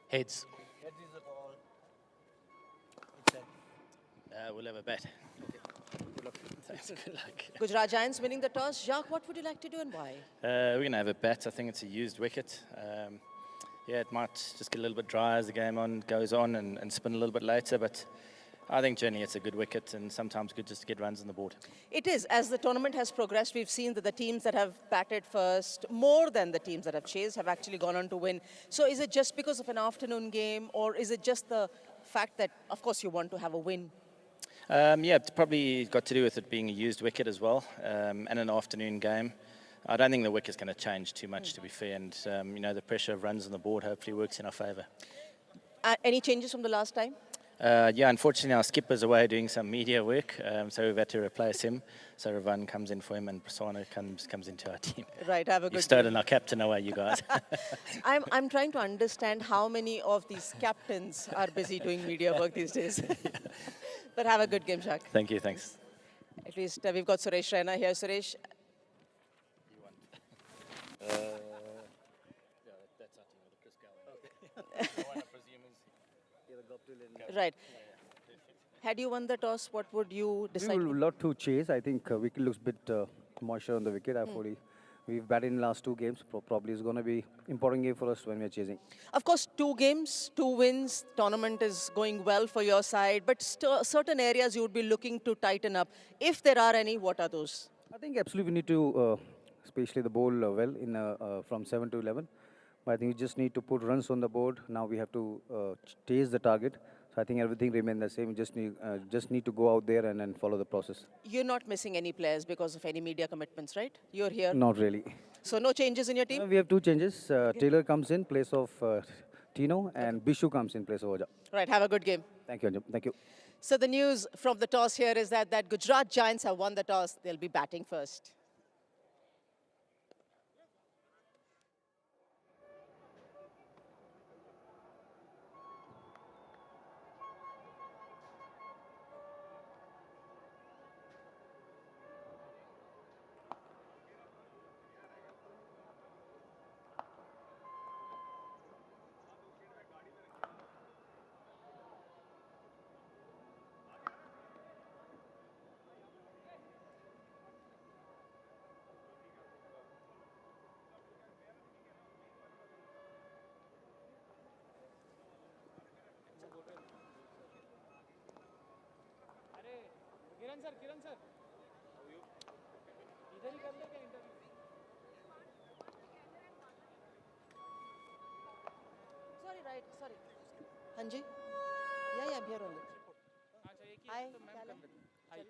Heads. Heads is the ball. We'll have a bet. Good luck. Thanks. Good luck. Gujarat Giants winning the toss. Jacques, what would you like to do and why? We're going to have a bet. I think it's a used wicket. Yeah, it might just get a little bit dry as the game goes on and spin a little bit later, but I think generally it's a good wicket and sometimes good just to get runs on the board. It is. As the tournament has progressed, we've seen that the teams that have batted first, more than the teams that have chased, have actually gone on to win. So is it just because of an afternoon game, or is it just the fact that, of course, you want to have a win? Yeah, it's probably got to do with it being a used wicket as well, and an afternoon game. I don't think the wicket's going to change too much, to be fair, and the pressure of runs on the board hopefully works in our favour. Any changes from the last time? Yeah, unfortunately our skipper's away doing some media work, so we've had to replace him. So Irfan comes in for him and Prasanna comes into our team. Right, have a good You've stolen our captain away, you guys. I'm trying to understand how many of these captains are busy doing media work these days. But have a good game, Jacques. Thank you, thanks. At least we've got Suresh Raina here. Suresh, right. Had you won the toss, what would you We decide? will lot to chase. I think wicket looks a bit moisture on the wicket. We've batted in last two games. Probably is going to be important game for us when we're chasing. Of course, 2 games, 2 wins. Tournament is going well for your side, but certain areas you would be looking to tighten up. If there are any, what are those? I think absolutely we need to, especially the bowl well in from 7 to 11. But I think we just need to put runs on the board. Now we have to chase the target. So I think everything remains the same. We just need to go out there and follow the process. You're not missing any players because of any media commitments, right? You're here. Not really. So no changes in your team? We have 2 changes. Taylor comes in place of Tino, and Bishu comes in place of Oja. Right, have a good game. Thank you, Anjum. Thank you. So the news from the toss here is that Gujarat Giants have won the toss. They'll be batting first. Kiran sir इधर ही कर ले क्या interview Sorry. Hanji? Yeah, I'm here only. अच्छा एक ही Hi. तो ma'am कर लेते hi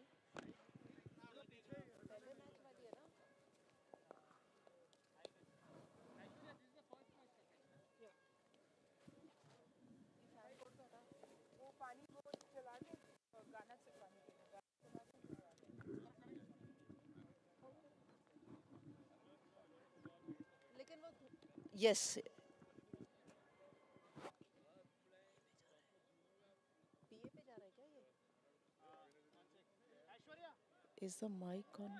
Yes. Is the mic on?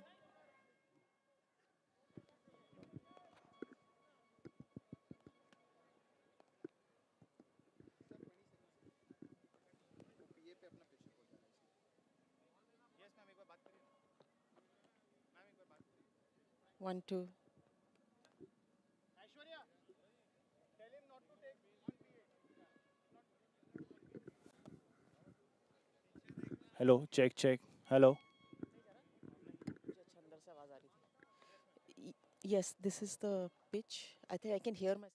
One, two. Hello check check hello Yes, this is the pitch. I think I can hear my.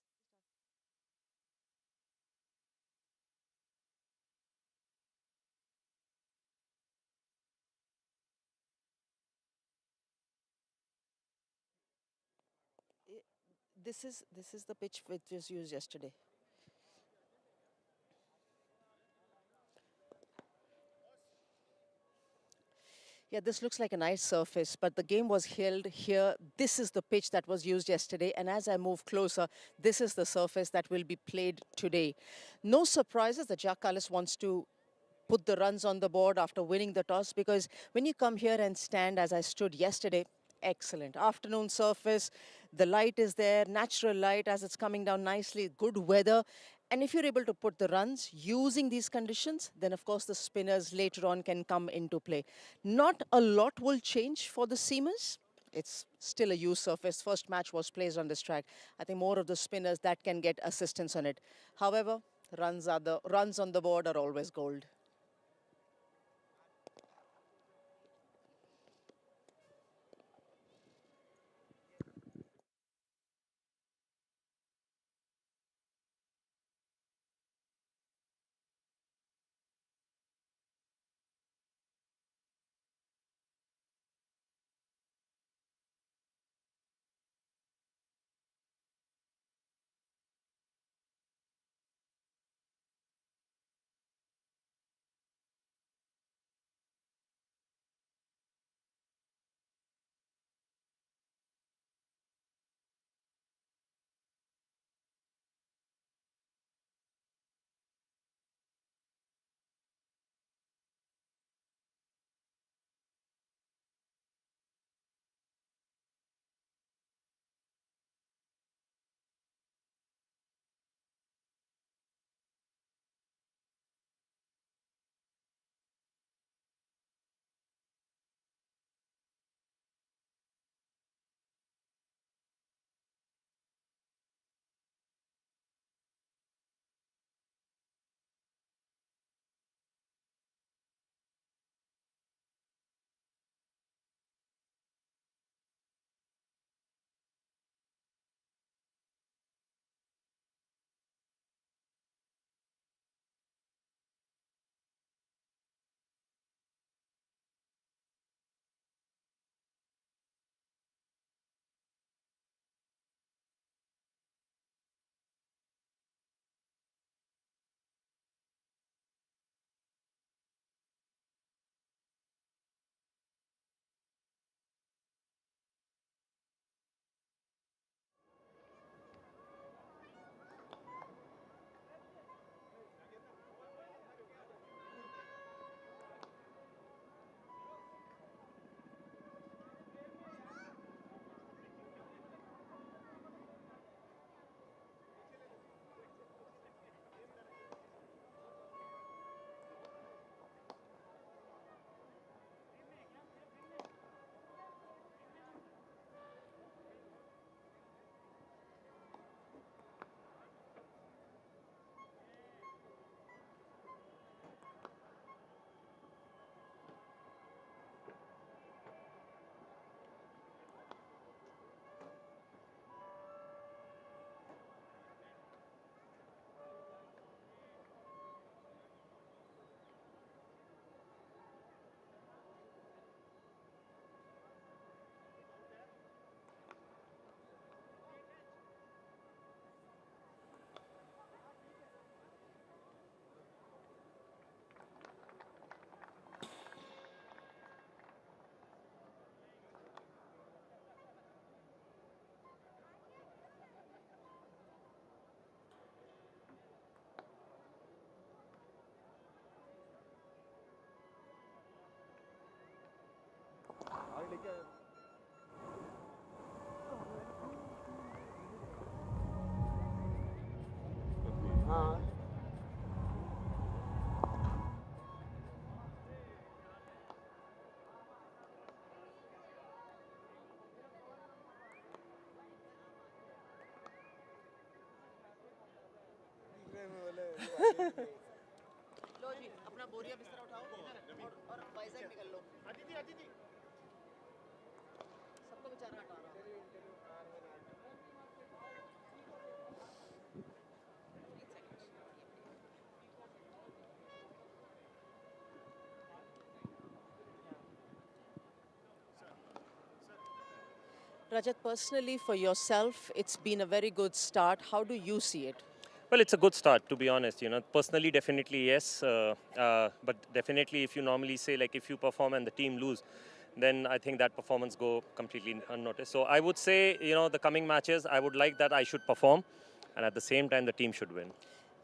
This is the pitch which was used yesterday. Yeah, this looks like a nice surface, but the game was held here. This is the pitch that was used yesterday, and as I move closer, this is the surface that will be played today. No surprises that Jacques Kallis wants to put the runs on the board after winning the toss, because when you come here and stand as I stood yesterday, Excellent. Afternoon surface. The light is there, natural light as it's coming down nicely, good weather. And if you're able to put the runs using these conditions, then of course the spinners later on can come into play. Not a lot will change for the seamers. It's still a used surface. First match was placed on this track. I think more of the spinners that can get assistance on it. However, runs on the board are always gold. लो जी अपना बोरिया बिस्तर उठाओ और वाइजैक निकल लो सबको बेचारा हटा रहा Rajat, personally for yourself, it's been a very good start. How do you see it? Well, it's a good start, to be honest. You know, personally, definitely yes. But definitely, if you normally say like if you perform and the team lose, then I think that performance go completely unnoticed. So I would say, you know, the coming matches, I would like that I should perform, and at the same time, the team should win.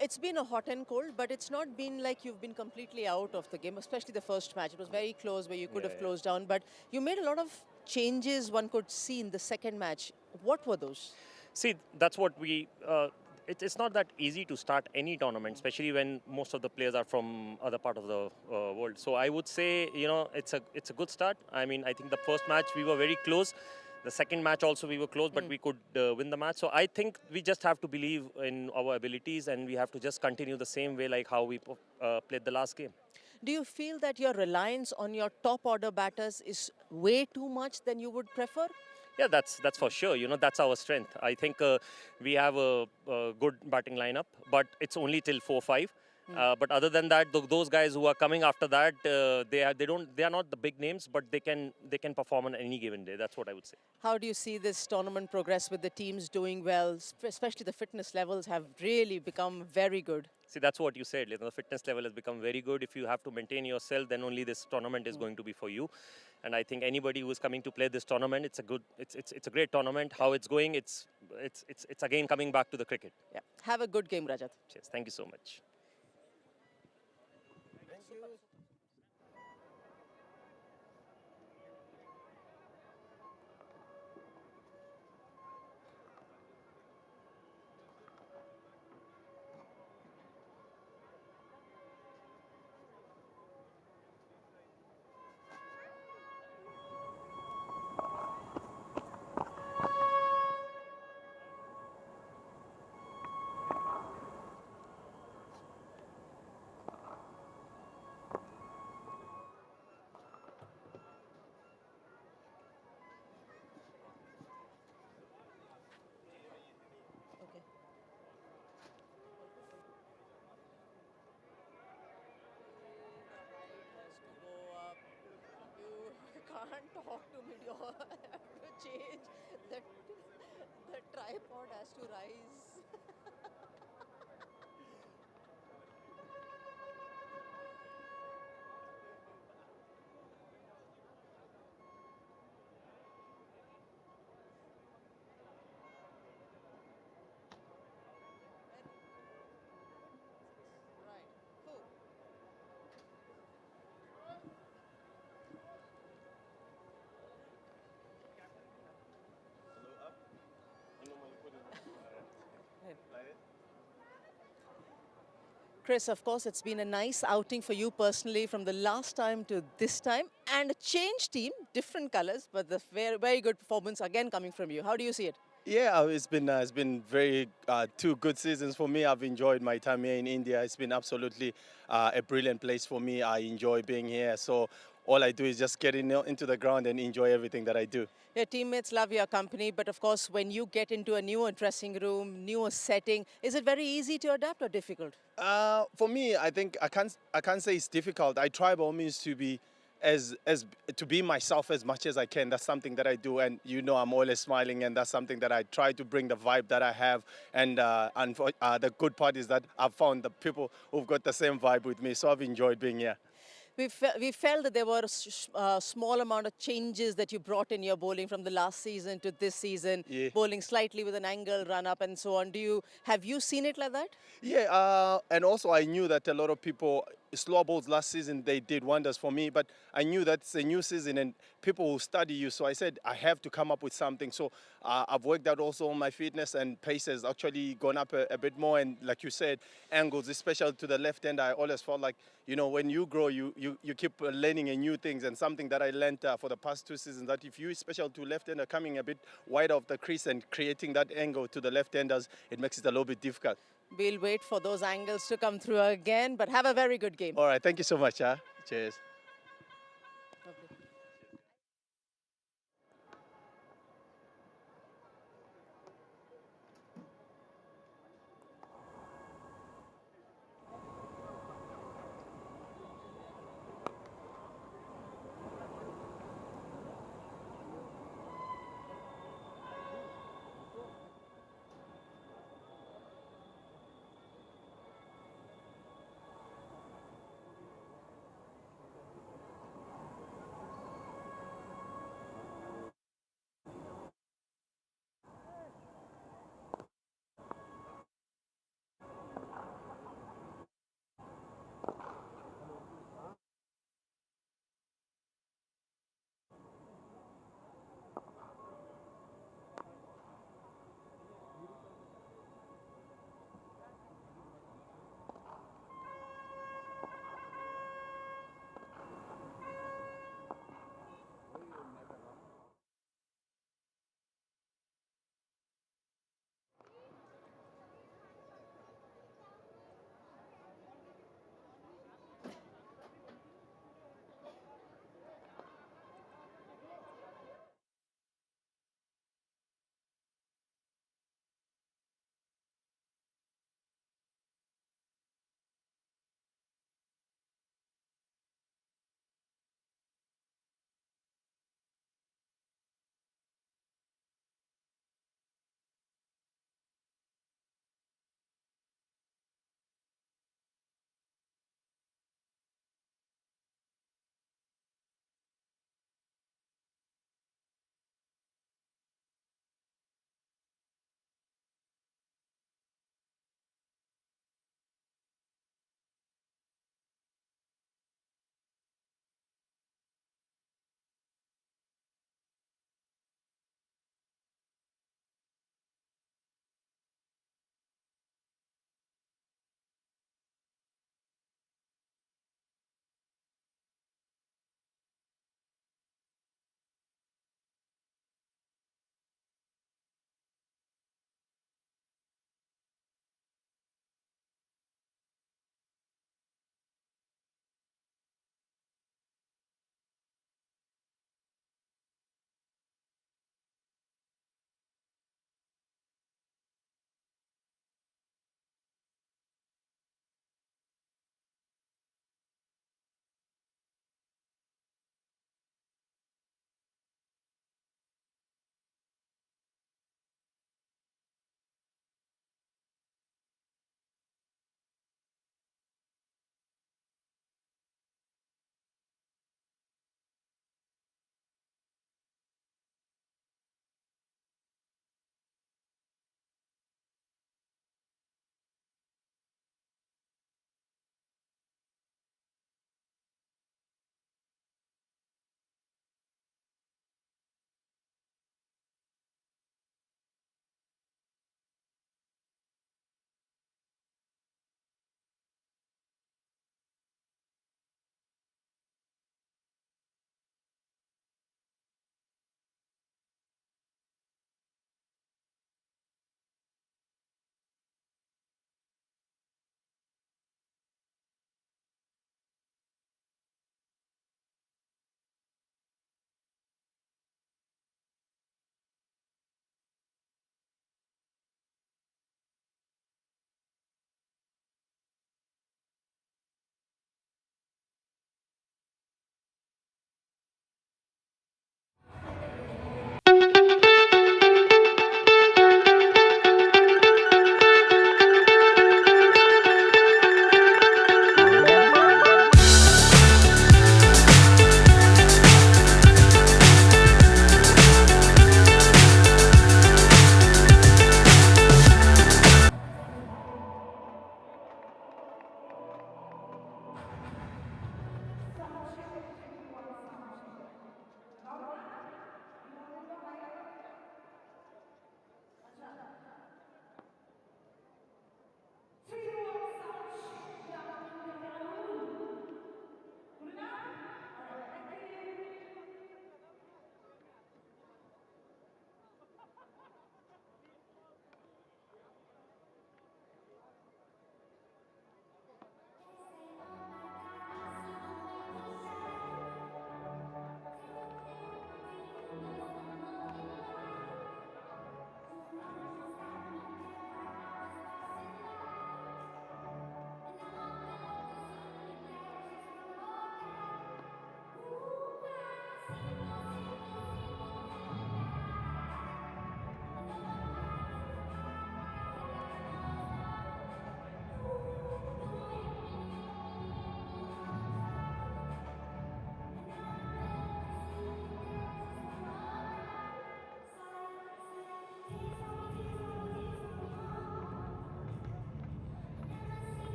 It's been a hot and cold, but it's not been like you've been completely out of the game, especially the first match. It was very close where you could have closed down, but you made a lot of changes one could see in the second match. What were those? See, that's what we. It's not that easy to start any tournament, especially when most of the players are from other part of the world. So I would say, it's a good start. I mean, I think the first match we were very close. The second match also we were close, but we could win the match. So I think we just have to believe in our abilities, and we have to just continue the same way like how we played the last game. Do you feel that your reliance on your top order batters is way too much than you would prefer? Yeah, that's for sure. That's our strength. I think we have a good batting lineup, but it's only till 4-5. But other than that, those guys who are coming after that, they are not the big names, but they can perform on any given day. That's what I would say. How do you see this tournament progress with the teams doing well? Especially the fitness levels have really become very good. See, that's what you said. The fitness level has become very good. If you have to maintain yourself, then only this tournament is going to be for you. And I think anybody who is coming to play this tournament, it's a great tournament. How it's going, it's again coming back to the cricket. Yeah. Have a good game, Rajat. Cheers. Thank you so much. Okay. You can't talk to me. You have to change. The tripod has to rise. Right. Cool. Chris, of course, it's been a nice outing for you personally from the last time to this time. And a changed team, different colors, but the very, very good performance again coming from you. How do you see it? Yeah, it's been very 2 good seasons for me. I've enjoyed my time here in India. It's been absolutely a brilliant place for me. I enjoy being here. So all I do is just get into the ground and enjoy everything that I do. Your teammates love your company, but of course, when you get into a newer dressing room, newer setting, is it very easy to adapt or difficult? For me, I think I can't say it's difficult. I try by all means to be as to be myself as much as I can. That's something that I do, and I'm always smiling, and that's something that I try to bring the vibe that I have. And the good part is that I've found the people who've got the same vibe with me, so I've enjoyed being here. We felt that there were a small amount of changes that you brought in your bowling from the last season to this season, Yeah. bowling slightly with an angle, run up and so on. Have you seen it like that? Yeah, and also I knew that a lot of people, slow balls last season, they did wonders for me, but I knew that it's a new season and people will study you. So I said, I have to come up with something. So I've worked out also on my fitness, and pace has actually gone up a bit more. And like you said, angles, especially to the left hand, I always felt like, when you grow, you keep learning new things. And something that I learned for the past 2 seasons, that if you, especially to left-hander, coming a bit wide of the crease and creating that angle to the left-handers, it makes it a little bit difficult. We'll wait for those angles to come through again, but have a very good game. All right, thank you so much. Cheers. Lovely.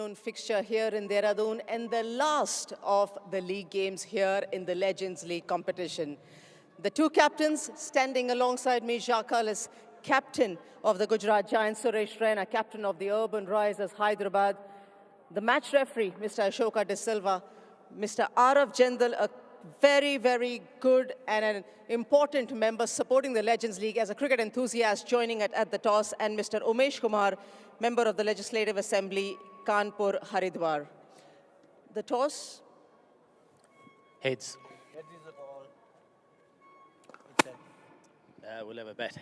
afternoon fixture here in Dehradun and the last of the league games here in the Legends League competition. The two captains standing alongside me, Yashpal is captain of the Gujarat Giants, Suresh Raina, captain of the Urbanrisers Hyderabad. The match referee, Mr. Ashoka De Silva, Mr. Araf Jindal, a very, very good and an important member supporting the Legends League as a cricket enthusiast joining at the toss, and Mr. Umesh Kumar, member of the Legislative Assembly, Kanpur, Haridwar. The toss. Heads. We'll have a bat.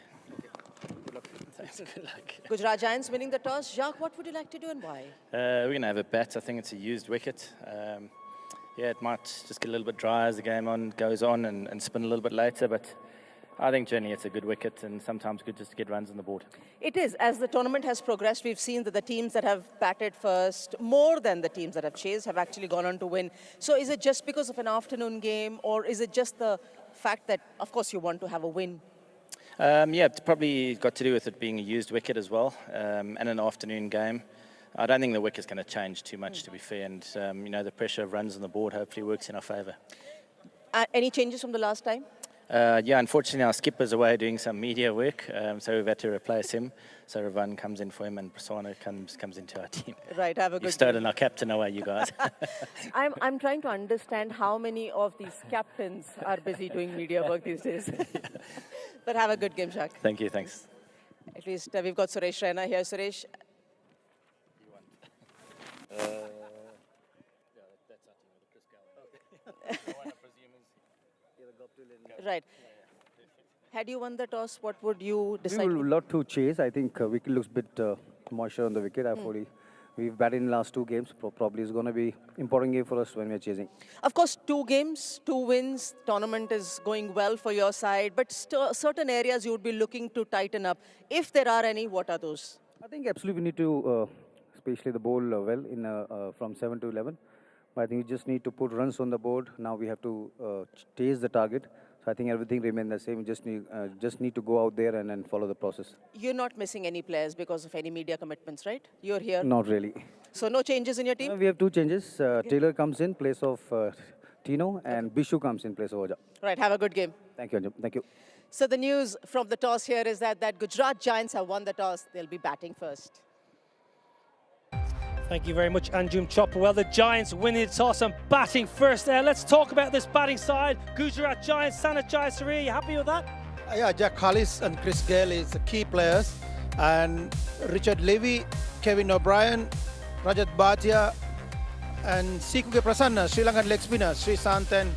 Good luck. Thanks. Good luck. Gujarat Giants winning the toss. Jacques, what would you like to do and why? We're going to have a bat. I think it's a used wicket. Yeah, it might just get a little bit dry as the game goes on and spin a little bit later, but I think generally it's a good wicket and sometimes good just to get runs on the board. It is. As the tournament has progressed, we've seen that the teams that have batted first, more than the teams that have chased, have actually gone on to win. So is it just because of an afternoon game, or is it just the fact that, of course, you want to have a win? Yeah, it's probably got to do with it being a used wicket as well, and an afternoon game. I don't think the wicket's going to change too much, to be fair, and you know, the pressure of runs on the board hopefully works in our favour. Any changes from the last time? Yeah, unfortunately our skipper's away doing some media work, so we've had to replace him. So Irfan comes in for him and Prasanna comes into our team. Right, have a good You've stolen our captain away, you guys. I'm trying to understand how many of these captains are busy doing media work these days. But have a good game, Jacques. Thank you, thanks. At least we've got Suresh Raina here. Suresh. Right. Had you won the toss, what would you decide? We will lot to chase. I think wicket looks a bit moisture on the wicket. We've batted in the last two games. Probably is going to be important game for us when we're chasing. Of course, 2 games, 2 wins. Tournament is going well for your side, but certain areas you would be looking to tighten up. If there are any, what are those? I think absolutely we need to, especially the bowl well in from 7 to 11. But I think we just need to put runs on the board. Now we have to chase the target. So I think everything remains the same. We just need to go out there and follow the process. You're not missing any players because of any media commitments, right? You're here. Not really. So no changes in your team? We have 2 changes. Taylor comes in place of Tino, and Bishu comes in place of Oja. Right, have a good game. Thank you, Anjum. Thank you. So the news from the toss here is that Gujarat Giants have won the toss. They'll be batting first. Thank you very much, Anjum Chopper. Well, the Giants winning the toss and batting first there. Let's talk about this batting side. Gujarat Giants, Sanat Jayasuriya, are you happy with that? Yeah, Jack Hollis and Chris Gale is the key players. And Richard Levy, Kevin O'Brien, Rajat Bhatia, and Sikuke Prasanna, Sri Lankan leg spinner, Sri Santan,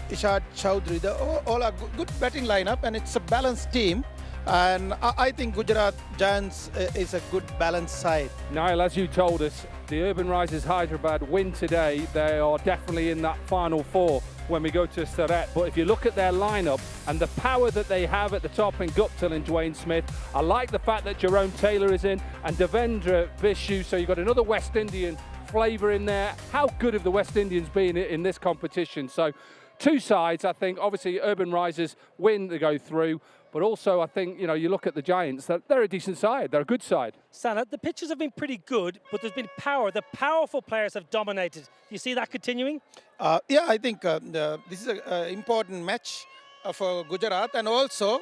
Ishad Chowdhury. All are good batting lineup, and it's a balanced team. And I think Gujarat Giants is a good balanced side. Niall, as you told us, the Urbanrisers Hyderabad win today. They are definitely in that final 4 when we go to Surat. But if you look at their lineup and the power that they have at the top in Guptill and Dwayne Smith, I like the fact that Jerome Taylor is in and Devendra Vishu. So you've got another West Indian flavour in there. How good have the West Indians been in this competition? So 2 sides, I think. Obviously, Urbanrisers win, they go through. But also, I think, you know, you look at the Giants, they're a decent side. They're a good side. Sanat, the pitches have been pretty good, but there's been power. The powerful players have dominated. Do you see that continuing? Yeah, I think this is an important match for Gujarat. And also,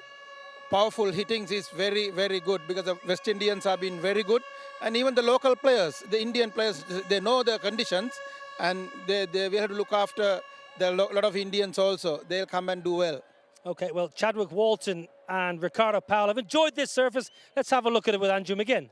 powerful hittings is very, very good because the West Indians have been very good. And even the local players, the Indian players, they know the conditions. And we have to look after a lot of Indians also. They'll come and do well. Okay, well, Chadwick Walton and Ricardo Powell have enjoyed this surface. Let's have a look at it with Anjum again.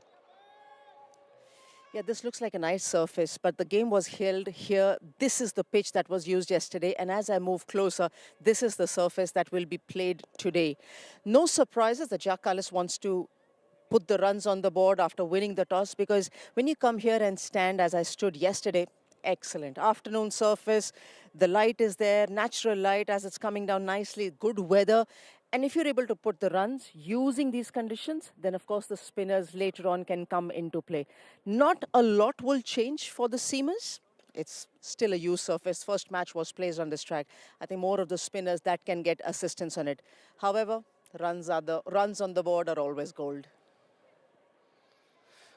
Yeah, this looks like a nice surface, but the game was held here. This is the pitch that was used yesterday, and as I move closer, this is the surface that will be played today. No surprises that Jack Callis wants to put the runs on the board after winning the toss, because when you come here and stand as I stood yesterday, excellent. Afternoon surface, the light is there, natural light as it's coming down nicely, good weather. And if you're able to put the runs using these conditions, then of course the spinners later on can come into play. Not a lot will change for the seamers. It's still a used surface. First match was placed on this track. I think more of the spinners that can get assistance on it. However, runs on the board are always gold.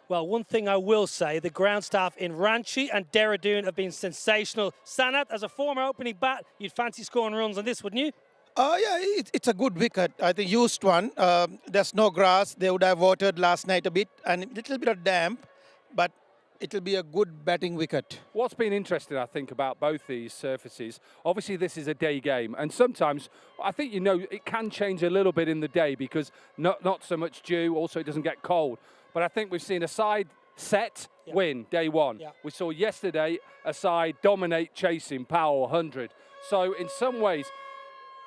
Well, one thing I will say, the ground staff in Ranchi and Dehradun have been sensational. Sanat, as a former opening bat, you'd fancy scoring runs on this, wouldn't you? Yeah, it's a good wicket. I think used one. There's no grass. They would have watered last night a bit and a little bit of damp, but it'll be a good batting wicket. What's been interesting, I think, about both these surfaces, obviously this is a day game, and sometimes I think, you know, it can change a little bit in the day because not so much dew, also it doesn't get cold. But I think we've seen a side set win day one. Yeah. We saw yesterday a side dominate chasing Powell 100. So in some ways,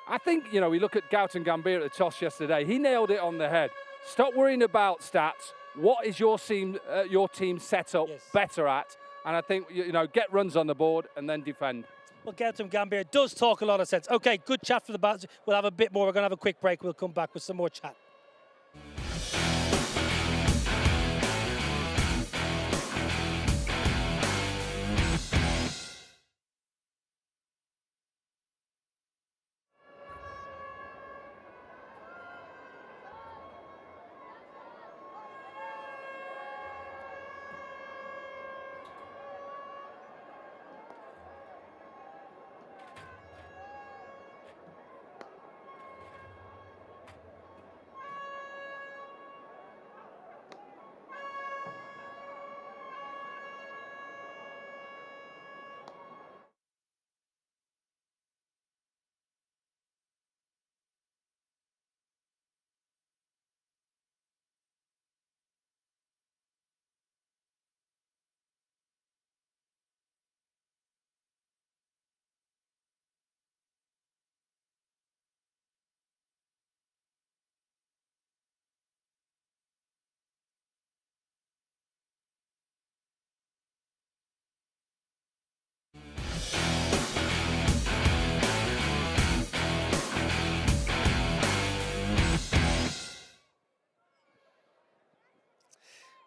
I think, you know, we look at Gautam Gambhir at the toss yesterday, he nailed it on the head. Stop worrying about stats. What is your team set up better at? And I think, you know, get runs on the board and then defend. Well, Gautam Gambhir does talk a lot of sense. Okay, good chat for the bats. We'll have a bit more. We're going to have a quick break. We'll come back with some more chat.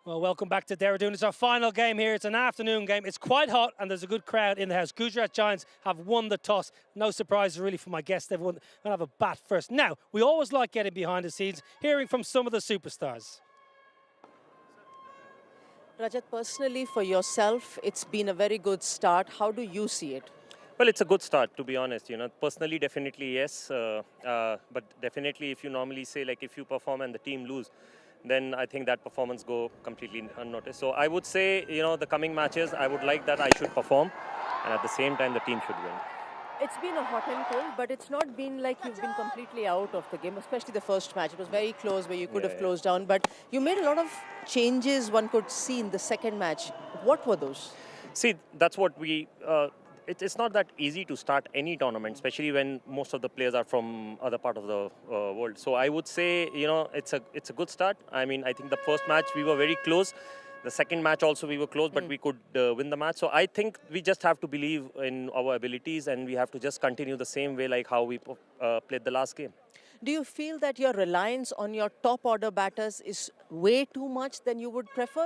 Well, welcome back to Dehradun. It's our final game here. It's an afternoon game. It's quite hot, and there's a good crowd in the house. Gujarat Giants have won the toss. No surprises, really, for my guests. They're going to have a bat first. Now, we always like getting behind the scenes, hearing from some of the superstars. Rajat, personally, for yourself, it's been a very good start. How do you see it? Well, it's a good start, to be honest. You know, personally, definitely yes. But definitely, if you normally say, like, if you perform and the team lose, then I think that performance go completely unnoticed. So I would say, you know, the coming matches, I would like that I should perform, and at the same time, the team should win. It's been a hot and cold, but it's not been like you've been completely out of the game, especially the first match. It was very close where you could have closed down, but you made a lot of changes one could see in the second match. What were those? See, that's what we... It's not that easy to start any tournament, especially when most of the players are from other part of the world. So I would say, you know, it's a good start. I mean, I think the first match we were very close. The second match also we were close, but we could win the match. So I think we just have to believe in our abilities, and we have to just continue the same way like how we played the last game. Do you feel that your reliance on your top order batters is way too much than you would prefer?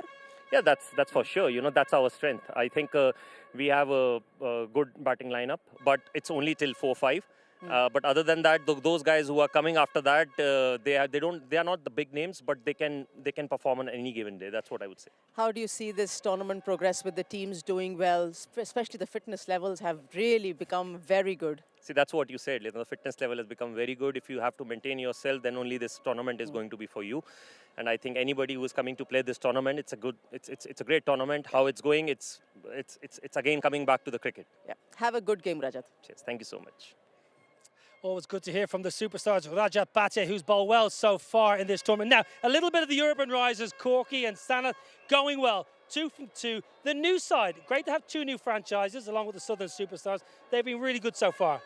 Yeah, that's for sure. You know, that's our strength. I think we have a good batting lineup, but it's only till 4-5. But other than that, those guys who are coming after that, they are not the big names, but they can perform on any given day. That's what I would say. How do you see this tournament progress with the teams doing well? Especially the fitness levels have really become very good. See, that's what you said. You know, the fitness level has become very good. If you have to maintain yourself, then only this tournament is going to be for you. And I think anybody who is coming to play this tournament, it's a great tournament. How it's going, it's again coming back to the cricket. Yeah. Have a good game, Rajat. Cheers. Thank you so much. Always good to hear from the superstars. Rajat Bhatia, who's bowled well so far in this tournament. Now, a little bit of the Urbanrisers, Corky and Sanath, going well. 2 from 2. The new side, great to have 2 new franchises along with the Southern superstars. They've been really good so far.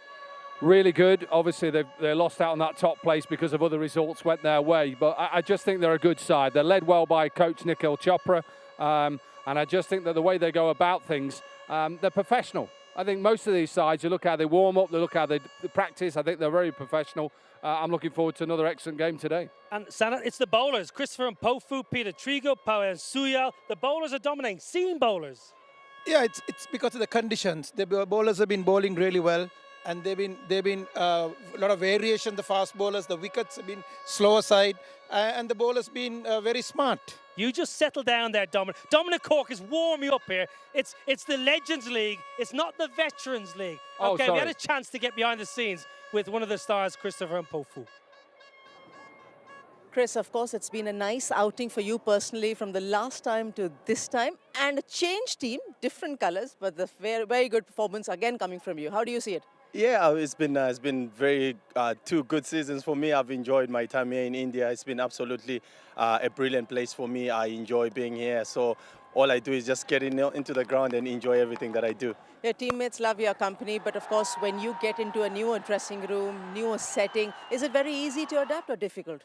Really good. Obviously, they lost out on that top place because of other results went their way. But I just think they're a good side. They're led well by coach Nikhil Chopra. And I just think that the way they go about things, they're professional. I think most of these sides, you look how they warm up, they look how they practice. I think they're very professional. I'm looking forward to another excellent game today. And Sanath, it's the bowlers. Christopher and Pofu, Peter Trigo, Powell and Suyal. The bowlers are dominating. Seam bowlers. Yeah, it's because of the conditions. The bowlers have been bowling really well. And they've been a lot of variation. The fast bowlers, the wickets have been slower side, and the bowlers been very smart. You just settle down there, Dominic. Dominic Cork is warming up here. It's the Legends League. It's not the Veterans League. Oh, Okay, we had sorry. a chance to get behind the scenes with one of the stars, Christopher Mpofu. Chris, of course, it's been a nice outing for you personally from the last time to this time. And a changed team, different colors, but the very, very good performance again coming from you. How do you see it? Yeah, it's been very 2 good seasons for me. I've enjoyed my time here in India. It's been absolutely a brilliant place for me. I enjoy being here. So all I do is just get into the ground and enjoy everything that I do. Your teammates love your company, but of course, when you get into a newer dressing room, newer setting, is it very easy to adapt or difficult?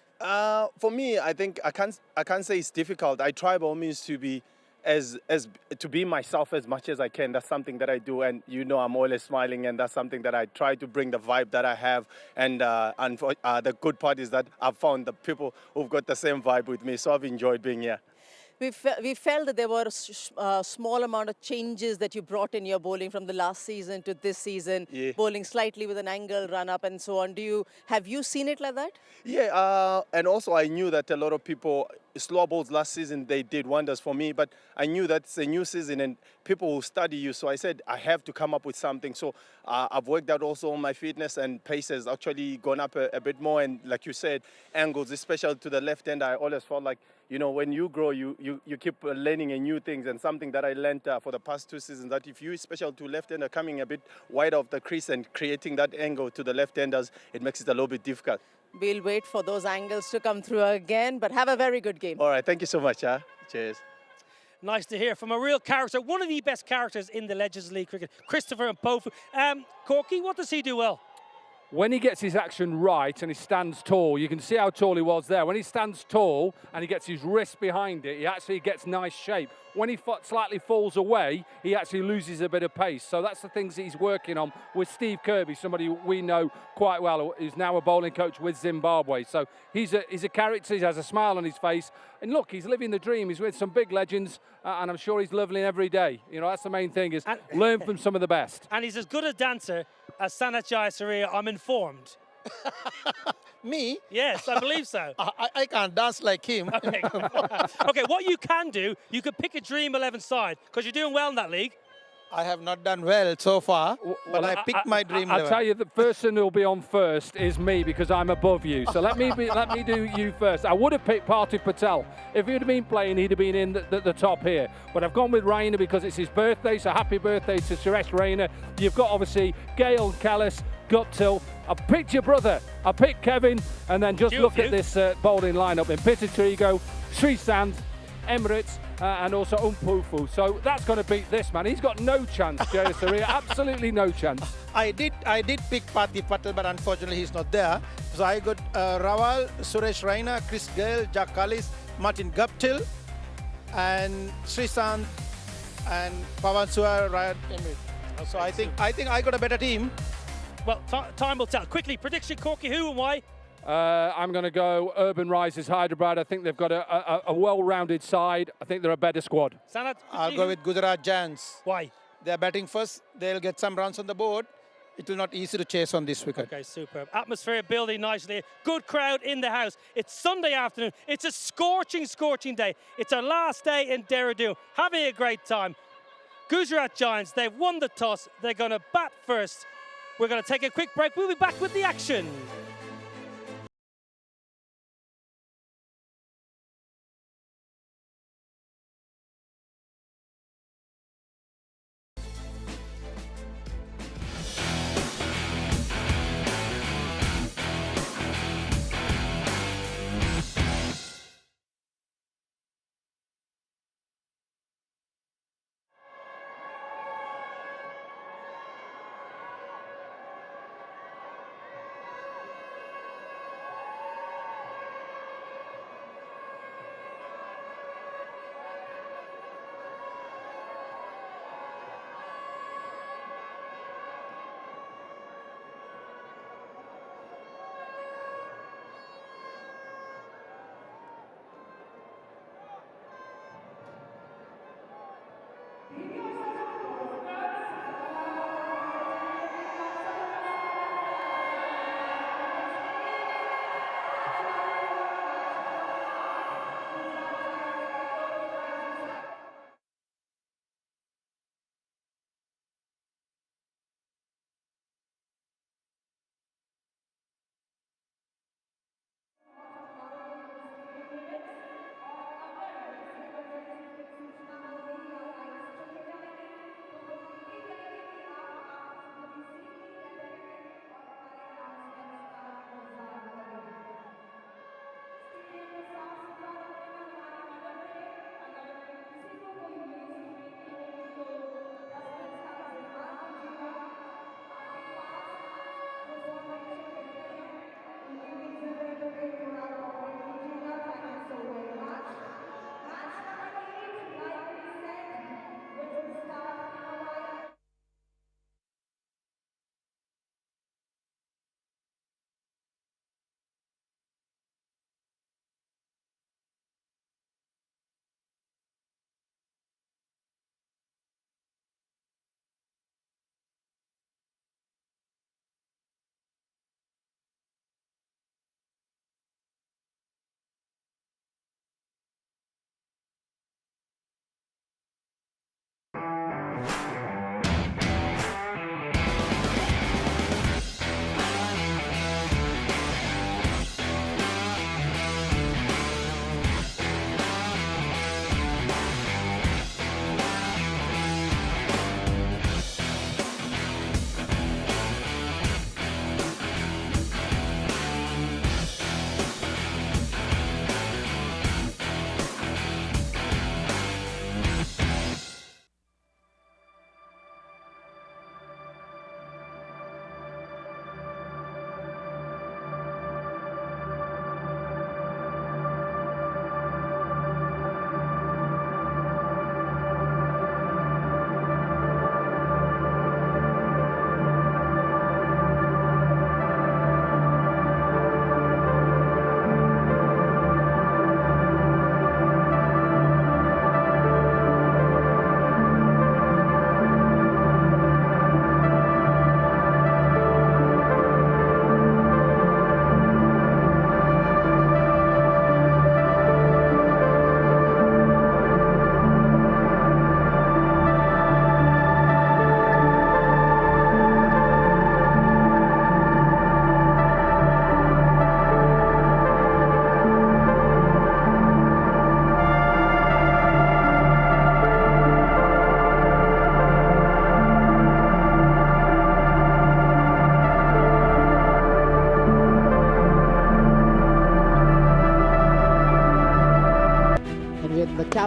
For me, I think I can't say it's difficult. I try by all means to be to be myself as much as I can. That's something that I do, and you know I'm always smiling, and that's something that I try to bring the vibe that I have. And the good part is that I've found the people who've got the same vibe with me, so I've enjoyed being here. We felt that there were a small amount of changes that you brought in your bowling from the last season to this season, Yeah. bowling slightly with an angle, run up and so on. Have you seen it like that? Yeah, and also I knew that a lot of people, slow balls last season, they did wonders for me, but I knew that it's a new season and people will study you, so I said I have to come up with something. So I've worked out also on my fitness, and pace has actually gone up a bit more, and like you said, angles, especially to the left hand, I always felt like, you know, when you grow, you keep learning new things, and something that I learned for the past 2 seasons, that if you, especially to left-hander, coming a bit wide of the crease and creating that angle to the left-handers, it makes it a little bit difficult. We'll wait for those angles to come through again, but have a very good game. All right, thank you so much. Cheers. Nice to hear from a real character, one of the best characters in the Legends League cricket, Christopher Mpofu. Corky, what does he do well? When he gets his action right and he stands tall, you can see how tall he was there. When he stands tall and he gets his wrist behind it, he actually gets nice shape. When he slightly falls away, he actually loses a bit of pace. So that's the things that he's working on with Steve Kirby, somebody we know quite well, who's now a bowling coach with Zimbabwe. So he's a character, he has a smile on his face. And look, he's living the dream. He's with some big legends, and I'm sure he's leveling every day. You know, that's the main thing, is learn from some of the best. And he's as good a dancer as Sanat Jayasuriya, I'm informed. Me? Yes, I believe so. I can't dance like him. Okay. Okay, what you can do, you can pick a Dream 11 side, because you're doing well in that league. I have not done well so far, but I picked my dream I'll 11. tell you, the person who'll be on first is me, because I'm above you. So let me do you first. I would have picked Parthiv Patel. If he'd have been playing, he'd have been in the top here. But I've gone with Raina because it's his birthday, so happy birthday to Suresh Raina. You've got obviously Gale, Callis, Guptill. I picked your brother. I picked Kevin, and then just look at this bowling lineup in Pitatrigo, Srisant, Emirates, and also Mpofu. So that's going to beat this man. He's got no chance, Jayasuriya, absolutely no chance. I did pick Parthiv Patel, but unfortunately he's not there. So I got Rawal, Suresh Raina, Chris Gale, Jack Callis, Martin Guptill, and Srisant, and Pawan Suar, Ryan Emirates. Okay, so I think I got a better team. Well, time will tell. Quickly, prediction, Corky, who and why? I'm going to go Urbanrisers Hyderabad. I think they've got a well-rounded side. I think they're a better squad. Sanat? I'll go with Gujarat Giants. Why? They're batting first. They'll get some runs on the board. It will not easy to chase on this wicket. Okay, superb. Atmosphere building nicely. Good crowd in the house. It's Sunday afternoon. It's a scorching, scorching day. It's our last day in Dehradun. Having a great time. Gujarat Giants, they've won the toss. They're going to bat first. We're going to take a quick break. We'll be back with the action.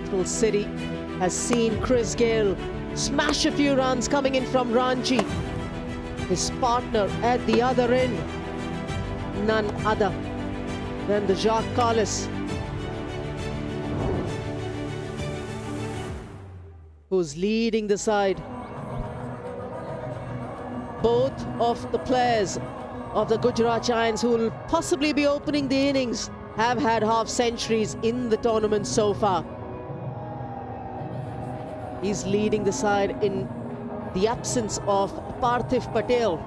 capital city, has seen Chris Gayle smash a few runs coming in from Ranchi. His partner at the other end, none other than the Jacques Kallis, who's leading the side. Both of the players of the Gujarat Giants who will possibly be opening the innings have had half centuries in the tournament so far. He's leading the side in the absence of Parthiv Patel.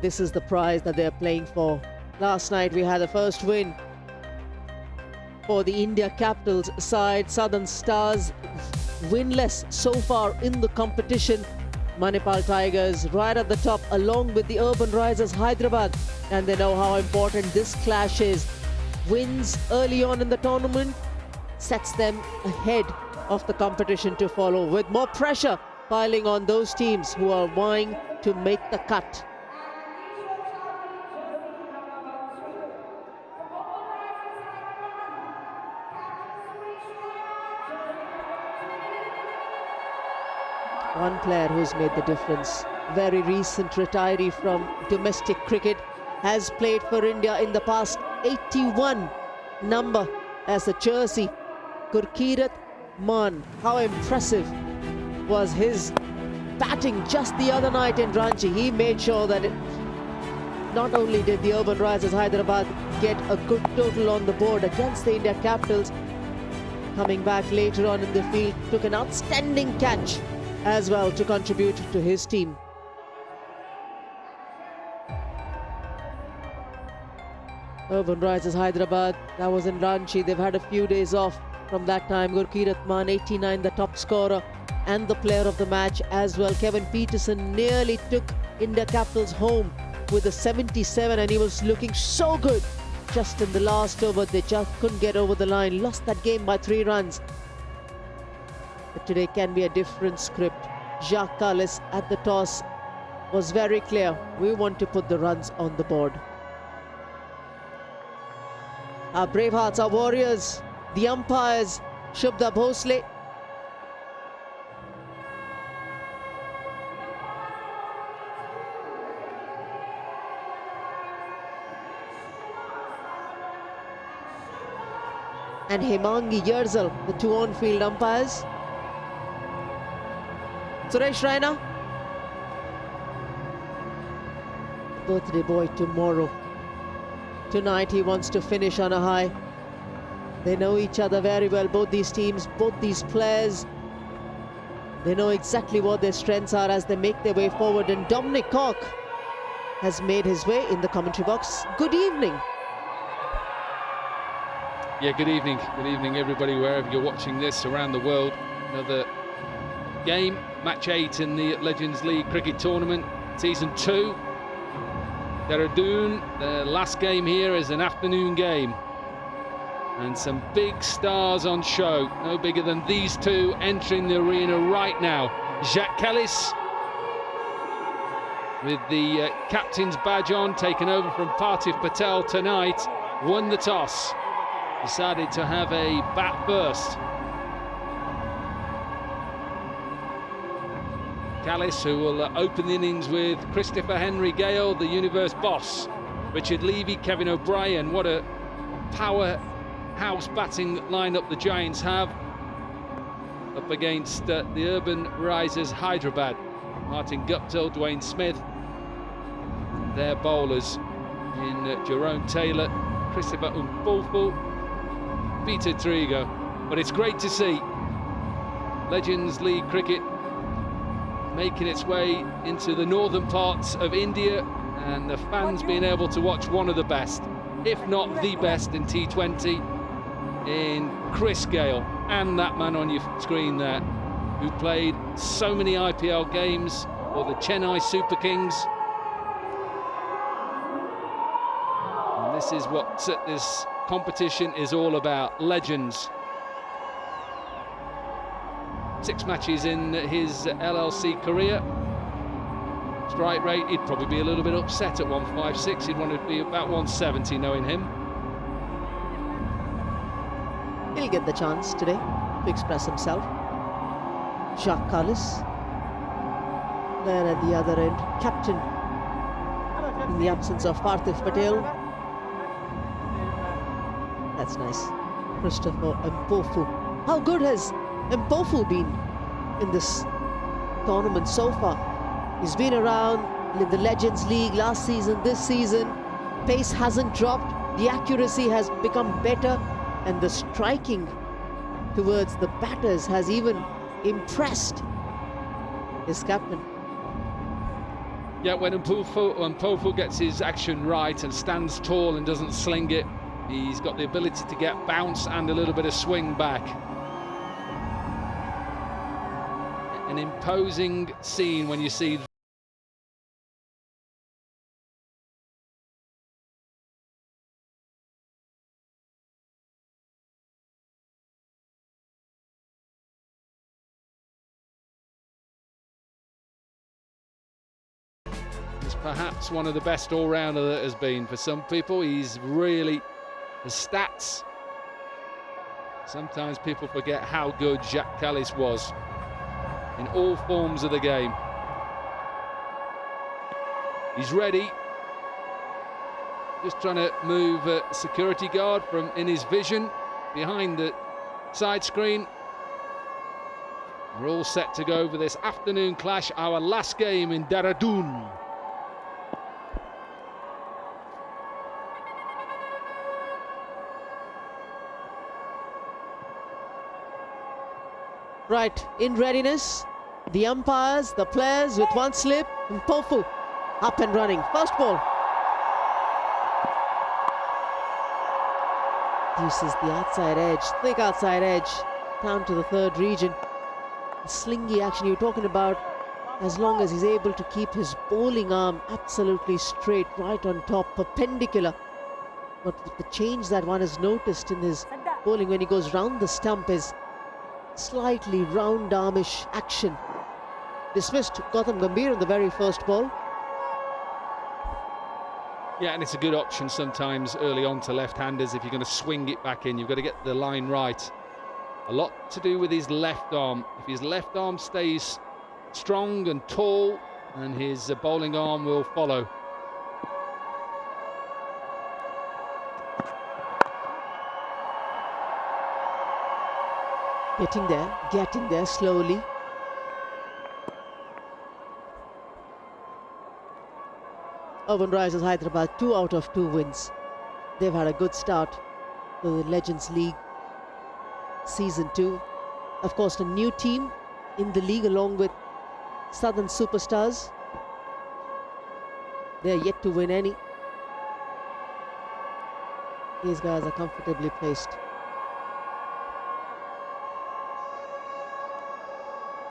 This is the prize that they're playing for. Last night we had the first win for the India Capitals side. Southern Stars winless so far in the competition. Manipal Tigers right at the top along with the Urbanrisers Hyderabad, and they know how important this clash is. Wins early on in the tournament sets them ahead of the competition to follow, with more pressure piling on those teams who are vying to make the cut. One player who's made the difference, very recent retiree from domestic cricket, has played for India in the past. 81 number as a jersey, Gurkirat Maan. How impressive was his batting just the other night in Ranchi. He made sure that not only did the Urbanrisers Hyderabad get a good total on the board against the India Capitals, coming back later on in the field, took an outstanding catch as well to contribute to his team. Urbanrisers Hyderabad, that was in Ranchi. They've had a few days off from that time. Gurkirat Maan, 89, the top scorer and the player of the match as well. Kevin Pietersen nearly took India Capitals home with a 77, and he was looking so good just in the last over. They just couldn't get over the line, lost that game by 3 runs. But today can be a different script. Jacques Kallis at the toss was very clear. We want to put the runs on the board. Our brave hearts, our warriors, the umpires, Shubda Bhosle, and Hemangi Yerzal, the 2 on-field umpires. Suresh Raina, birthday boy tomorrow. Tonight he wants to finish on a high. They know each other very well, both these teams, both these players. They know exactly what their strengths are as they make their way forward. And Dominic Cork has made his way in the commentary box. Good evening. Yeah, good evening. Good evening, everybody, wherever you're watching this around the world. Another game, match 8 in the Legends League Cricket Tournament, Season 2. Dehradun, the last game here is an afternoon game. And some big stars on show. No bigger than these two entering the arena right now. Jacques Kallis, with the captain's badge on, taken over from Parthiv Patel tonight, won the toss. Decided to have a bat first. Callis, who will open the innings with Christopher Henry Gale, the universe boss. Richard Levy, Kevin O'Brien. What a powerhouse batting lineup the Giants have up against the Urbanrisers Hyderabad. Martin Guptill, Dwayne Smith, their bowlers in Jerome Taylor, Christopher Umpolfu, Peter Trigo. But it's great to see Legends League cricket making its way into the northern parts of India, and the fans being able to watch one of the best, if not the best, in T20 in Chris Gale, and that man on your screen there, who played so many IPL games for the Chennai Super Kings. And this is what this competition is all about, legends. 6 matches in his LLC career. Strike rate, he'd probably be a little bit upset at 156. He'd want to be about 170, knowing him. He'll get the chance today to express himself. Jacques Kallis, there at the other end, captain in the absence of Parthiv Patel. That's nice. Christopher Mpofu. How good has Mpofu been in this tournament so far? He's been around in the Legends League last season, this season. Pace hasn't dropped, the accuracy has become better, and the striking towards the batters has even impressed his captain. Yeah, when Mpofu gets his action right and stands tall and doesn't sling it, he's got the ability to get bounce and a little bit of swing back. An imposing scene when you see is perhaps one of the best all-rounder that has been for some people. He's really, the stats, sometimes people forget how good Jacques Kallis was in all forms of the game. He's ready. Just trying to move a security guard from in his vision behind the side screen. We're all set to go for this afternoon clash, our last game in Dehradun. Right, in readiness, the umpires, the players with one slip, and Mpofu up and running. First ball. Uses the outside edge, thick outside edge, down to the third region. The slingy action you're talking about, as long as he's able to keep his bowling arm absolutely straight, right on top, perpendicular. But the change that one has noticed in his bowling when he goes round the stump is slightly round armish action. Dismissed Gautam Gambhir in the very first ball. Yeah, and it's a good option sometimes early on to left-handers. If you're going to swing it back in, you've got to get the line right. A lot to do with his left arm. If his left arm stays strong and tall, then his bowling arm will follow. Getting there slowly. Urbanrisers Hyderabad, 2 out of 2 wins. They've had a good start to the Legends League Season 2. Of course, a new team in the league along with Southern Superstars. They're yet to win any. These guys are comfortably placed.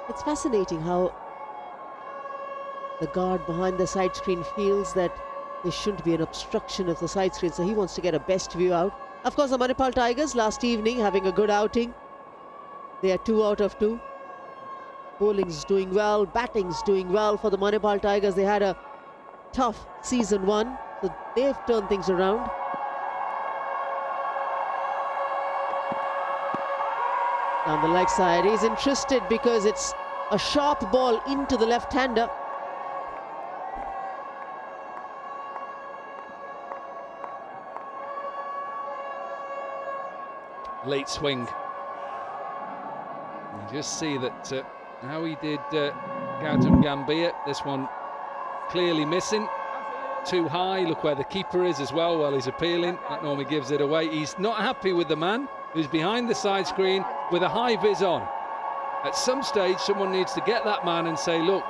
It's fascinating how the guard behind the side screen feels that there shouldn't be an obstruction of the side screen, so he wants to get a best view out. Of course, the Manipal Tigers last evening having a good outing. They are 2 out of 2. Bowling's doing well, batting's doing well for the Manipal Tigers. They had a tough season 1, so they've turned things around. Down the leg side, he's interested because it's A sharp ball into the left-hander. Late swing. You just see that how he did Gautam Gambhir. This one clearly missing. Too high. Look where the keeper is as well while he's appealing. That normally gives it away. He's not happy with the man who's behind the side screen with a high vis on. At some stage, someone needs to get that man and say, look,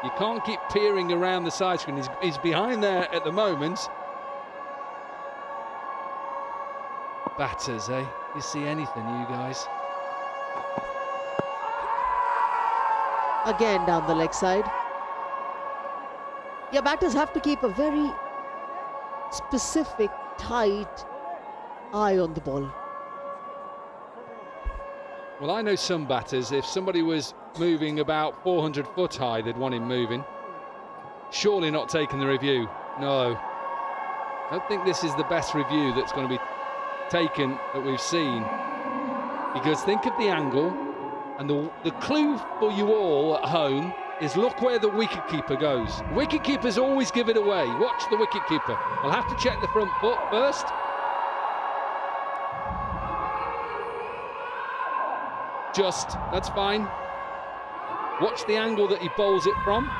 you can't keep peering around the side screen. He's behind there at the moment. Batters, eh? You see anything, you guys? Again down the leg side. Yeah, batters have to keep a very specific, tight eye on the ball. Well, I know some batters, if somebody was moving about 400 foot high, they'd want him moving. Surely not taking the review. No. I don't think this is the best review that's going to be taken that we've seen. Because think of the angle, and the clue for you all at home is look where the wicketkeeper goes. Wicketkeepers always give it away. Watch the wicketkeeper. We'll have to check the front foot first. That's fine. Watch the angle that he bowls it from,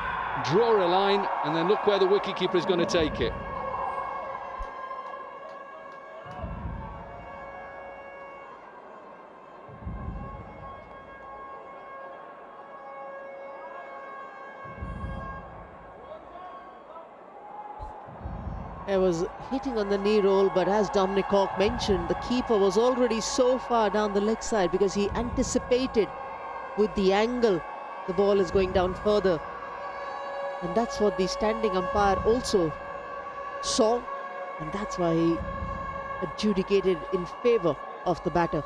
draw a line, and then look where the wicketkeeper is going to take it. It was hitting on the knee roll, but as Dominic Cork mentioned, the keeper was already so far down the leg side because he anticipated with the angle the ball is going down further. And that's what the standing umpire also saw, and that's why he adjudicated in favour of the batter.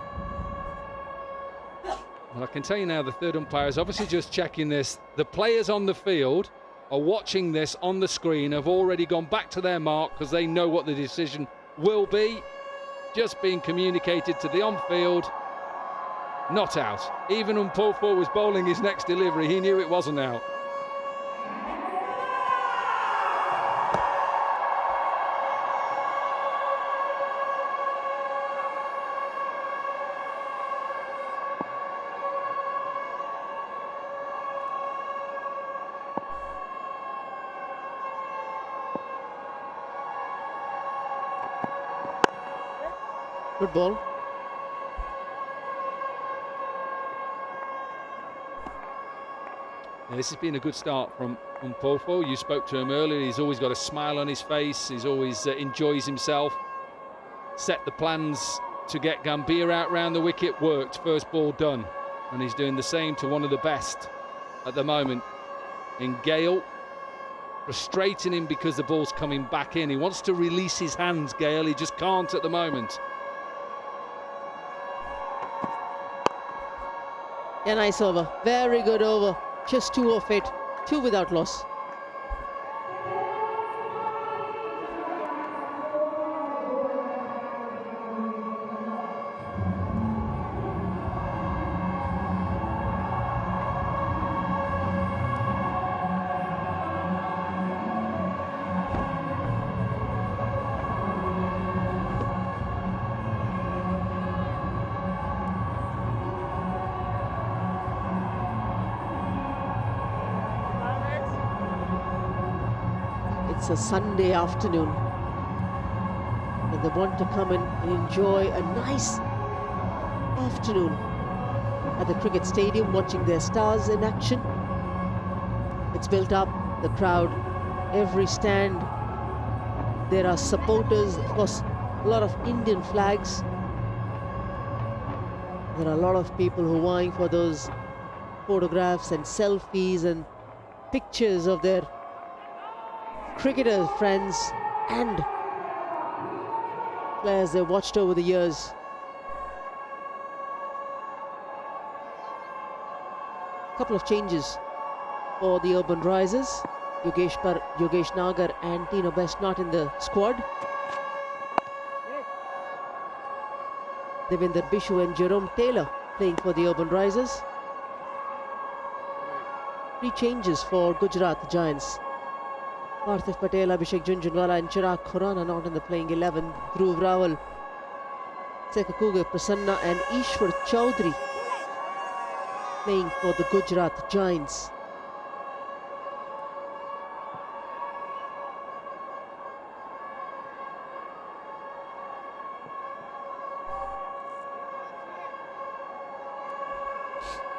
Well, I can tell you now, the third umpire is obviously just checking this. The players on the field are watching this on the screen, have already gone back to their mark because they know what the decision will be. Just being communicated to the on-field, not out. Even when Paul was bowling his next delivery, he knew it wasn't out. Good ball. Yeah, this has been a good start from Paul. You spoke to him earlier. He's always got a smile on his face. He's always enjoys himself. Set the plans to get Gambhir out round the wicket. Worked. First ball done. And he's doing the same to one of the best at the moment in Gale. Frustrating him because the ball's coming back in. He wants to release his hands, Gale. He just can't at the moment. A nice over. Very good over. Just 2 off it. 2 without loss. It's a Sunday afternoon and they want to come and enjoy a nice afternoon at the cricket stadium, watching their stars in action. It's built up, the crowd, every stand. There are supporters, of course, a lot of Indian flags. There are a lot of people who are vying for those photographs and selfies and pictures of their cricketer friends and players they've watched over the years. A couple of changes for the Urbanrisers. Yogesh Nagar and Tino Best not in the squad. Devinder Bishu and Jerome Taylor playing for the Urbanrisers. Three changes for Gujarat, the Giants. Parthiv Patel, Abhishek Junjunwala and Chirag Khurana not in the playing 11. Dhruv Rawal, Sekakuge Prasanna and Ishwar Chaudhary playing for the Gujarat Giants.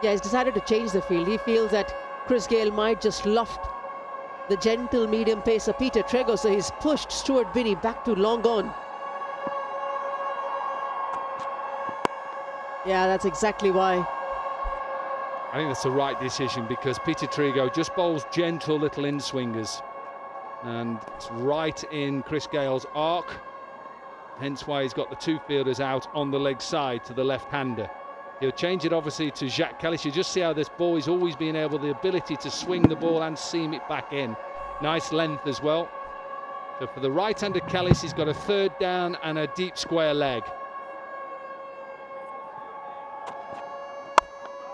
Yeah, he's decided to change the field. He feels that Chris Gayle might just loft the gentle medium pacer Peter Trego, so he's pushed Stuart Binney back to long on. Yeah, that's exactly why. I think that's the right decision because Peter Trego just bowls gentle little in-swingers and it's right in Chris Gayle's arc, hence why he's got the two fielders out on the leg side to the left-hander. He'll change it obviously to Jacques Kallis. You just see how this ball is always being able, the ability to swing the ball and seam it back in. Nice length as well. So for the right-hander Kallis, he's got a third down and a deep square leg.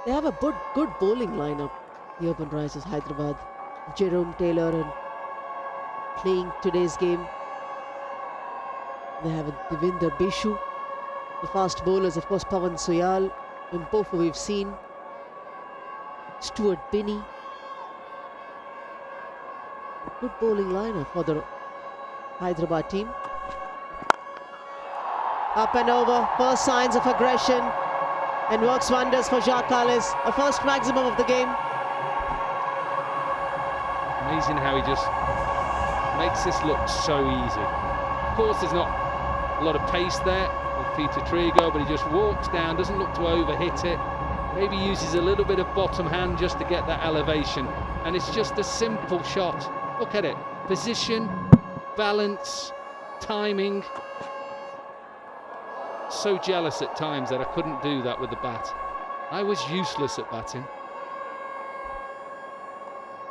They have a good bowling lineup, the Urbanrisers Hyderabad. Jerome Taylor and playing today's game. They have Devinder Beshu. The fast bowlers, of course, Pawan Soyal. Mpofu we've seen. Stuart Binney. Good bowling lineup for the Hyderabad team. Up and over, first signs of aggression. And works wonders for Jacques Kallis, a first maximum of the game. Amazing how he just makes this look so easy. Of course, there's not a lot of pace there with Peter Trego, but he just walks down, doesn't look to overhit it. Maybe uses a little bit of bottom hand just to get that elevation. And it's just a simple shot. Look at it. Position, balance, timing. So jealous at times that I couldn't do that with the bat. I was useless at batting.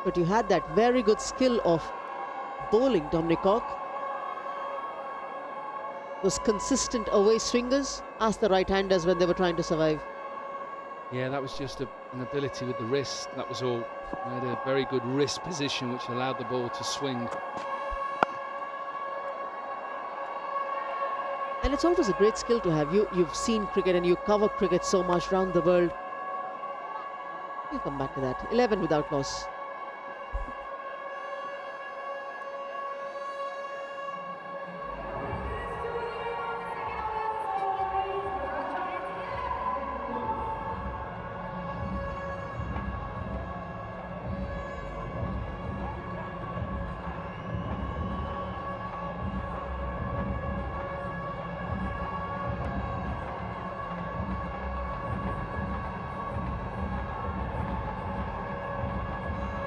But you had that very good skill of bowling, Dominic Cork. Those consistent away swingers, asked the right-handers when they were trying to survive. Yeah, that was just an ability with the wrist, that was all. He had a very good wrist position which allowed the ball to swing. And it's always a great skill to have. You've seen cricket and you cover cricket so much around the world. We'll come back to that. 11 without loss.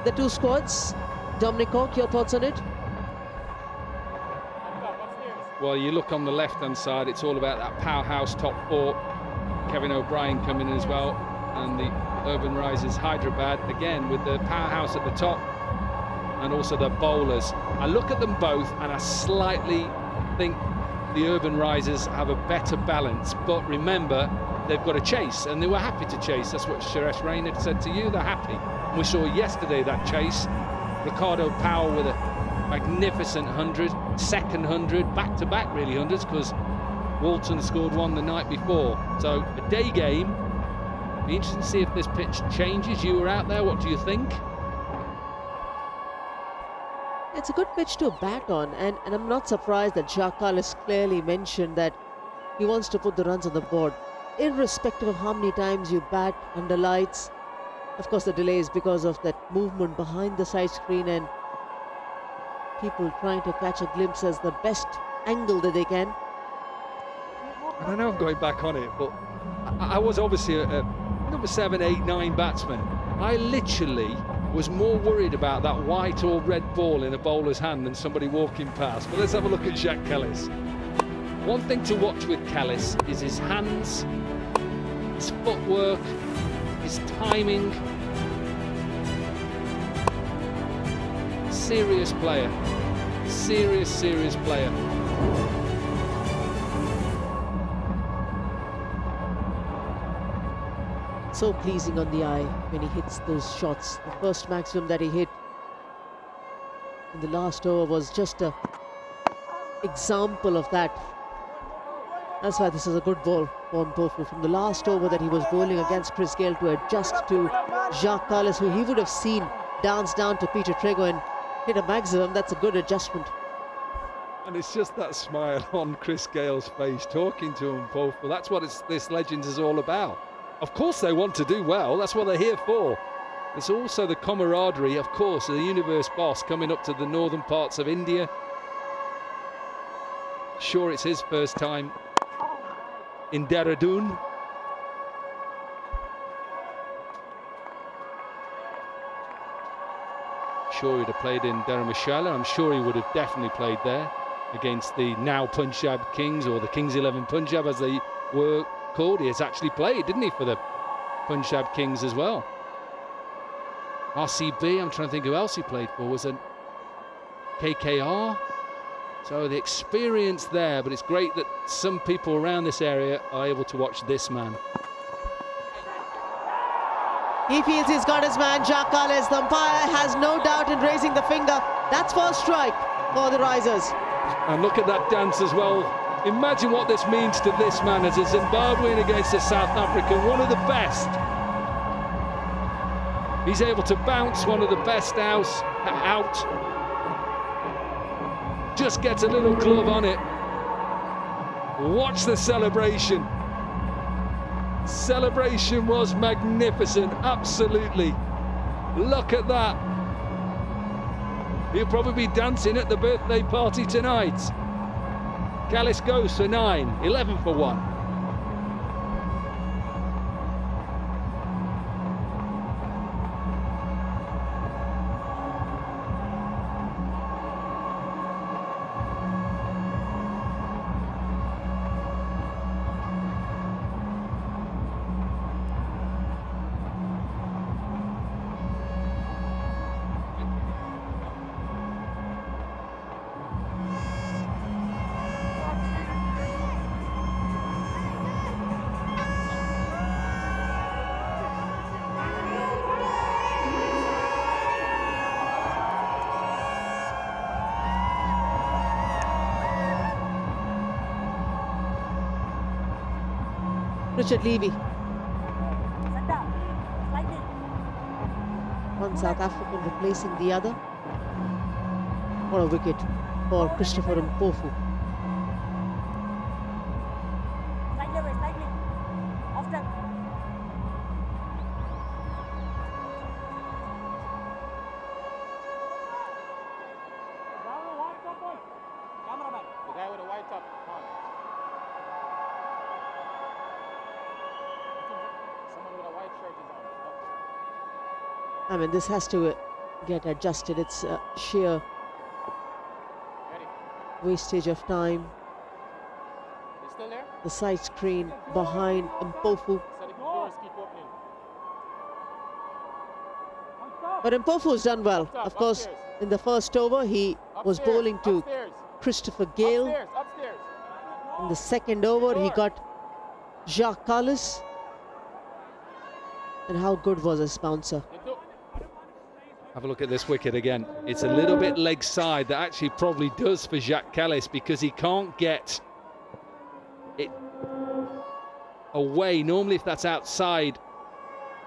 The two squads. Dominic Cork, your thoughts on it? Well, you look on the left-hand side, it's all about that powerhouse top four. Kevin O'Brien coming in as well, and the Urbanrisers Hyderabad, again, with the powerhouse at the top, and also the bowlers. I look at them both, and I slightly think the Urbanrisers have a better balance, but remember, they've got to chase, and they were happy to chase. That's what Suresh Rain had said to you, they're happy. We saw yesterday that chase. Ricardo Powell with a magnificent 100, second 100, back-to-back really 100s, because Walton scored one the night before. So a day game. Be interesting to see if this pitch changes. You were out there, what do you think? It's a good pitch to bat on, and I'm not surprised that Jacques Kallis clearly mentioned that he wants to put the runs on the board. Irrespective of how many times you bat under lights, of course the delay is because of that movement behind the side screen and people trying to catch a glimpse as the best angle that they can. I know I'm going back on it, but I was obviously a number 7, 8, 9 batsman. I literally was more worried about that white or red ball in a bowler's hand than somebody walking past. But let's have a look at Jacques Kallis. One thing to watch with Kallis is his hands, his footwork, his timing. Serious player. Serious player. so pleasing on the eye when he hits those shots. The first maximum that he hit in the last over was just a example of that. That's why this is a good ball for Mpofu. From the last over that he was bowling against Chris Gayle to adjust to Jacques Kallis, who he would have seen dance down to Peter Trego and hit a maximum. That's a good adjustment. And it's just that smile on Chris Gayle's face talking to him, Mpofu. That's what this Legends is all about. Of course they want to do well, that's what they're here for. It's also the camaraderie, of course, of the universe boss coming up to the northern parts of India. Sure, it's his first time in Dehradun. Sure he'd have played in Dharamshala. I'm sure he would have definitely played there against the now Punjab Kings, or the Kings 11 Punjab as they were called. He has actually played, didn't he, for the Punjab Kings as well. RCB, I'm trying to think who else he played for, was a KKR. So the experience there, but it's great that some people around this area are able to watch this man. He feels he's got his man, Jacques Kallis. The umpire has no doubt in raising the finger. That's first strike for the Risers. And look at that dance as well. Imagine what this means to this man as a Zimbabwean against a South African, one of the best. He's able to bounce one of the best out. Just gets a little glove on it. Watch the celebration. Celebration was magnificent, absolutely. Look at that. He'll probably be dancing at the birthday party tonight. Kallis goes for 9, 11 for 1. Richard Levy. One South African replacing the other. What a wicket for Christopher Mpofu. I mean, this has to get adjusted. It's sheer wastage of time. The side screen behind Mpofu. But Mpofu's done well. Of course, in the first over, he was bowling to Christopher Gayle. In the second over, he got Jacques Kallis. And how good was his bouncer? Have a look at this wicket again. It's a little bit leg side. That actually probably does for Jacques Kallis, because he can't get it away. Normally, if that's outside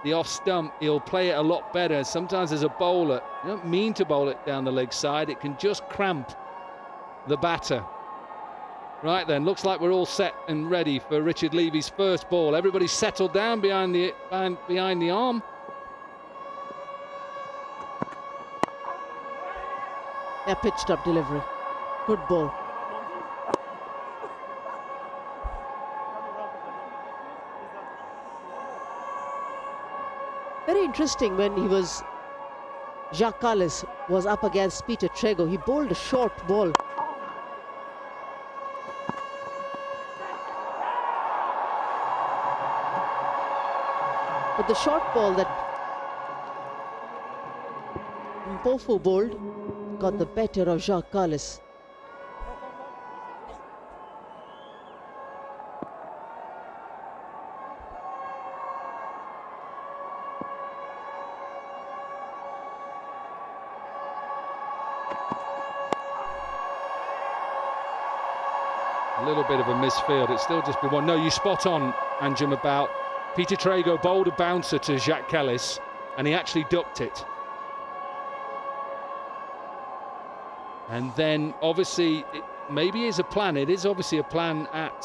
the off stump, he'll play it a lot better. Sometimes as a bowler, you don't mean to bowl it down the leg side. It can just cramp the batter. Right then, looks like we're all set and ready for Richard Levy's first ball. Everybody's settled down behind the arm. A pitched up delivery. Good ball. Very interesting when he was, Jacques Kallis was up against Peter Trego. He bowled a short ball. But the short ball that Mpofu bowled got the better of Jacques Kallis. A little bit of a misfield. It's still just been one. No, you spot on, Anjum, about Peter Trago bowled a bouncer to Jacques Kellis, and he actually ducked it. And then, obviously, it maybe is a plan. It is obviously a plan at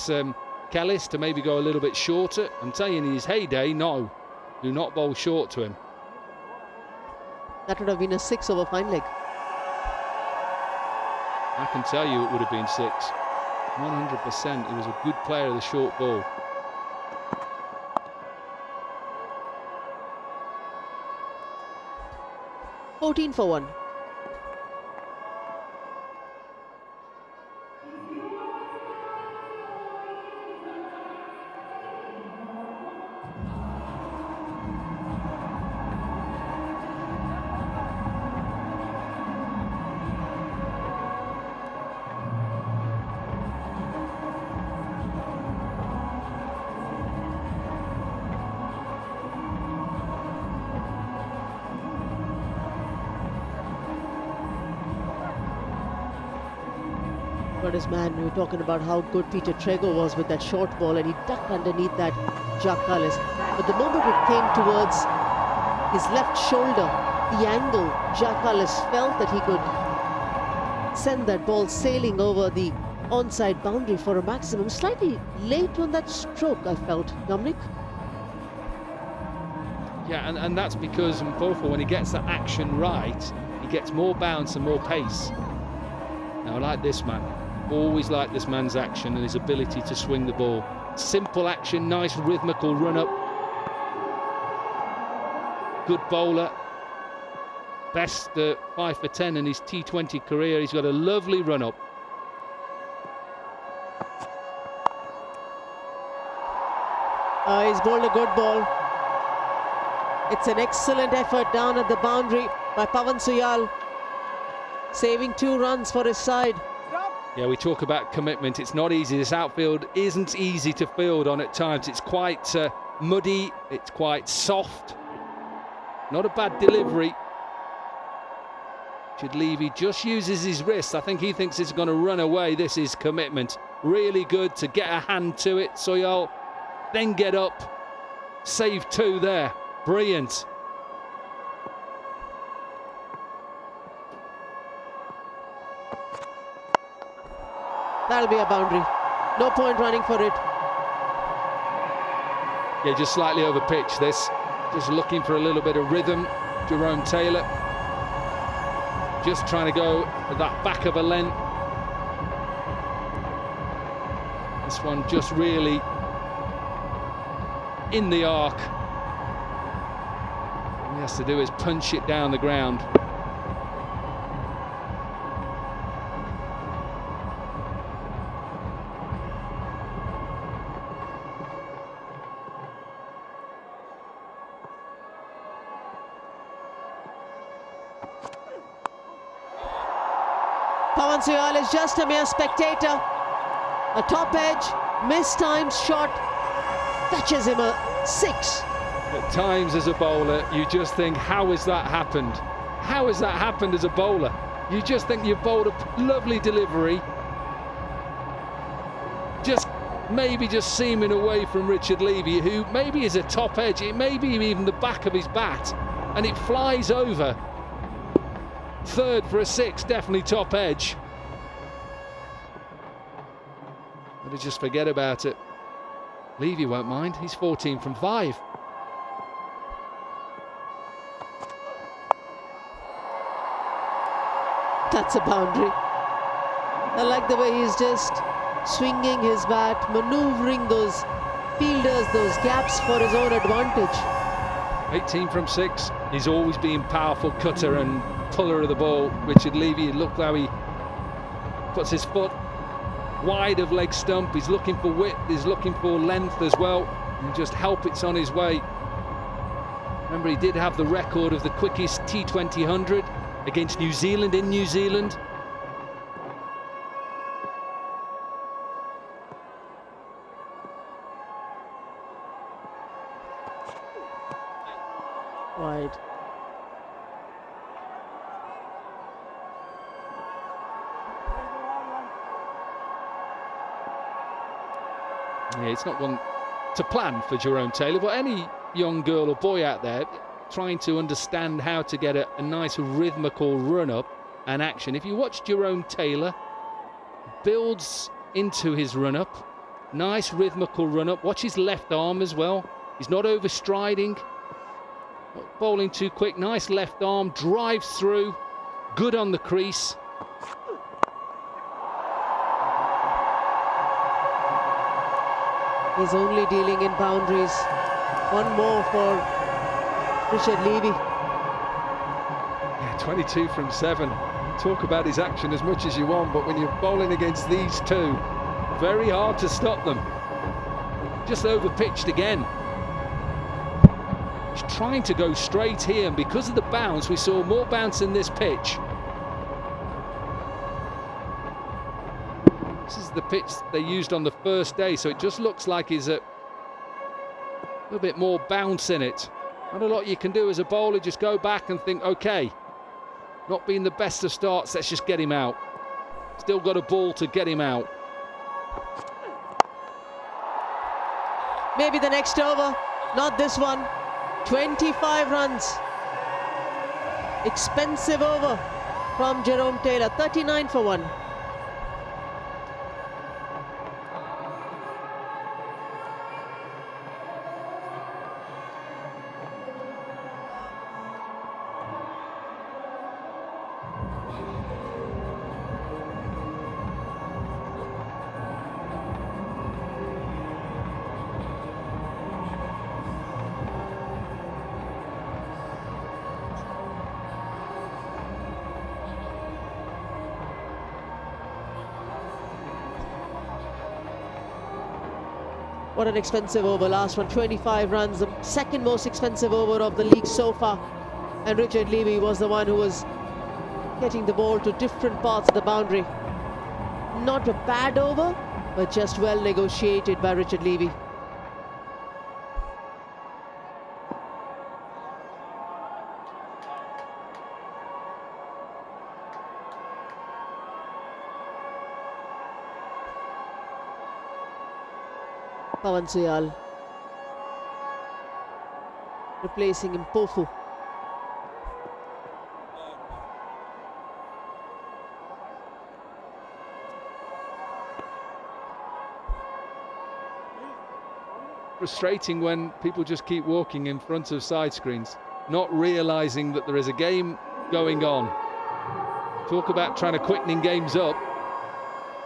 Kellis to maybe go a little bit shorter. I'm telling you, in his heyday, no. Do not bowl short to him. That would have been a 6 over fine leg. I can tell you it would have been 6. 100%. He was a good player of the short ball. $14 for 1. His man, we were talking about how good Peter Trago was with that short ball, and he ducked underneath that Jacques Kellis. But the moment it came towards his left shoulder, the angle, Jacques Kellis felt that he could send that ball sailing over the onside boundary for a maximum. Slightly late on that stroke, I felt, Dominic. Yeah, and that's because Mpofu, when he gets that action right, he gets more bounce and more pace. Now, I like this man. Always like this man's action and his ability to swing the ball. Simple action, nice rhythmical run-up. Good bowler. Best 5 for 10 in his T20 career. He's got a lovely run-up. He's bowled a good ball. It's an excellent effort down at the boundary by Pavan Suyal, saving 2 runs for his side. Yeah, we talk about commitment. It's not easy. This outfield isn't easy to field on at times. It's quite muddy. It's quite soft. Not a bad delivery. Chidlevi just uses his wrist. I think he thinks it's going to run away. This is commitment. Really good to get a hand to it. Soyal, then get up. Save 2 there. Brilliant. That'll be a boundary. No point running for it. Yeah, just slightly over pitch this. Just looking for a little bit of rhythm. Jerome Taylor. Just trying to go at that back of a length. This one just really in the arc. All he has to do is punch it down the ground. Pavan Suyal is just a mere spectator. A top edge, mistimed shot, fetches him a 6. At times as a bowler, you just think, how has that happened? How has that happened as a bowler? You just think you've bowled a lovely delivery. Just maybe just seaming away from Richard Levy, who maybe is a top edge. It may be even the back of his bat, and it flies over. 3rd for a 6, definitely top edge. Better just forget about it. Levy won't mind, he's 14 from 5. That's a boundary. I like the way he's just swinging his bat, maneuvering those fielders, those gaps for his own advantage. 18 from 6. He's always been powerful cutter and puller of the ball. Richard Levy, look how he puts his foot wide of leg stump. He's looking for width, he's looking for length as well, and just help it's on his way. Remember, he did have the record of the quickest T20 100 against New Zealand in New Zealand. Wide. Yeah, it's not one to plan for Jerome Taylor, but any young girl or boy out there trying to understand how to get a nice rhythmical run-up and action. If you watch Jerome Taylor, builds into his run-up, nice rhythmical run-up. Watch his left arm as well. He's not overstriding, not bowling too quick. Nice left arm, drives through, good on the crease. He's only dealing in boundaries. One more for Richard Levy. Yeah, 22 from 7. Talk about his action as much as you want, but when you're bowling against these two, very hard to stop them. Just over-pitched again. He's trying to go straight here, and because of the bounce, we saw more bounce in this pitch. This is the pitch they used on the first day, so it just looks like there's a little bit more bounce in it. Not a lot you can do as a bowler, just go back and think, okay, not being the best of starts, let's just get him out. Still got a ball to get him out. Maybe the next over, not this one. 25 runs. Expensive over from Jerome Taylor, 39 for 1. What an expensive over, last one, 25 runs, the second most expensive over of the league so far. And Richard Levy was the one who was getting the ball to different parts of the boundary. Not a bad over, but just well negotiated by Richard Levy. Pawan Suyal replacing Mpofu. Frustrating when people just keep walking in front of side screens, not realising that there is a game going on. Talk about trying to quicken games up.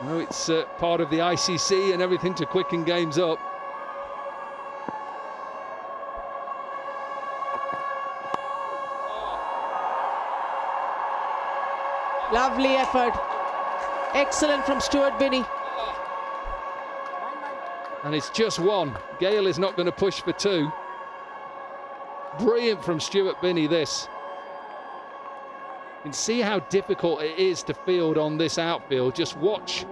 No, it's part of the ICC and everything to quicken games up. Lovely effort. Excellent from Stuart Binney. And it's just one. Gale is not going to push for two. Brilliant from Stuart Binney, this. You can see how difficult it is to field on this outfield. Just watch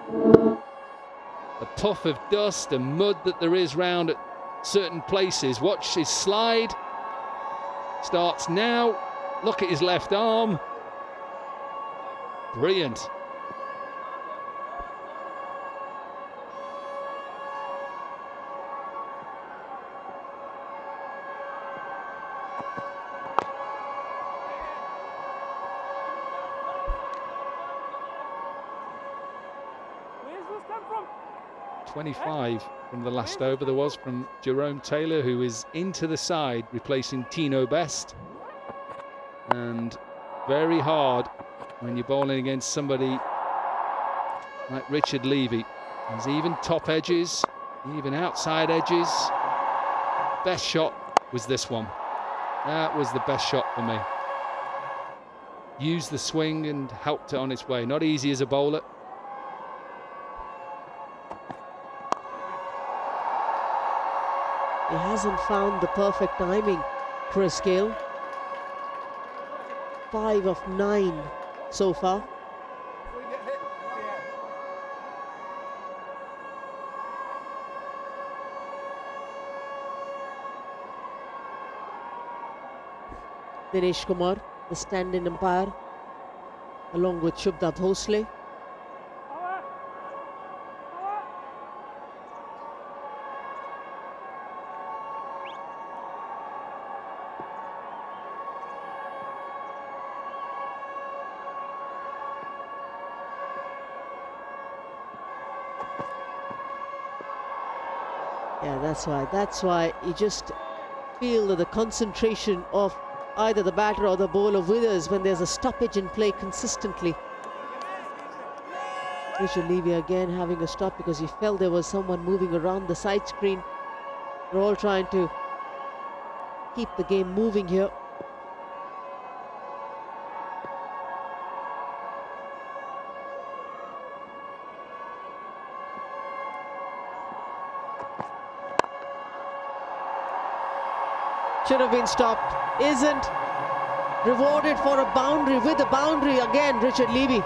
the puff of dust and mud that there is round at certain places. Watch his slide. Starts now. Look at his left arm. Brilliant. Where's this come from? 25 from the last over there was from Jerome Taylor, who is into the side, replacing Tino Best. And very hard when you're bowling against somebody like Richard Levy. There's even top edges, even outside edges. Best shot was this one. That was the best shot for me. Used the swing and helped it on its way. Not easy as a bowler. He hasn't found the perfect timing, Chris Gale. 5 of 9 so far. Dinesh Kumar, the stand-in umpire, along with Shubhda Bhosle. Yeah, that's why. That's why you just feel that the concentration of either the batter or the bowler withers when there's a stoppage in play consistently. Richard Levy again having a stop because he felt there was someone moving around the side screen. They're all trying to keep the game moving here. Should have been stopped, isn't. Rewarded for a boundary, with the boundary again, Richard Levy.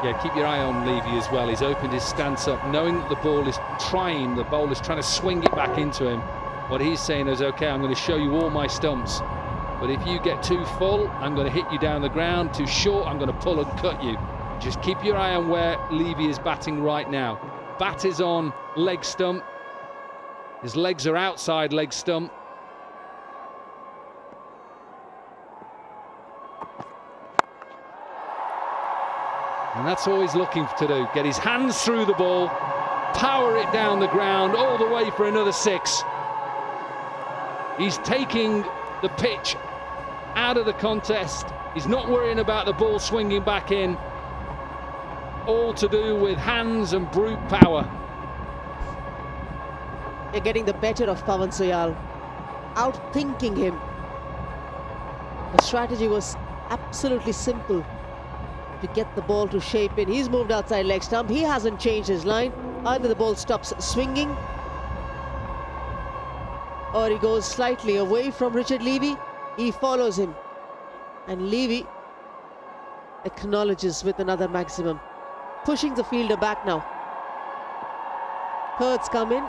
Yeah, keep your eye on Levy as well. He's opened his stance up, knowing that the bowler's trying to swing it back into him. What he's saying is, okay, I'm going to show you all my stumps. But if you get too full, I'm going to hit you down the ground. Too short, I'm going to pull and cut you. Just keep your eye on where Levy is batting right now. Bat is on leg stump. His legs are outside leg stump. And that's all he's looking to do. Get his hands through the ball, power it down the ground, all the way for another 6. He's taking the pitch out of the contest. He's not worrying about the ball swinging back in. All to do with hands and brute power. They're getting the better of Pawan Soyal, outthinking him. The strategy was absolutely simple. To get the ball to shape in. He's moved outside leg stump. He hasn't changed his line. Either the ball stops swinging or he goes slightly away from Richard Levy. He follows him. And Levy acknowledges with another maximum. Pushing the fielder back now. Kurt's come in.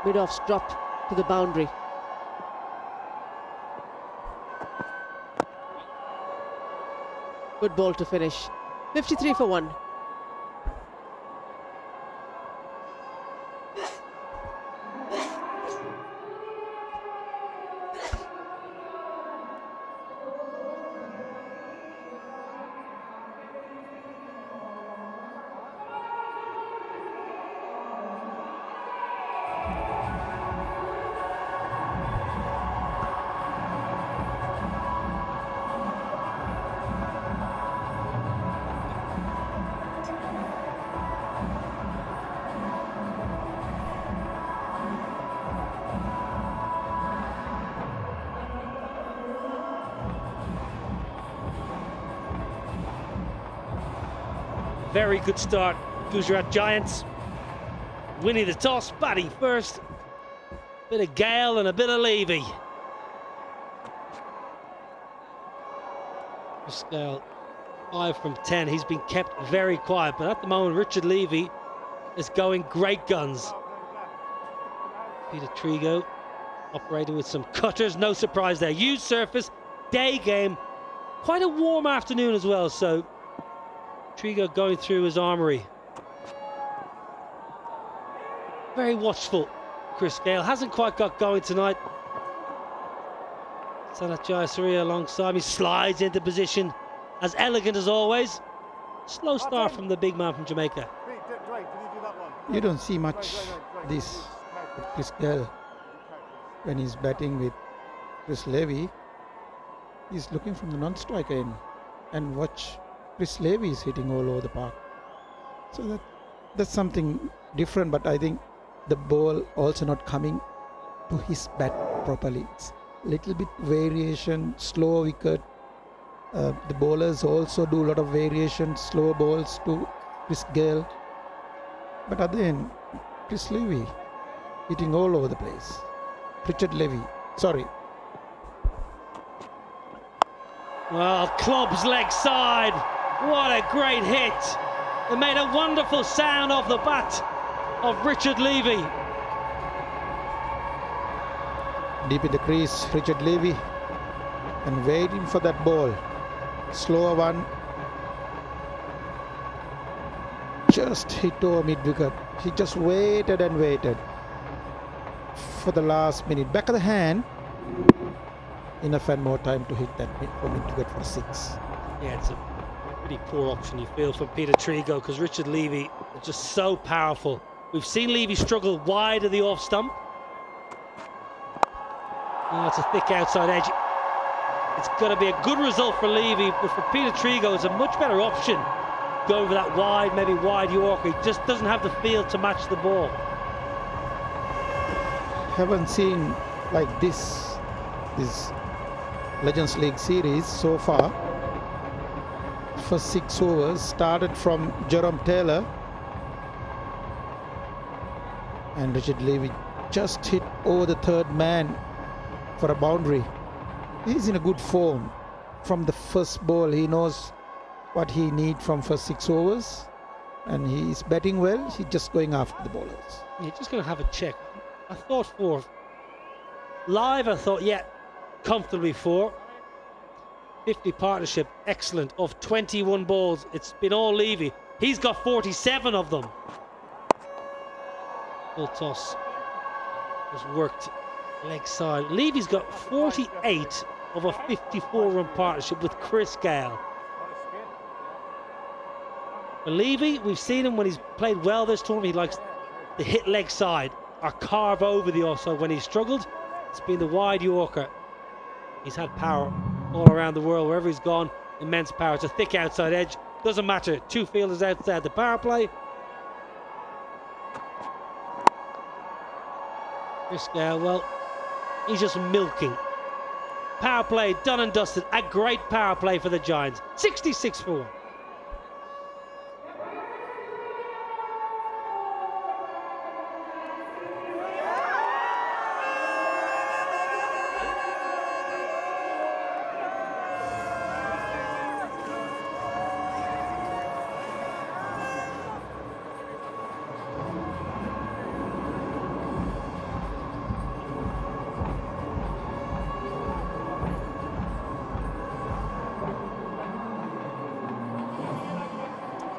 Mid-off's dropped to the boundary. Good ball to finish. 53 for 1. Very good start, Gujarat Giants. Winning the toss, batting first. Bit of Gale and a bit of Levy. Chris Gale, 5 from 10. He's been kept very quiet, but at the moment, Richard Levy is going great guns. Pietersen operating with some cutters, no surprise there. Used surface, day game. Quite a warm afternoon as well, so Trigo going through his armoury. Very watchful, Chris Gale. Hasn't quite got going tonight. Sanat Jayasuriya alongside me, slides into position. As elegant as always. Slow start from the big man from Jamaica. You don't see much this with Chris Gale when he's batting with Chris Levy. He's looking from the non-striker end, and watch Chris Levy is hitting all over the park. So that's something different, but I think the ball also not coming to his bat properly. It's little bit variation, slow wicket. The bowlers also do a lot of variation, slow balls to Chris Gale. But at the end, Chris Levy hitting all over the place. Richard Levy, sorry. Well, club's leg side. What a great hit. It made a wonderful sound off the bat of Richard Levy. Deep in the crease, Richard Levy, and waiting for that ball. Slower one. Just hit over mid-wicket. He just waited and waited for the last minute. Back of the hand. Enough and more time to hit that mid-wicket for 6. Yeah, it's a pretty poor option, you feel, from Pietersen, because Richard Levy is just so powerful We've seen Levy struggle wide of the off stump. Oh, it's a thick outside edge. It's got to be a good result for Levy, but for Peter Trigo, it's a much better option going for that wide, maybe wide Yorker. He just doesn't have the field to match the ball. Haven't seen like this Legends League series so far. First 6 overs started from Jerome Taylor, and Richard Levy just hit over the third man for a boundary. He's in a good form. From the first ball, he knows what he needs from first 6 overs, and he's batting well. He's just going after the bowlers. You're just going to have a check. I thought 4. Live, I thought, yeah, comfortably 4. 50 partnership, excellent. Of 21 balls, it's been all Levy. He's got 47 of them. Full toss has worked leg side. Levy's got 48 of a 54-run partnership with Chris Gale. But Levy, we've seen him when he's played well this tournament. He likes to hit leg side or carve over the offside. When he's struggled, it's been the wide Yorker. He's had power all around the world, wherever he's gone, immense power. It's a thick outside edge, doesn't matter. 2 fielders outside the power play. Chris Gale, well, he's just milking. Power play done and dusted. A great power play for the Giants. 66 for 1.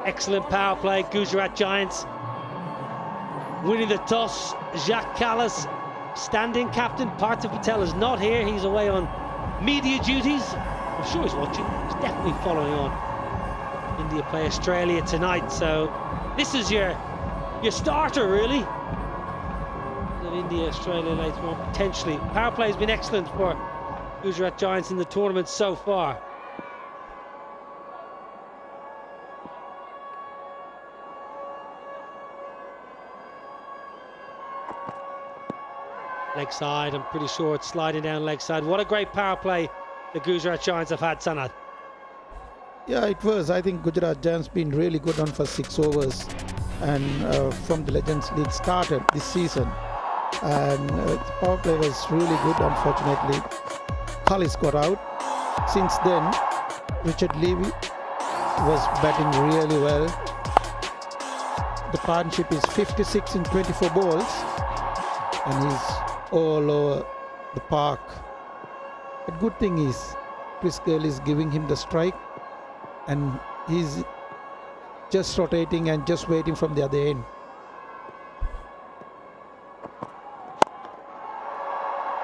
Excellent power play, Gujarat Giants winning the toss. Jacques Callas, standing captain. Partha Patel is not here, he's away on media duties. I'm sure he's watching, he's definitely following on. India play Australia tonight, so this is your starter really. India, Australia later on potentially. Power play has been excellent for Gujarat Giants in the tournament so far. Leg side, I'm pretty sure it's sliding down leg side. What a great power play the Gujarat Giants have had, Sanat. Yeah, it was. I think Gujarat Giants been really good on first 6 overs, and from the Legends League started this season, and the power play was really good. Unfortunately, Kallis got out. Since then, Richard Levy was batting really well. The partnership is 56 in 24 balls, and he's all over the park. The good thing is Chris Gale is giving him the strike, and he's just rotating and just waiting from the other end.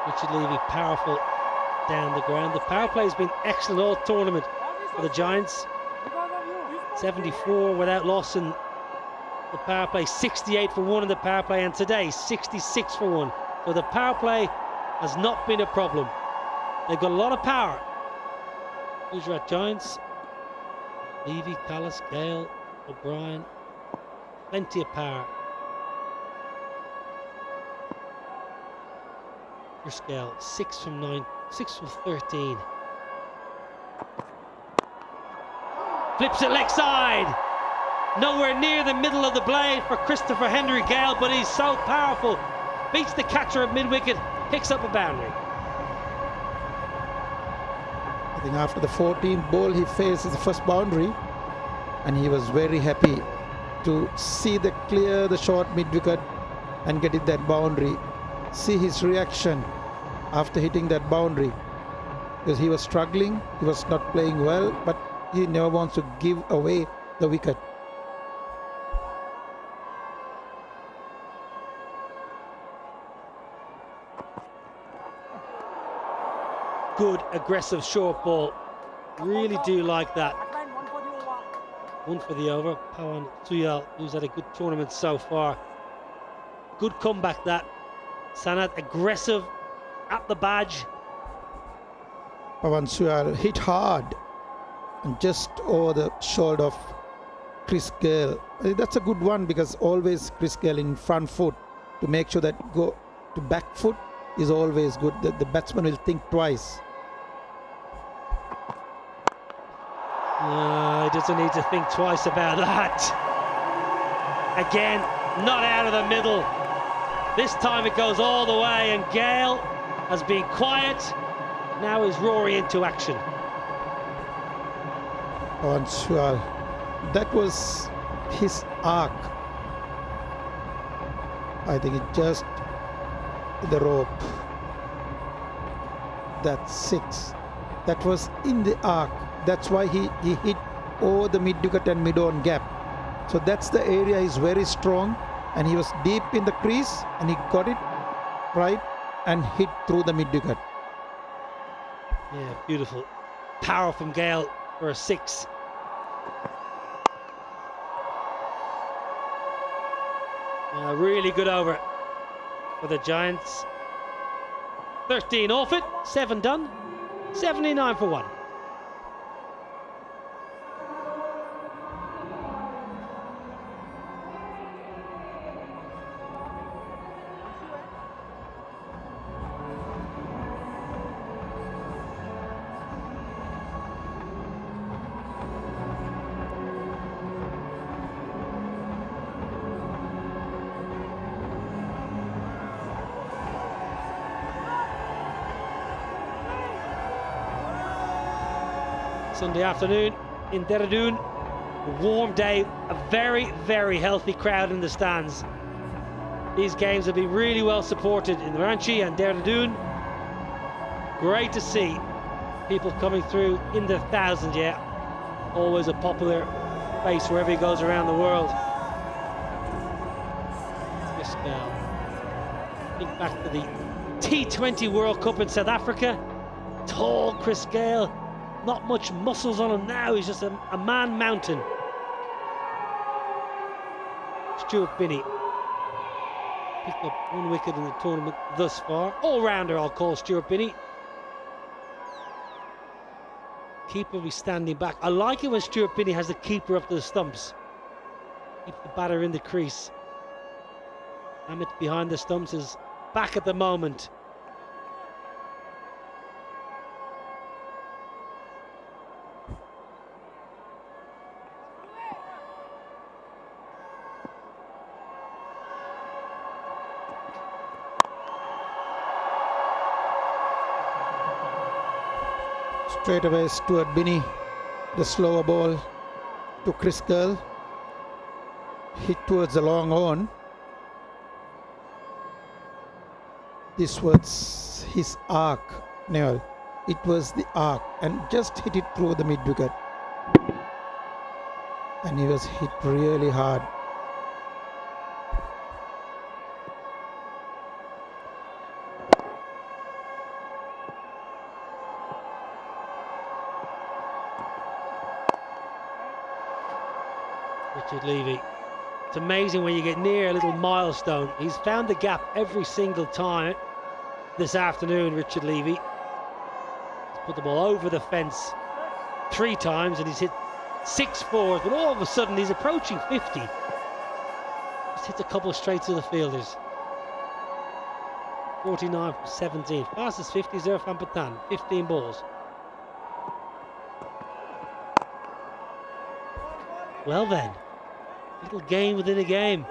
Richard Levy powerful down the ground. The power play has been excellent all tournament for the Giants. 74 without loss in the power play, 68 for 1 in the power play, and today 66 for 1. So the power play has not been a problem. They've got a lot of power. Gujarat Giants, Levy, Callis, Gale, O'Brien, plenty of power. Chris Gale, 6 from 9, 6 from 13. Flips it leg side. Nowhere near the middle of the blade for Christopher Henry Gale, but he's so powerful. Beats the catcher at mid-wicket, picks up a boundary. I think after the 14th ball, he faces the first boundary, and he was very happy to see the short mid-wicket and get it that boundary. See his reaction after hitting that boundary, because he was struggling, he was not playing well, but he never wants to give away the wicket. Good aggressive short ball, really do like that. 1 for the over. Pawan Tuyal, who's had a good tournament so far, Good comeback that. Sanat aggressive at the badge. Pavan Suyal hit hard and just over the shoulder of Chris Gale. That's a good one because always Chris Gale in front foot to make sure that go to back foot is always good. The batsman will think twice. He doesn't need to think twice about that. Again, not out of the middle. This time it goes all the way, and Gale has been quiet. Now is Rory into action. Pavan Suyal, that was his arc. I think it just the rope. That's 6. That was in the arc. That's why he hit over the mid-wicket and mid-on gap. So that's the area he's very strong, and he was deep in the crease and he got it right and hit through the mid-wicket. Yeah, beautiful. Power from Gale for a 6. Really good over for the Giants. 13 off it, 7 done, 79 for 1. Sunday afternoon in Dehradun, a warm day, a very, very healthy crowd in the stands. These games have been really well supported in Ranchi and Dehradun. Great to see people coming through in the thousands, yeah. Always a popular face wherever he goes around the world. Think back to the T20 World Cup in South Africa. Tall Chris Gale. Not much muscles on him now, he's just a man mountain. Stuart Binney picked up 1 wicket in the tournament thus far. All-rounder, I'll call Stuart Binney. Keeper will be standing back. I like it when Stuart Binney has the keeper up to the stumps. Keep the batter in the crease. Amit behind the stumps is back at the moment. Straight away, Stuart Binney, the slower ball to Chris Gale, hit towards the long on. This was his arc, Neil. It was the arc, and just hit it through the mid-wicket. And he was hit really hard. Levy. It's amazing when you get near a little milestone. He's found the gap every single time this afternoon, Richard Levy. He's put the ball over the fence 3 times and he's hit 6 fours, but all of a sudden he's approaching 50. Just hit a couple straight to the fielders. 49 from 17. Fastest 50 is Irfan Pathan, 15 balls. Well then. Little game within a game.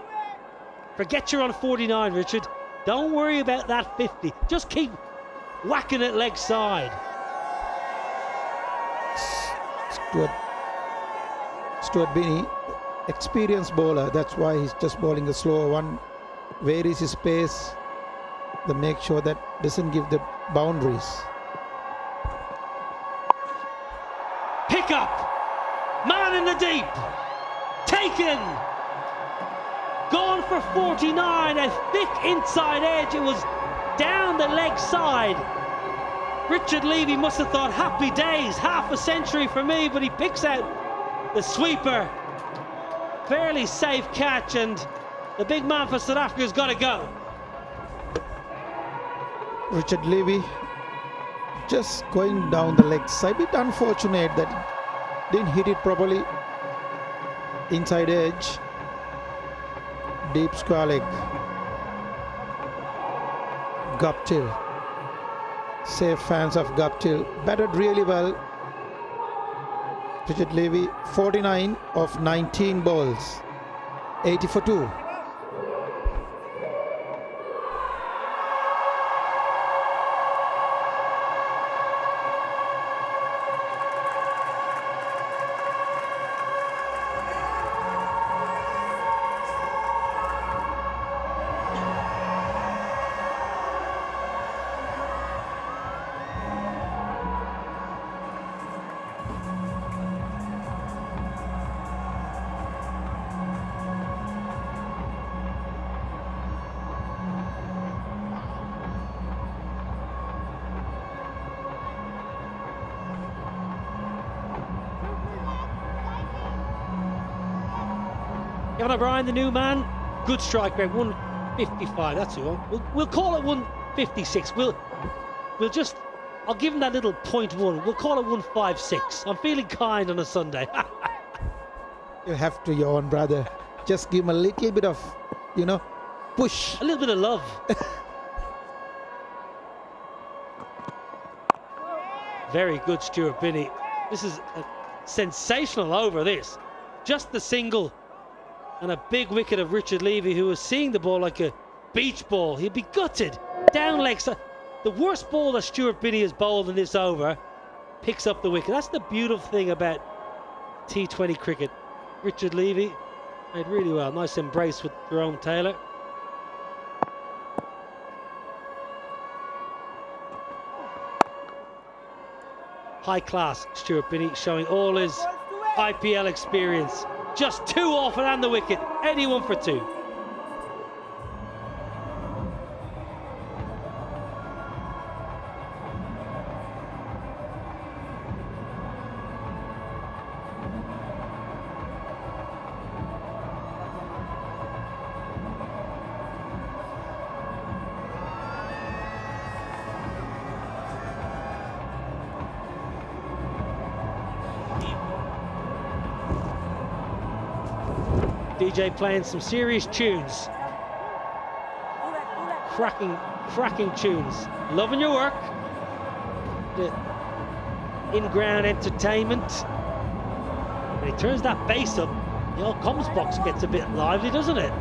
Forget you're on 49, Richard. Don't worry about that 50. Just keep whacking it leg side. Stuart Binney, experienced bowler. That's why he's just bowling the slower one. Varies his pace. To make sure that doesn't give the boundaries. Pick up. Man in the deep. Taken! Gone for 49, a thick inside edge. It was down the leg side. Richard Levy must have thought, happy days, half a century for me, but he picks out the sweeper. Fairly safe catch, and The big man for South Africa's got to go. Richard Levy just going down the leg side. A bit unfortunate that he didn't hit it properly. Inside edge. Deep square leg. Guptill. Safe fans of Guptill. Batted really well. Richard Levy, 49 of 19 balls. 80 for 2. Evan O'Brien, the new man, good strike rate, 155. That's who. We'll call it 156. I'll give him that little 0.1. We'll call it 156. I'm feeling kind on a Sunday. You have to, your own brother. Just give him a little bit of, push. A little bit of love. Very good, Stuart Binney. This is a sensational over, this. Just the single and a big wicket of Richard Levy, who was seeing the ball like a beach ball. He'd be gutted. Down leg side. The worst ball that Stuart Binney has bowled in this over picks up the wicket. That's the beautiful thing about T20 cricket. Richard Levy played really well. Nice embrace with Jerome Taylor. High class Stuart Binney, showing all his IPL experience. Just 2 off and the wicket. 81 for 2. DJ playing some serious tunes. Cracking tunes. Loving your work. The in-ground entertainment. When he turns that bass up, the old comms box gets a bit lively, doesn't it?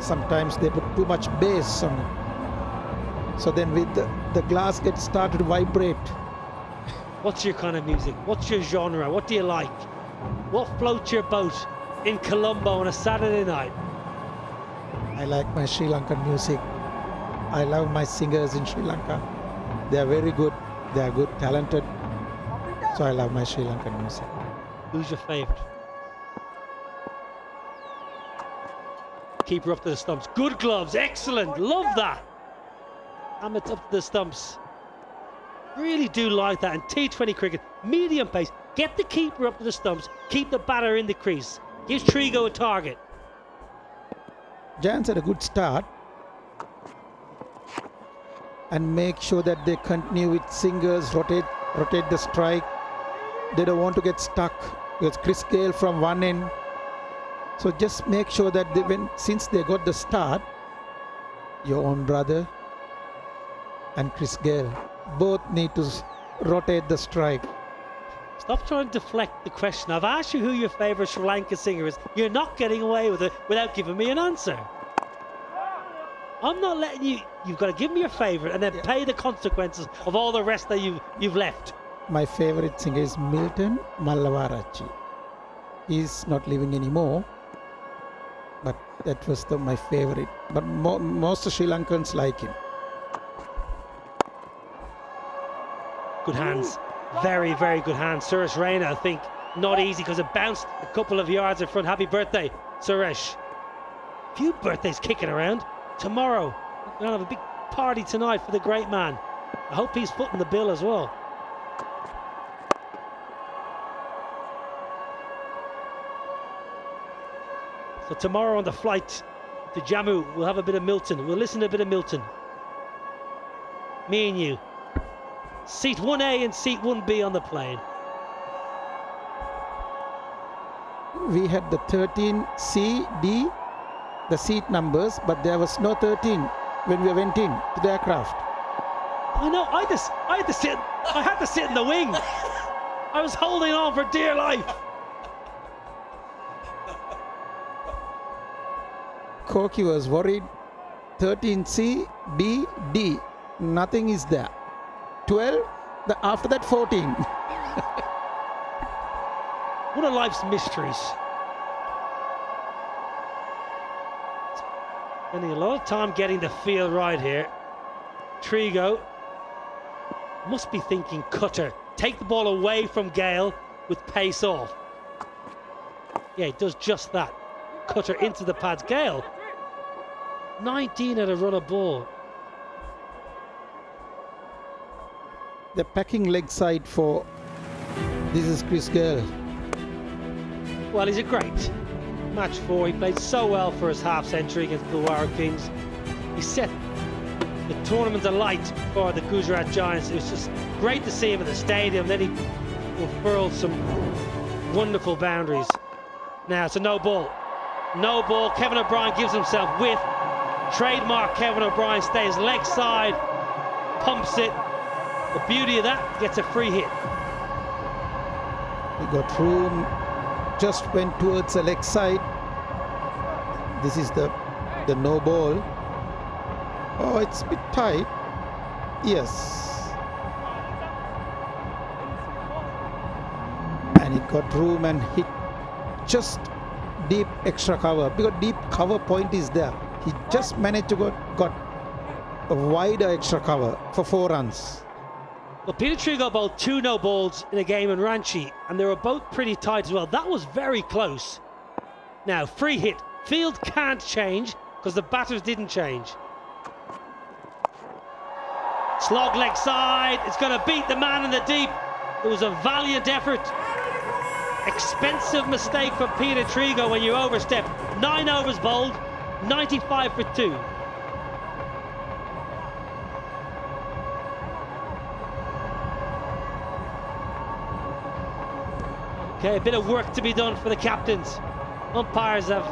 Sometimes they put too much bass on it. So then with the glass gets started to vibrate. What's your kind of music? What's your genre? What do you like? What floats your boat in Colombo on a Saturday night? I like my Sri Lankan music. I love my singers in Sri Lanka. They are very good. They are good, talented. So I love my Sri Lankan music. Who's your favourite? Keeper up to the stumps. Good gloves, excellent. Love that. Amit up to the stumps. Really do like that. And T20 cricket, medium pace. Get the keeper up to the stumps. Keep the batter in the crease. Gives Trigo a target. Giants had a good start. And make sure that they continue with singers, rotate the strike. They don't want to get stuck. It's Chris Gale from one end. So just make sure that since they got the start, your own brother and Chris Gale both need to rotate the strike. Stop trying to deflect the question. I've asked you who your favourite Sri Lanka singer is. You're not getting away with it without giving me an answer. I'm not letting you. You've got to give me your favourite and then pay the consequences of all the rest that you've left. My favourite singer is Milton Mallavarachi. He's not living anymore, but that was my favourite. But most Sri Lankans like him. Good hands. Very, very good hands. Suresh Raina, I think, not easy because it bounced a couple of yards in front. Happy birthday, Suresh. Few birthdays kicking around. Tomorrow, we're going to have a big party tonight for the great man. I hope he's footing the bill as well. So tomorrow on the flight to Jammu, we'll have a bit of Milton. We'll listen to a bit of Milton. Me and you. Seat 1A and seat 1B on the plane. We had the 13C, D, the seat numbers, but there was no 13 when we went in to the aircraft. I know, I had to sit in the wing. I was holding on for dear life. Corky was worried. 13C, B, D. Nothing is there. 12, after that 14. One of life's mysteries. Spending a lot of time getting the feel right here. Trigo must be thinking cutter. Take the ball away from Gale with pace off. Yeah, he does just that. Cutter into the pads. Gale, 19 at a run of ball. The packing leg side for this is Chris Gale. Well, he's a great match 4. He played so well for his half century against Dilhara Kings. He set the tournament alight for the Gujarat Giants. It was just great to see him at the stadium. Then he unfurled some wonderful boundaries. Now it's a no ball. No ball. Kevin O'Brien gives himself width. Trademark Kevin O'Brien stays leg side, pumps it. The beauty of that, gets a free hit. He got room, just went towards the leg side. This is the no ball. Oh, it's a bit tight. Yes. And he got room and hit just deep extra cover, because deep cover point is there. He just managed to got a wider extra cover for 4 runs. Well, Pietersen got bowled 2 no balls in a game in Ranchi, and they were both pretty tight as well. That was very close. Now, free hit. Field can't change because the batters didn't change. Slog leg side. It's going to beat the man in the deep. It was a valiant effort. Expensive mistake for Pietersen when you overstep. 9 overs bowled, 95 for 2. Okay, a bit of work to be done for the captains. Umpires have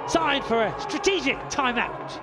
signed for a strategic timeout.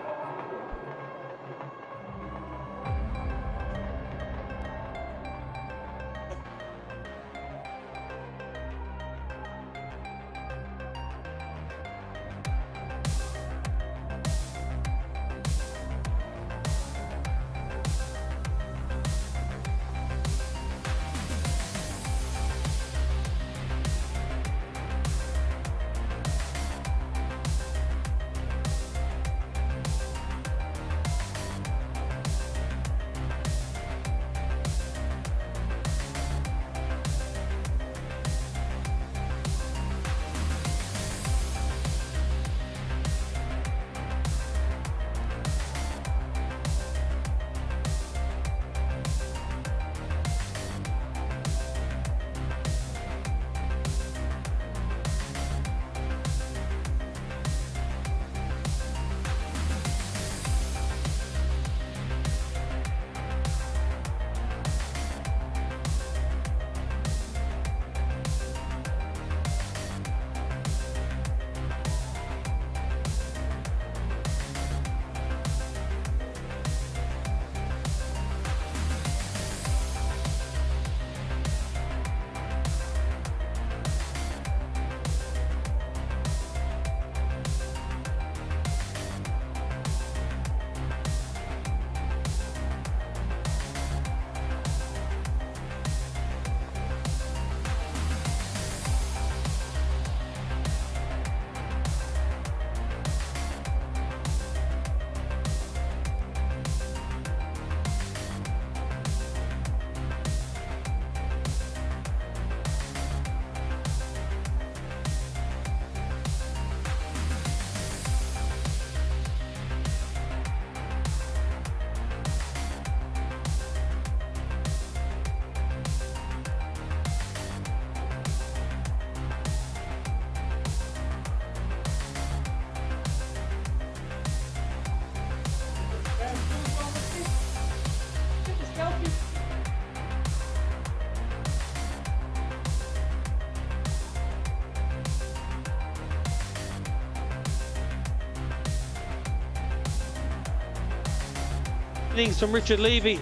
innings from Richard Levy.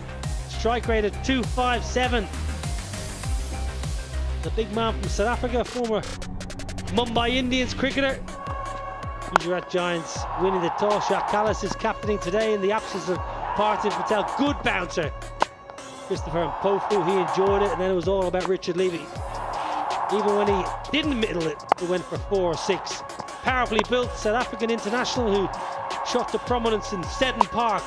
Strike rate at 257. The big man from South Africa, former Mumbai Indians cricketer. Gujarat Giants winning the toss. Shah Kallis is captaining today in the absence of Parthiv Patel. Good bouncer. Christopher Mpofu, he enjoyed it, and then it was all about Richard Levy. Even when he didn't middle it, he went for 4 or 6. Powerfully built South African international who shot to prominence in Seddon Park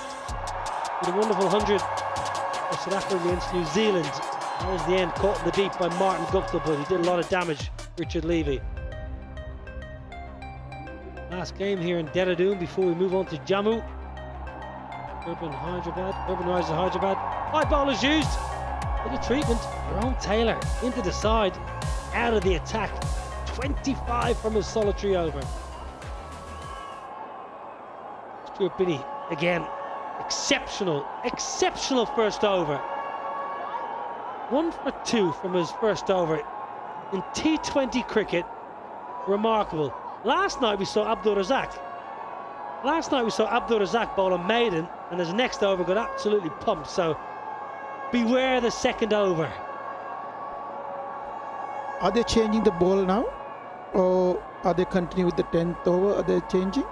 with a wonderful 100 for South Africa against New Zealand. That was the end, caught in the deep by Martin Gupta, but he did a lot of damage, Richard Levy. Last game here in Dehradun before we move on to Jammu. Urbanrisers Hyderabad. 5 bowlers used. Bit of treatment. Jerome Taylor into the side, out of the attack. 25 from his solitary over. Stuart Binney again. Exceptional first over. 1 for 2 from his first over in T20 cricket. Remarkable. Last night we saw Abdul Razak bowl a maiden, and his next over got absolutely pumped. So beware the second over. Are they changing the ball now, or are they continuing with the 10th over? Are they changing?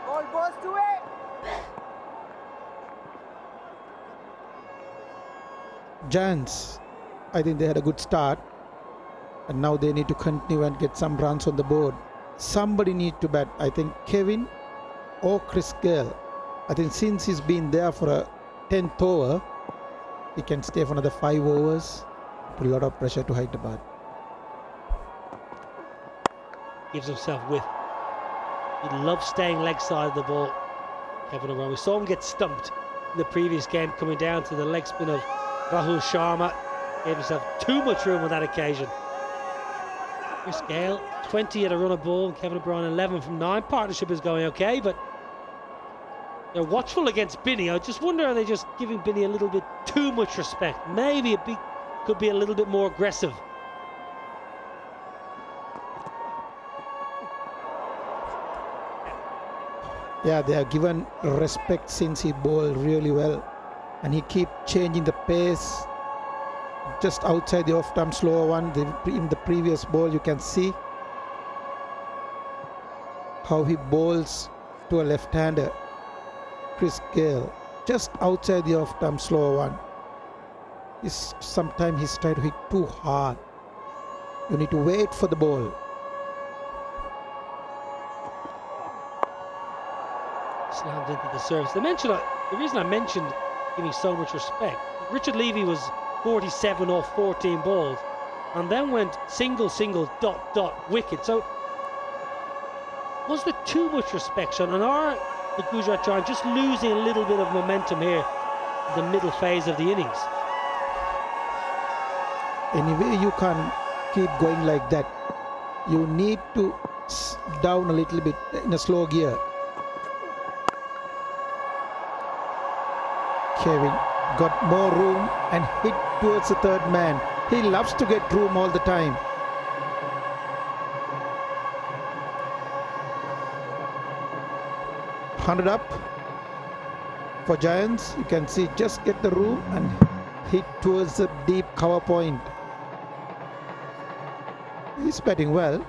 Ball goes to it. Giants, I think they had a good start, and now they need to continue and get some runs on the board. Somebody need to bat. I think Kevin or Chris Gale. I think since he's been there for a 10th over, he can stay for another 5 overs. Put a lot of pressure to Hyderabad. Gives himself width. He loves staying leg side of the ball. Kevin O'Brien. We saw him get stumped in the previous game, coming down to the leg spin of Rahul Sharma. Gave himself too much room on that occasion. Chris Gale, 20 at a run of ball, and Kevin O'Brien 11 from 9. Partnership is going okay, but they're watchful against Binney. I just wonder, are they just giving Binney a little bit too much respect? Maybe could be a little bit more aggressive. Yeah, they are given respect since he bowled really well, and he keep changing the pace. Just outside the off-stump slower one, in the previous ball you can see how he bowls to a left-hander. Chris Gale, just outside the off-stump slower one. Sometimes he's trying to hit too hard. You need to wait for the ball. Slammed into the service. The reason I mentioned giving so much respect, Richard Levy was 47 off 14 balls, and then went single, dot, wicket. So was there too much respect shown, and are the Gujarat Giants just losing a little bit of momentum here in the middle phase of the innings? Anyway, you can't keep going like that. You need to down a little bit in a slow gear. Kevin got more room and hit towards the third man. He loves to get room all the time. Hundred up for Giants. You can see just get the room and hit towards the deep cover point. He's batting well.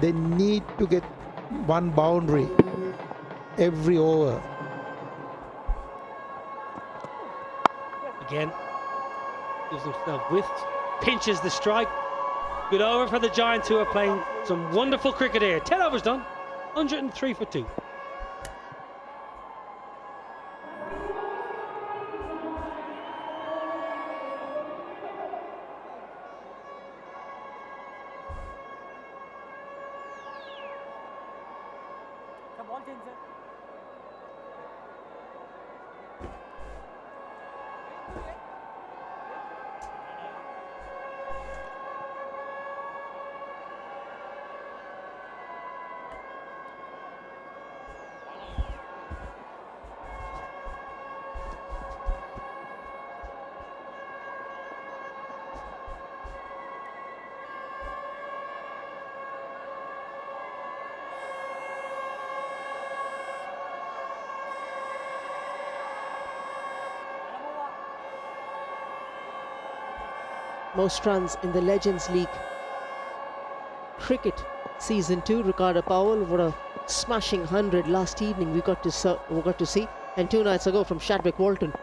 They need to get 1 boundary every over. Again, gives himself width, pinches the strike. Good over for the Giants, who are playing some wonderful cricket here. 10 overs done, 103 for 2. Come on, Jinzer. most runs in the Legends League cricket season 2. Ricardo Powell, what a smashing 100 last evening we got to see, and 2 nights ago from Chadwick Walton.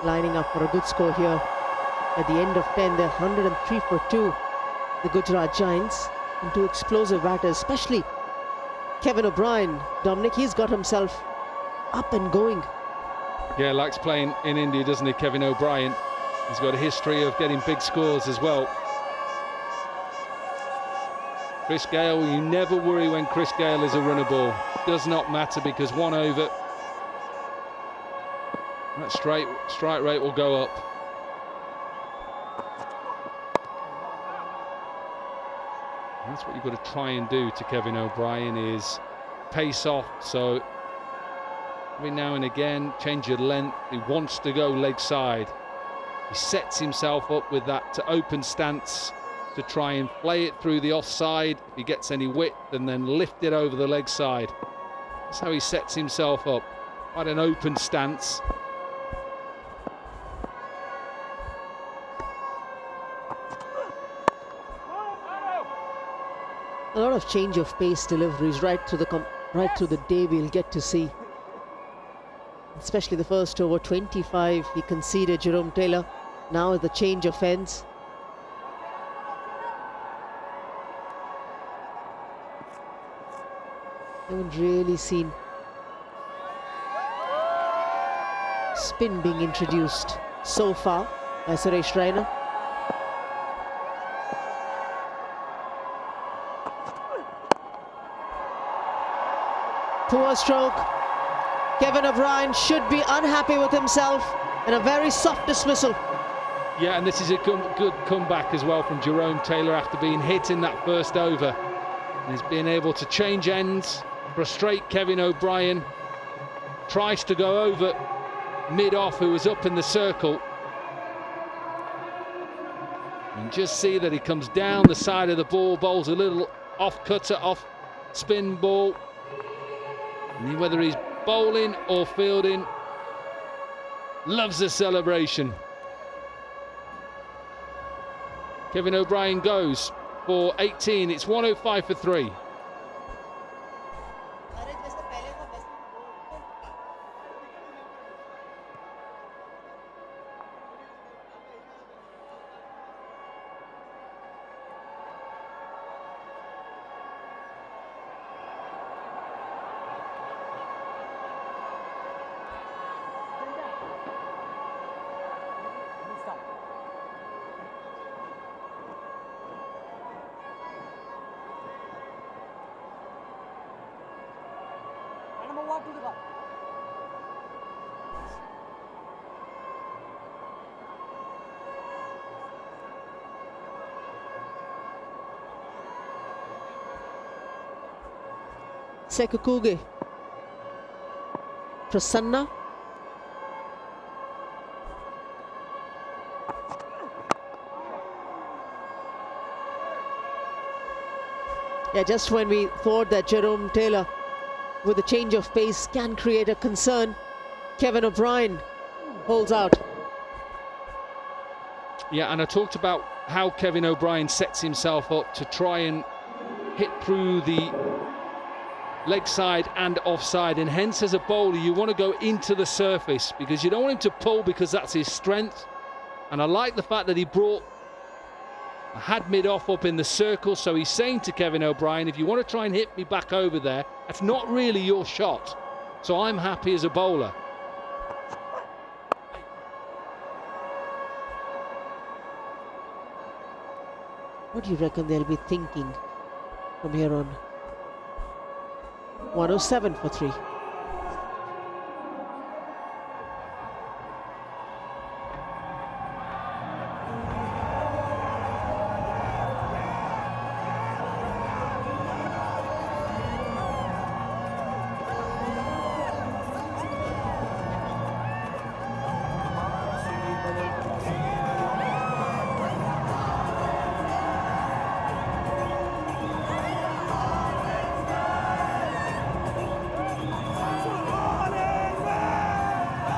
Lining up for a good score here at the end of 10. They're 103 for 2, the Gujarat Giants, and 2 explosive batters, especially Kevin O'Brien. Dominic, he's got himself up and going. Yeah, likes playing in India, doesn't he, Kevin O'Brien? He's got a history of getting big scores as well. Chris Gale, you never worry when Chris Gale is a runner ball. Does not matter, because 1 over, that strike rate will go up. That's what you've got to try and do to Kevin O'Brien, is pace off. So every now and again, change your length. He wants to go leg side. He sets himself up with that open stance to try and play it through the offside. If he gets any width, and then lift it over the leg side. That's how he sets himself up. Quite an open stance. A lot of change of pace deliveries right through the day we'll get to see. Especially the first over, 25 he conceded, Jerome Taylor. Now the change of ends. Haven't really seen spin being introduced so far by Suresh Raina. Poor stroke. Kevin O'Brien should be unhappy with himself, and a very soft dismissal. Yeah, and this is a good comeback as well from Jerome Taylor after being hit in that first over. And he's been able to change ends, frustrate Kevin O'Brien. Tries to go over mid-off, who was up in the circle. And just see that he comes down the side of the ball, bowls a little off-cutter, off-spin ball. And whether he's bowling or fielding, loves the celebration. Kevin O'Brien goes for 18. It's 105 for 3. Sekukuge. Prasanna. Yeah, just when we thought that Jerome Taylor, with a change of pace, can create a concern, Kevin O'Brien holds out. Yeah, and I talked about how Kevin O'Brien sets himself up to try and hit through the leg side and offside, and hence as a bowler you want to go into the surface because you don't want him to pull, because that's his strength. And I like the fact that he had mid-off up in the circle, so he's saying to Kevin O'Brien, if you want to try and hit me back over there, that's not really your shot, so I'm happy as a bowler. What do you reckon they'll be thinking from here on? 107 for 3.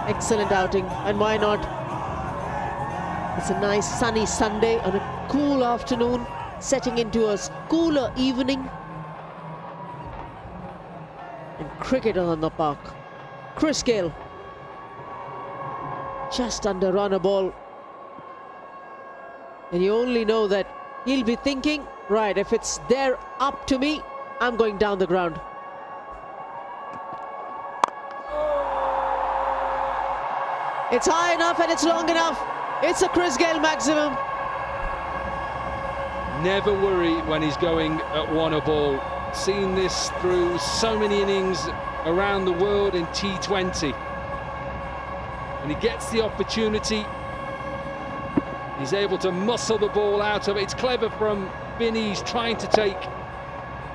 Excellent outing, and why not? It's a nice sunny Sunday on a cool afternoon, setting into a cooler evening. And cricket on the park. Chris Gayle just under run a ball. And you only know that he'll be thinking, right, if it's there up to me, I'm going down the ground. It's high enough and it's long enough. It's a Chris Gayle maximum. Never worry when he's going at one a ball. Seen this through so many innings around the world in T20. And he gets the opportunity. He's able to muscle the ball out of it. It's clever from Binney. He's trying to take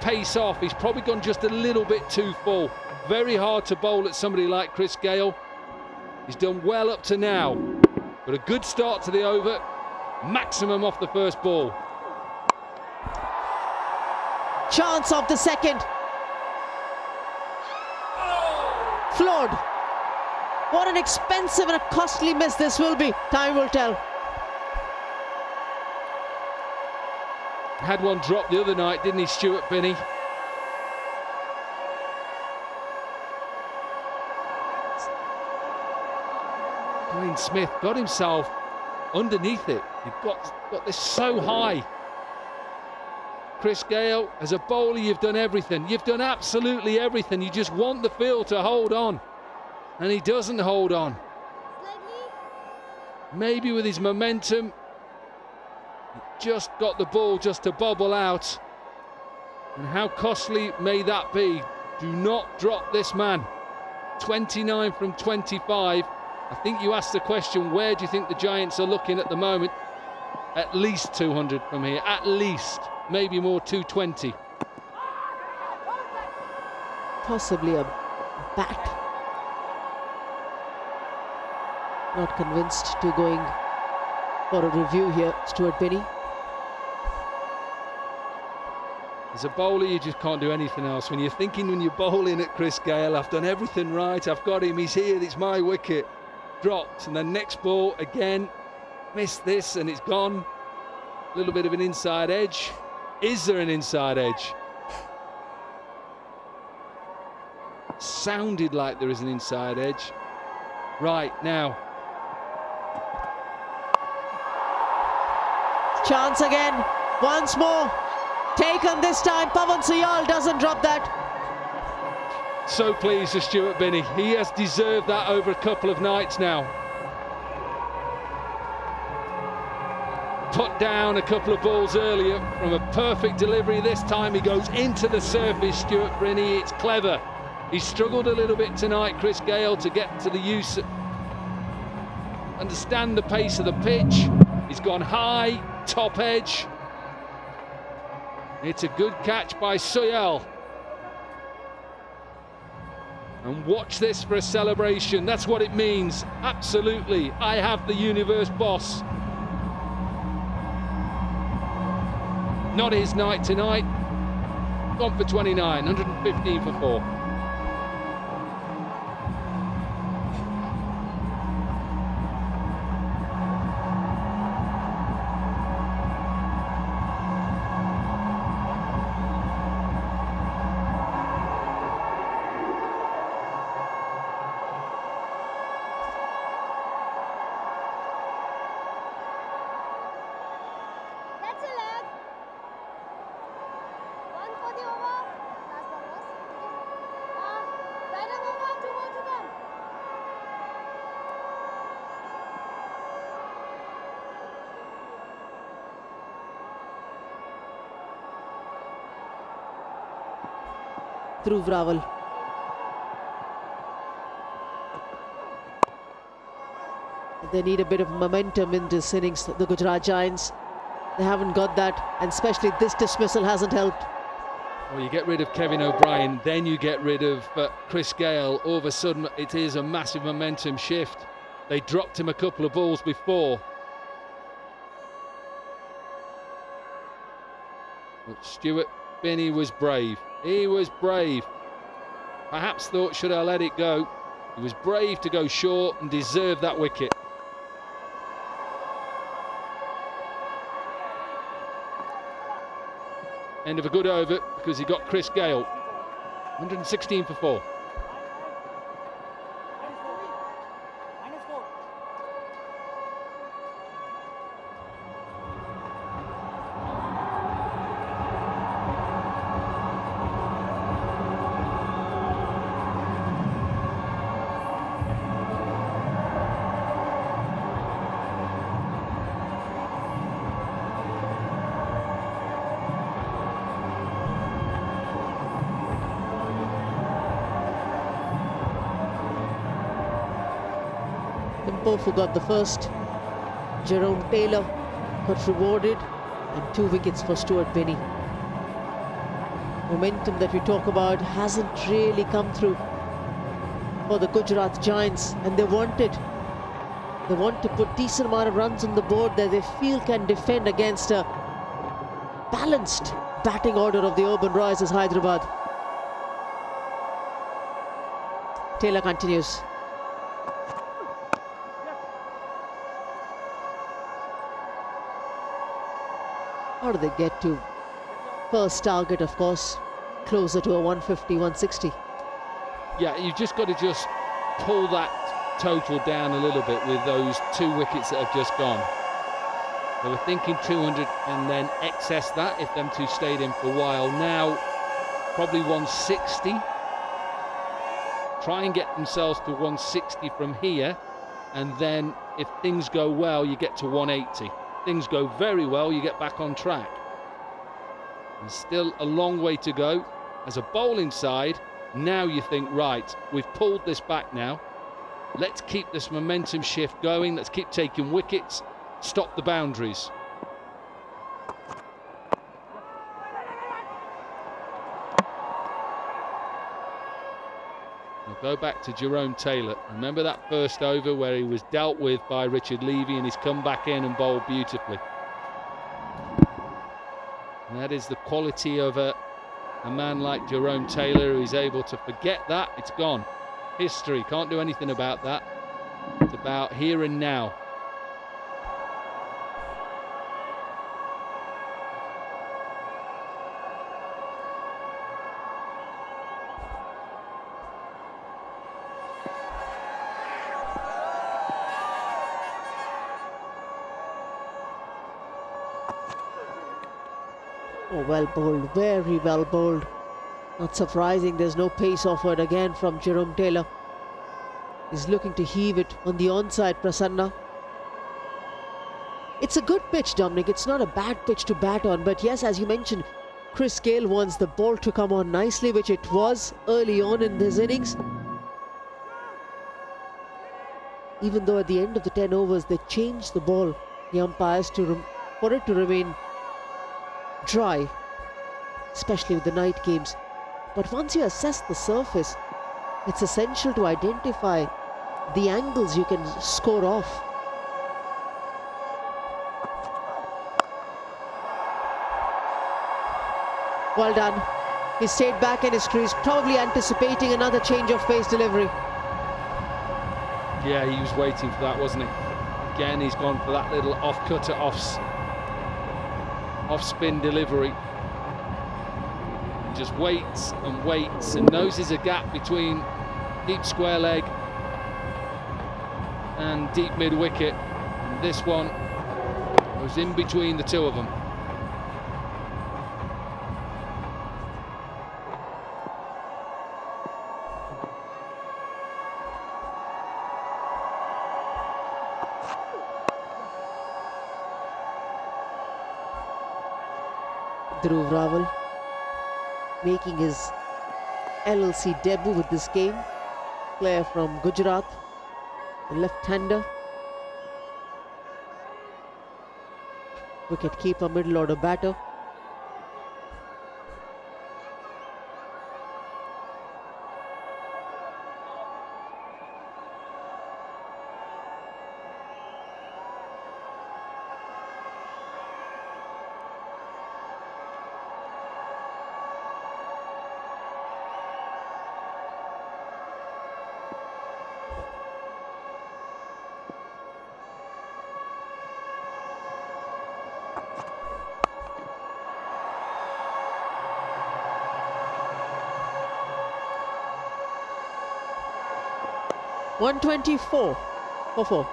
pace off. He's probably gone just a little bit too full. Very hard to bowl at somebody like Chris Gayle. He's done well up to now, but a good start to the over. Maximum off the first ball. Chance of the second. Floored. What an expensive and a costly miss this will be. Time will tell. Had one drop the other night, didn't he, Stuart Binney? Dwayne Smith got himself underneath it. He got this so high. Chris Gayle, as a bowler, you've done everything. You've done absolutely everything. You just want the field to hold on. And he doesn't hold on. Maybe with his momentum, he just got the ball just to bobble out. And how costly may that be? Do not drop this man. 29 from 25. I think you asked the question, where do you think the Giants are looking at the moment? At least 200 from here, at least. Maybe more 220. Possibly a bat. Not convinced to going for a review here, Stuart Binney. As a bowler, you just can't do anything else. When you're thinking, when you're bowling at Chris Gayle, I've done everything right, I've got him, he's here, it's my wicket. Dropped, and then next ball again, missed this, and it's gone. A little bit of an inside edge. Is there an inside edge? Sounded like there is an inside edge. Right, now. Chance again, once more. Taken this time, Pavan Suyal doesn't drop that. So pleased with Stuart Binney. He has deserved that over a couple of nights now. Put down a couple of balls earlier from a perfect delivery. This time he goes into the surface, Stuart Binney. It's clever. He struggled a little bit tonight, Chris Gayle, to get to the use, understand the pace of the pitch. He's gone high, top edge. It's a good catch by Suyal. And watch this for a celebration. That's what it means. Absolutely. I have the universe boss. Not his night tonight. Gone for 29, 115 for 4. Through Raval. They need a bit of momentum in this innings, the Gujarat Giants. They haven't got that, and especially this dismissal hasn't helped. Well, you get rid of Kevin O'Brien, then you get rid of Chris Gayle. All of a sudden, it is a massive momentum shift. They dropped him a couple of balls before. But Stuart Binney was brave. He was brave. Perhaps thought, should I let it go? He was brave to go short and deserved that wicket. End of a good over because he got Chris Gale. 116 for 4. Who got the first. Jerome Taylor got rewarded, and 2 wickets for Stuart Binney. Momentum that we talk about hasn't really come through for the Gujarat Giants, and they want to put decent amount of runs on the board that they feel can defend against a balanced batting order of the Urbanrisers Hyderabad. Taylor continues. How do they get to first target, of course, closer to a 150, 160? Yeah, you've just got to just pull that total down a little bit with those 2 wickets that have just gone. They were thinking 200 and then excess that if them 2 stayed in for a while. Now, probably 160. Try and get themselves to 160 from here, and then if things go well, you get to 180. Things go very well, you get back on track. There's still a long way to go. As a bowling side, now you think, right, we've pulled this back now. Let's keep this momentum shift going. Let's keep taking wickets. Stop the boundaries. We'll go back to Jerome Taylor. Remember that first over where he was dealt with by Richard Levy and he's come back in and bowled beautifully. And that is the quality of a man like Jerome Taylor, who is able to forget that. It's gone. History. Can't do anything about that. It's about here and now. Oh, well bowled, very well bowled. Not surprising, there's no pace offered again from Jerome Taylor. He's looking to heave it on the onside, Prasanna. It's a good pitch, Dominic. It's not a bad pitch to bat on. But yes, as you mentioned, Chris Gale wants the ball to come on nicely, which it was early on in this innings. Even though at the end of the 10 overs, they changed the ball, the umpires, for it to remain dry, especially with the night games. But once you assess the surface, it's essential to identify the angles you can score off. Well done. He stayed back in his crease, probably anticipating another change of pace delivery. Yeah, he was waiting for that, wasn't he? Again, he's gone for that little off-cutter, off-spin delivery. Just waits and waits and knows there's a gap between deep square leg and deep mid-wicket. And this one was in between the two of them. Dhruv Rawal making his LLC debut with this game. Player from Gujarat, a left-hander. Wicket-keeper, middle-order batter. 124 for 4.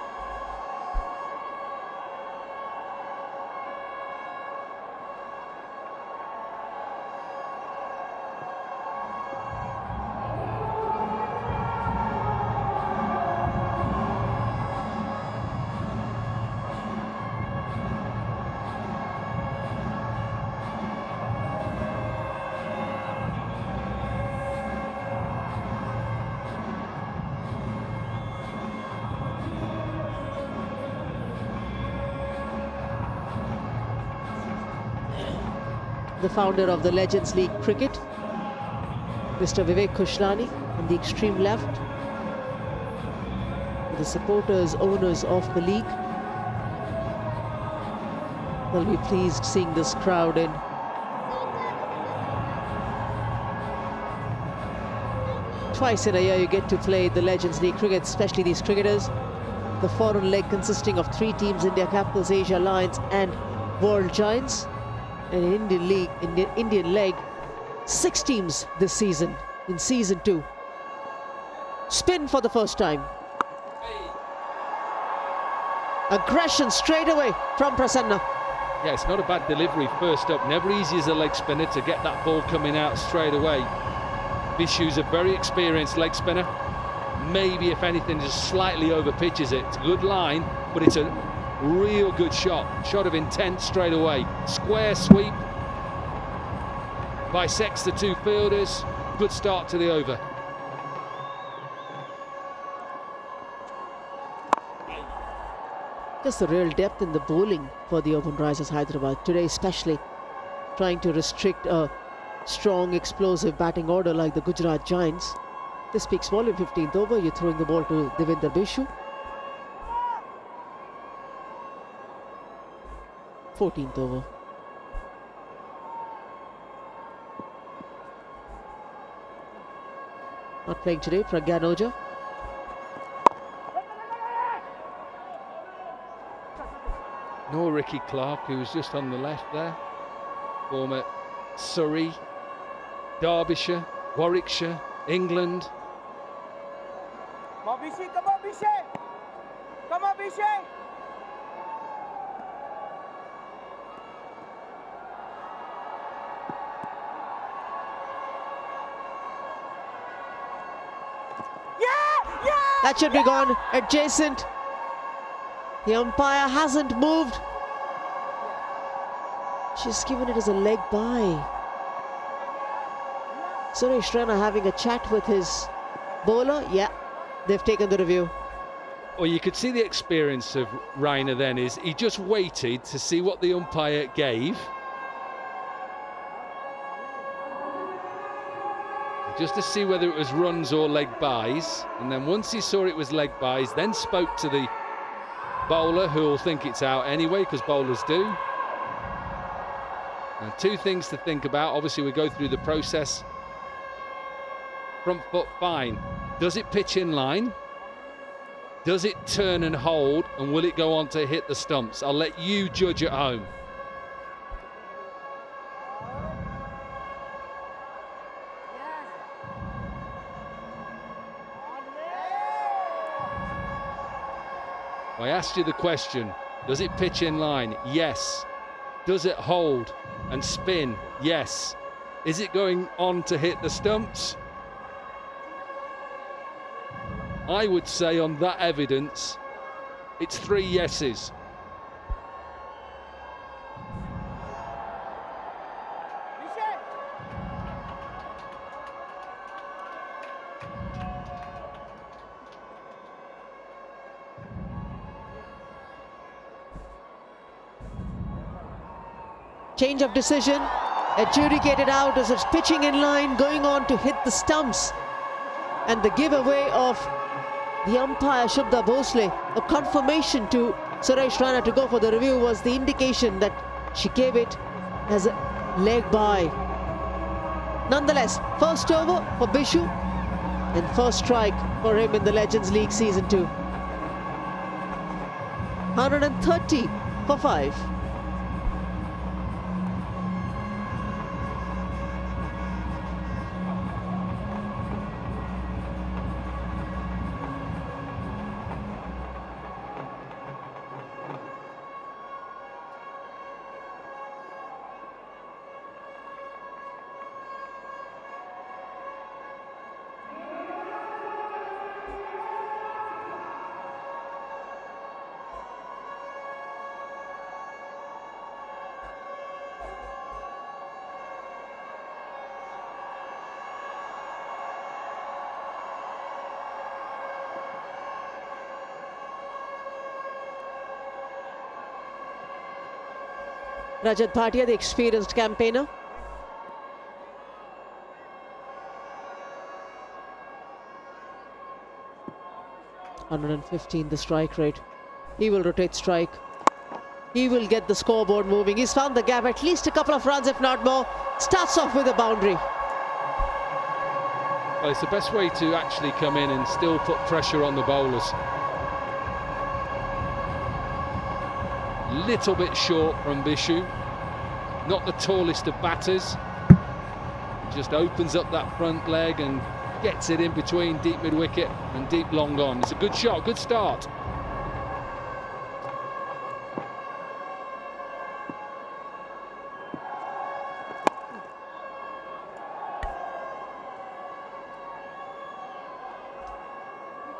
The founder of the Legends League Cricket, Mr. Vivek Kushlani, on the extreme left. The supporters, owners of the league. They'll be pleased seeing this crowd in. Twice in a year you get to play the Legends League cricket, especially these cricketers. The foreign leg consisting of 3 teams, India Capitals, Asia Lions and World Giants. And in Indian League, in the Indian leg, 6 teams this season, in season 2. Spin for the first time. Aggression straight away from Prasanna. Yeah, it's not a bad delivery first up. Never easy as a leg spinner to get that ball coming out straight away. Vishu's a very experienced leg spinner. Maybe, if anything, just slightly over pitches it. It's a good line, but it's a real good shot. Shot of intent straight away. Square sweep. Bisects the 2 fielders. Good start to the over. Just the real depth in the bowling for the Urbanrisers Hyderabad today, especially trying to restrict a strong, explosive batting order like the Gujarat Giants. This speaks volume. 15th over, you're throwing the ball to Devinder Vishu. 14th over. Not playing today, Pragyan Oja. Nor Ricky Clark, who was just on the left there. Former Surrey, Derbyshire, Warwickshire, England. Come on, Bishi, come on, Bishi! Come on, Bishi! That should be gone adjacent. The umpire hasn't moved. She's given it as a leg by. Suresh Raina having a chat with his bowler. Yeah, they've taken the review. Well, you could see the experience of Raina then is he just waited to see what the umpire gave. Just to see whether it was runs or leg byes. And then once he saw it was leg byes, then spoke to the bowler, who will think it's out anyway, because bowlers do. And 2 things to think about. Obviously, we go through the process. Front foot, fine. Does it pitch in line? Does it turn and hold? And will it go on to hit the stumps? I'll let you judge at home. I asked you the question, does it pitch in line? Yes. Does it hold and spin? Yes. Is it going on to hit the stumps? I would say on that evidence, it's 3 yeses. Change of decision, adjudicated out as it's pitching in line, going on to hit the stumps. And the giveaway of the umpire Shubha Bhosle, a confirmation to Suresh Raina to go for the review, was the indication that she gave it as a leg by. Nonetheless, first over for Vishu and first strike for him in the Legends League Season 2. 130 for 5. Rajat Bhatia, the experienced campaigner. .115 the strike rate. He will rotate strike. He will get the scoreboard moving. He's found the gap, at least a couple of runs, if not more. Starts off with a boundary. Well, it's the best way to actually come in and still put pressure on the bowlers. Little bit short from Bishu. Not the tallest of batters. Just opens up that front leg and gets it in between deep mid-wicket and deep long on. It's a good shot, good start.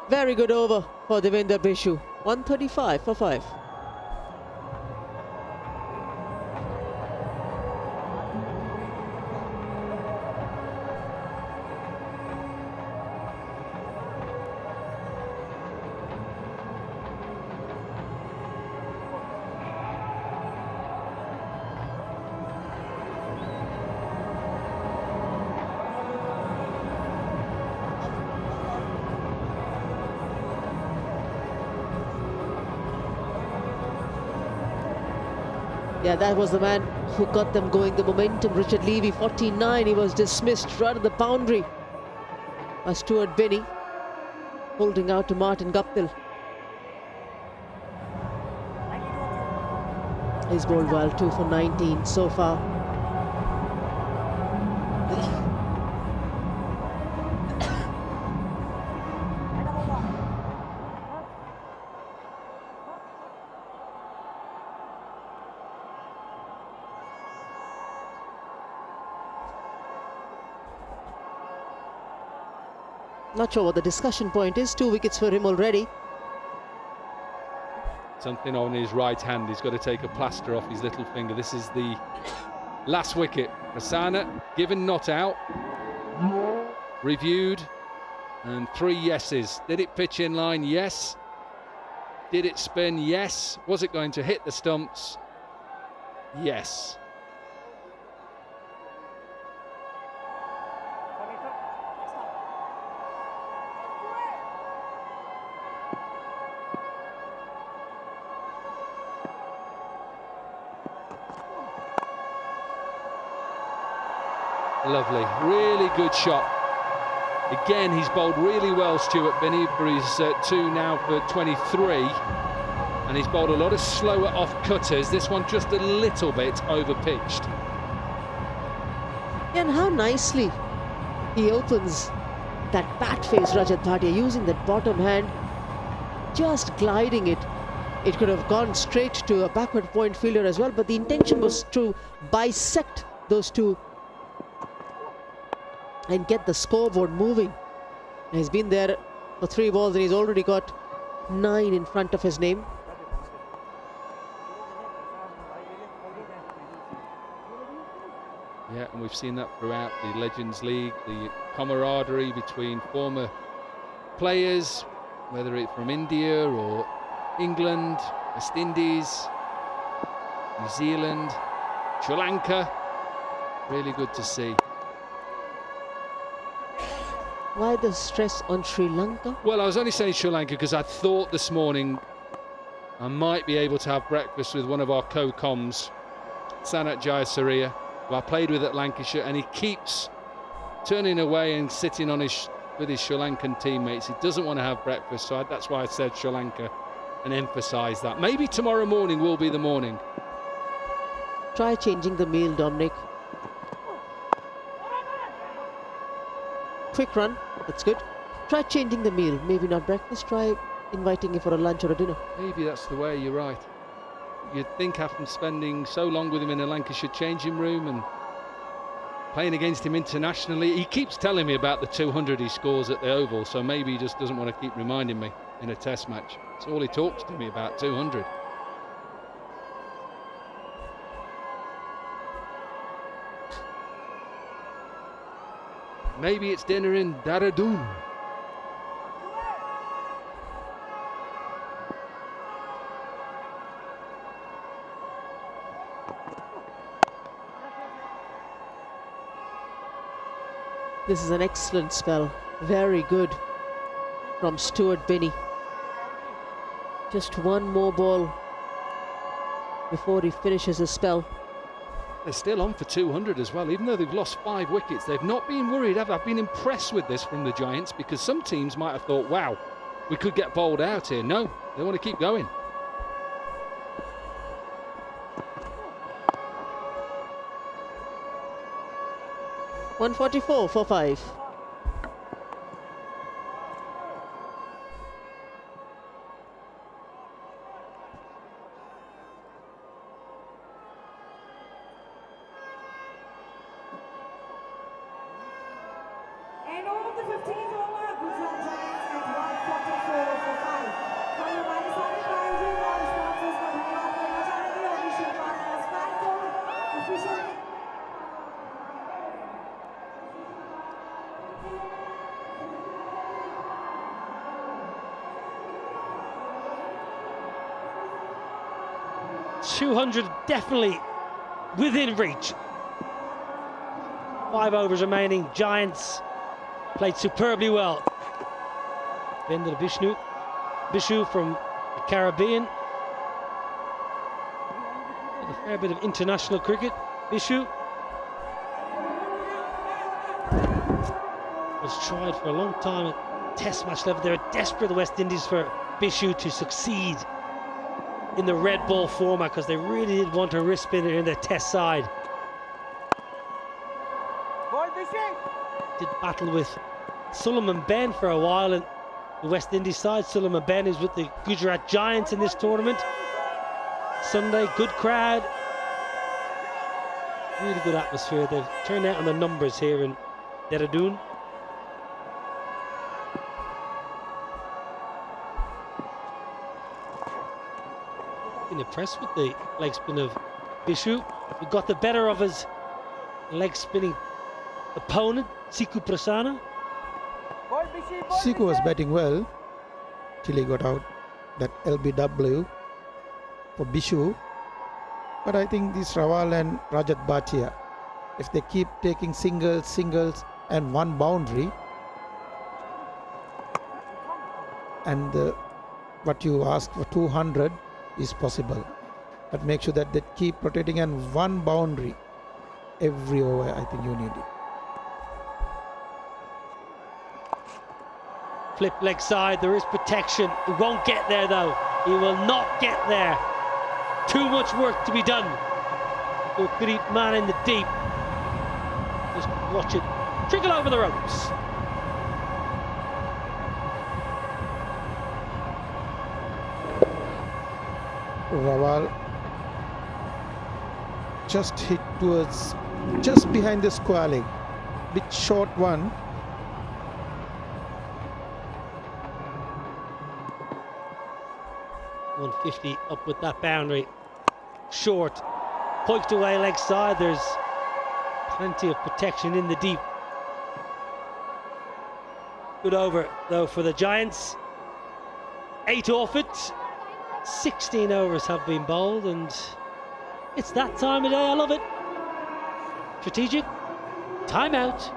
Very good over for Devendra Bishu. 135 for 5. Yeah, that was the man who got them going, the momentum. Richard Levy, 49, he was dismissed right at the boundary by Stuart Binney, holding out to Martin Guptill. He's bowled well, 2 for 19 so far. Not sure what the discussion point is. 2 wickets for him already. Something on his right hand. He's got to take a plaster off his little finger. This is the last wicket. Prasanna given not out. Reviewed. And 3 yeses. Did it pitch in line? Yes. Did it spin? Yes. Was it going to hit the stumps? Yes. Lovely, really good shot. Again, he's bowled really well, Stuart Binney, for his 2 now for 23. And he's bowled a lot of slower off cutters. This one just a little bit over-pitched. And how nicely he opens that bat face, Rajat Bhatia, using that bottom hand, just gliding it. It could have gone straight to a backward point fielder as well, but the intention was to bisect those two and get the scoreboard moving. He's been there for 3 balls and he's already got 9 in front of his name. Yeah, and we've seen that throughout the Legends League, the camaraderie between former players, whether it's from India or England, West Indies, New Zealand, Sri Lanka. Really good to see. Why the stress on Sri Lanka? Well, I was only saying Sri Lanka because I thought this morning I might be able to have breakfast with one of our co-coms, Sanat Jayasuriya, who I played with at Lancashire, and he keeps turning away and sitting on with his Sri Lankan teammates. He doesn't want to have breakfast, so that's why I said Sri Lanka and emphasised that. Maybe tomorrow morning will be the morning. Try changing the meal, Dominic. Quick run, that's good. Try changing the meal, maybe not breakfast, try inviting him for a lunch or a dinner. Maybe that's the way, you're right. You'd think after spending so long with him in a Lancashire changing room and playing against him internationally, he keeps telling me about the 200 he scores at the Oval, so maybe he just doesn't want to keep reminding me in a test match. That's all he talks to me about, 200. Maybe it's dinner in Dehradun. This is an excellent spell. Very good from Stuart Binney. Just one more ball before he finishes his spell. They're still on for 200 as well, even though they've lost 5 wickets. They've not been worried. I've been impressed with this from the Giants, because some teams might have thought, wow, we could get bowled out here. No, they want to keep going. .144 for 5. And over the 15th over, Gujarat Giants at 144 for 5. From the minus 100 Pandey, all sponsors का धन्यवाद करना चाहेंगे और official partners Kirk official. .200 definitely within reach. 5 overs remaining. Giants played superbly well. Bender Bishu from the Caribbean. A fair bit of international cricket. Bishu was tried for a long time at Test match level. They were desperate, the West Indies, for Bishu to succeed in the red ball format, because they really did want a wrist spinner in their Test side. Did battle with Suleiman Ben for a while in the West Indies side. Suleiman Ben is with the Gujarat Giants in this tournament. Sunday, good crowd. Really good atmosphere. They've turned out on the numbers here in Dehradun. Been impressed with the leg spin of Bishu. He got the better of his leg spinning opponent, Siku Prasanna. Siku was batting well till he got out that LBW for Bishu. But I think this Rawal and Rajat Bhatia, if they keep taking singles and one boundary, and what you asked for 200 is possible, but make sure that they keep rotating, and one boundary every over. I think you need it. Flip leg side, there is protection. He won't get there though. He will not get there. Too much work to be done. Gurpreet man in the deep. Just watch it trickle over the ropes. Rawal just hit towards, just behind the square leg. Bit short one. .150 up with that boundary. Short, poked away leg side. There's plenty of protection in the deep. Good over though for the Giants. 8 off it. 16 overs have been bowled, and it's that time of day. I love it. Strategic. Timeout.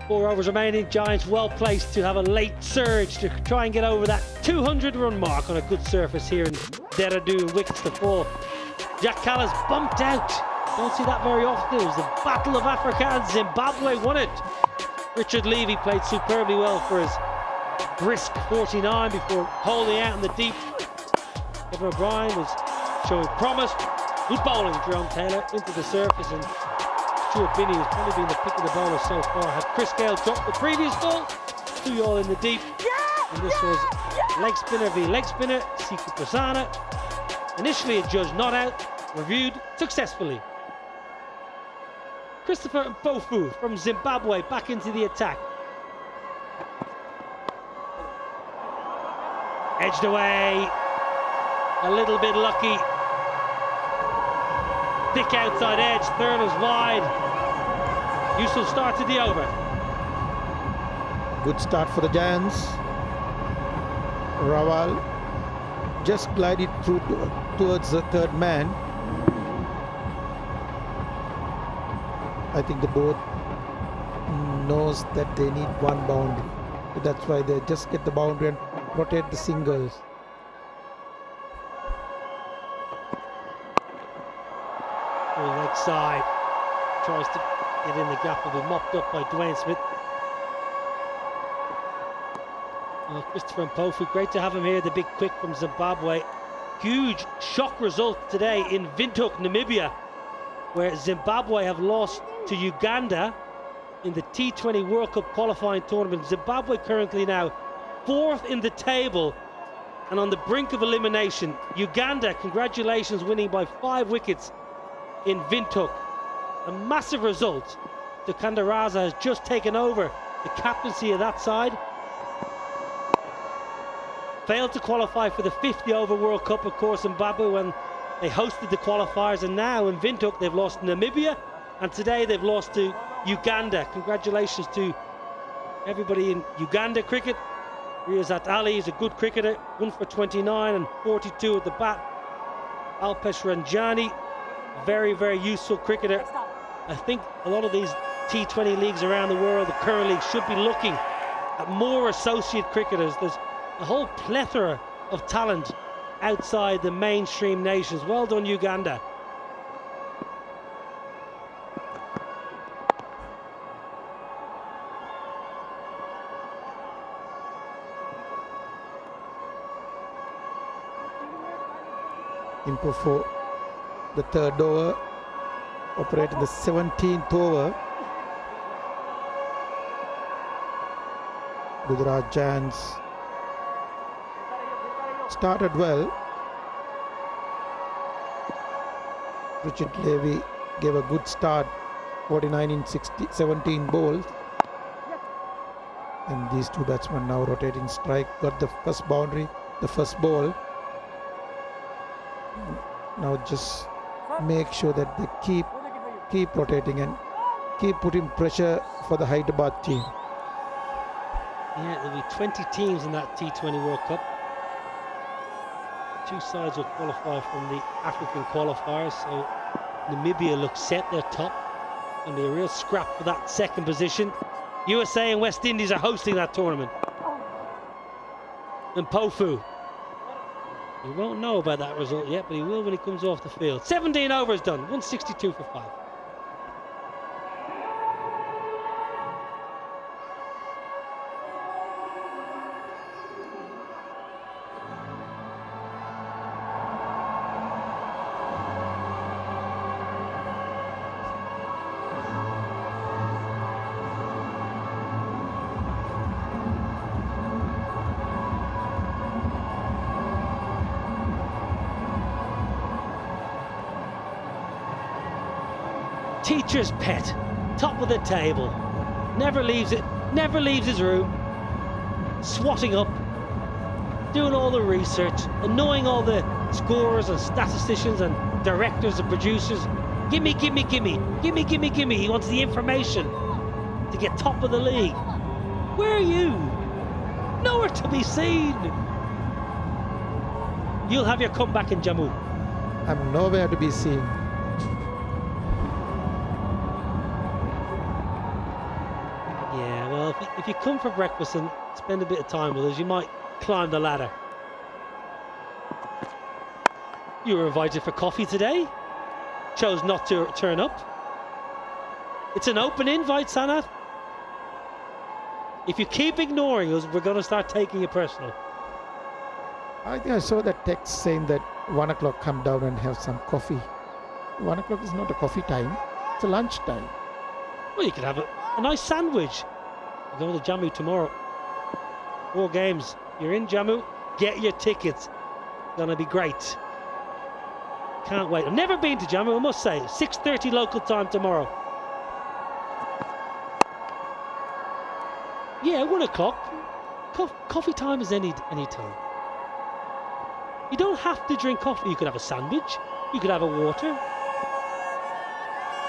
4 overs remaining. Giants well placed to have a late surge to try and get over that 200-run mark on a good surface here in Dehradun. Wickets to fall. Jack Callas bumped out. Don't see that very often. It was the Battle of Africa and Zimbabwe won it. Richard Levy played superbly well for his brisk 49 before holding out in the deep. Kevin O'Brien was showing promise. Good bowling, Jerome Taylor into the surface, and Stuart Binney has probably been the pick of the bowler so far. Had Chris Gale dropped the previous ball, 2 all in the deep, and this was leg spinner v leg spinner, Siku Prasanna. Initially adjudged not out, reviewed successfully. Christopher Mpofu from Zimbabwe back into the attack. Edged away, a little bit lucky. Thick outside edge, Theron is wide. Yusuf started the over. Good start for the Giants. Rawal just glided through towards the third man. I think the board knows that they need one boundary. That's why they just get the boundary and rotate the singles. Leg side, tries to get in the gap, will be mopped up by Dwayne Smith. Christopher Mpofu, great to have him here, the big quick from Zimbabwe. Huge shock result today in Windhoek, Namibia, where Zimbabwe have lost to Uganda in the T20 World Cup qualifying tournament. Zimbabwe currently now 4th in the table and on the brink of elimination. Uganda, congratulations, winning by 5 wickets in Windhoek. A massive result. Tukandaraza has just taken over the captaincy of that side. Failed to qualify for the 50 over World Cup, of course, in Zimbabwe when they hosted the qualifiers, and now in Windhoek they've lost to Namibia, and today they've lost to Uganda. Congratulations to everybody in Uganda cricket. Riyazat Ali is a good cricketer, 1 for 29 and 42 at the bat. Alpesh Ranjani, very, very useful cricketer. I think a lot of these T20 leagues around the world, the current league, should be looking at more associate cricketers. There's a whole plethora of talent outside the mainstream nations. Well done, Uganda. Impo for the third over, operating the 17th over. Gujarat Giants started well. Richard Levy gave a good start, 49 in 17 balls. And these two batsmen now rotating strike, got the first boundary, the first ball. Now just make sure that they keep rotating and keep putting pressure for the Hyderabad team. Yeah, there'll be 20 teams in that T20 World Cup. 2 sides will qualify from the African qualifiers, so Namibia looks set, they're top. Going to be a real scrap for that second position. USA and West Indies are hosting that tournament. And Mpofu, he won't know about that result yet, but he will when he comes off the field. 17 overs done, 162 for 5. Teacher's pet, top of the table, never leaves it, never leaves his room, swatting up, doing all the research, annoying all the scorers and statisticians and directors and producers. Gimme. He wants the information to get top of the league. Where are you? Nowhere to be seen. You'll have your comeback in Jammu. I'm nowhere to be seen. Yeah, if you come for breakfast and spend a bit of time with us, you might climb the ladder. You were invited for coffee today. Chose not to turn up. It's an open invite, Sanat. If you keep ignoring us, we're going to start taking it personal. I think I saw that text saying that 1 o'clock come down and have some coffee. 1 o'clock is not a coffee time, it's a lunch time. Well, you could have a nice sandwich. We're going to Jammu tomorrow. 4 games. You're in Jammu, get your tickets. It's going to be great. Can't wait. I've never been to Jammu, I must say. 6:30 local time tomorrow. Yeah, 1 o'clock. Coffee time is any time. You don't have to drink coffee. You could have a sandwich. You could have a water. You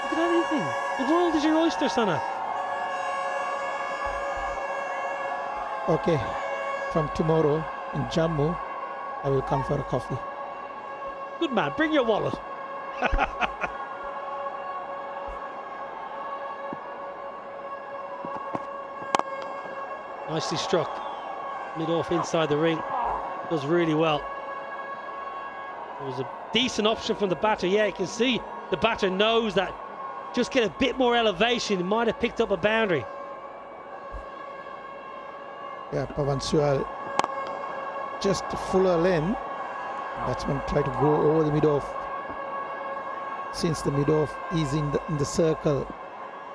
could have anything. The world is your oyster, Sana. Okay, from tomorrow in Jammu, I will come for a coffee. Good man, bring your wallet. Nicely struck. Mid-off inside the ring. Does really well. It was a decent option from the batter. Yeah, you can see the batter knows that just get a bit more elevation, he might have picked up a boundary. Yeah, Pavan Sual just fuller length. Batsman try to go over the mid-off. Since the mid-off is in the circle,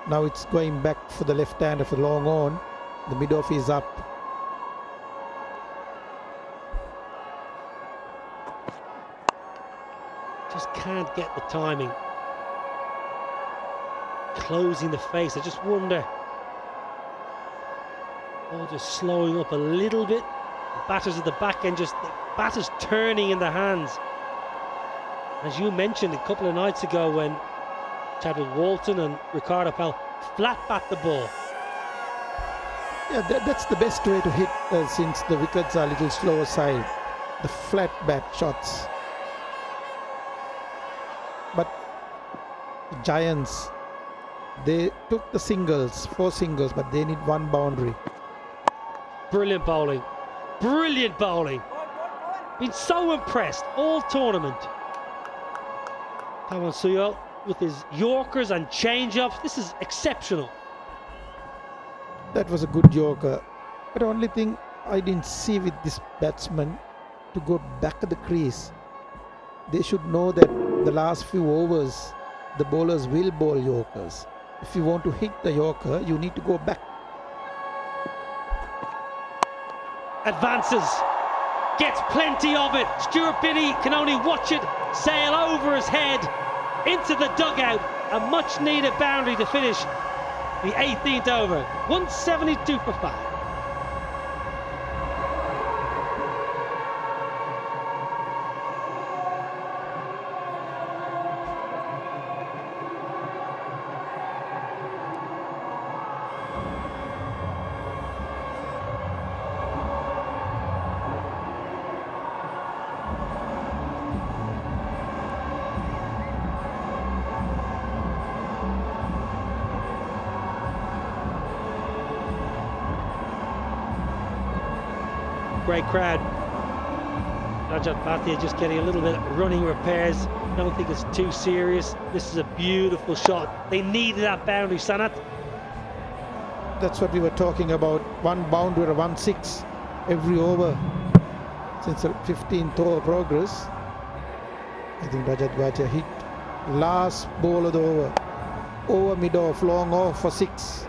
now it's going back for the left-hander for long on. The mid-off is up. Just can't get the timing. Closing the face, I just wonder. Oh, just slowing up a little bit. Batters at the back end, just the batters turning in their hands. As you mentioned a couple of nights ago when Chadwick Walton and Ricardo Powell flat bat the ball. Yeah, that's the best way to hit since the wickets are a little slower side. The flat bat shots. But the Giants, they took the singles, 4 singles, but they need 1 boundary. Brilliant bowling. Brilliant bowling. Been so impressed all tournament. Pawan Suyal with his Yorkers and change-ups. This is exceptional. That was a good Yorker. But the only thing I didn't see with this batsman to go back to the crease. They should know that the last few overs, the bowlers will bowl Yorkers. If you want to hit the Yorker, you need to go back. Advances, gets plenty of it. Stuart Binney can only watch it sail over his head into the dugout. A much needed boundary to finish the 18th over. 172 for 5. Great crowd. Rajat Bhatia just getting a little bit of running repairs. I don't think it's too serious. This is a beautiful shot. They needed that boundary, Sanat. That's what we were talking about. 1 boundary or 1-6 every over since the 15th over progress. I think Rajat Bhatia hit last ball of the over. Over mid-off, long off for 6.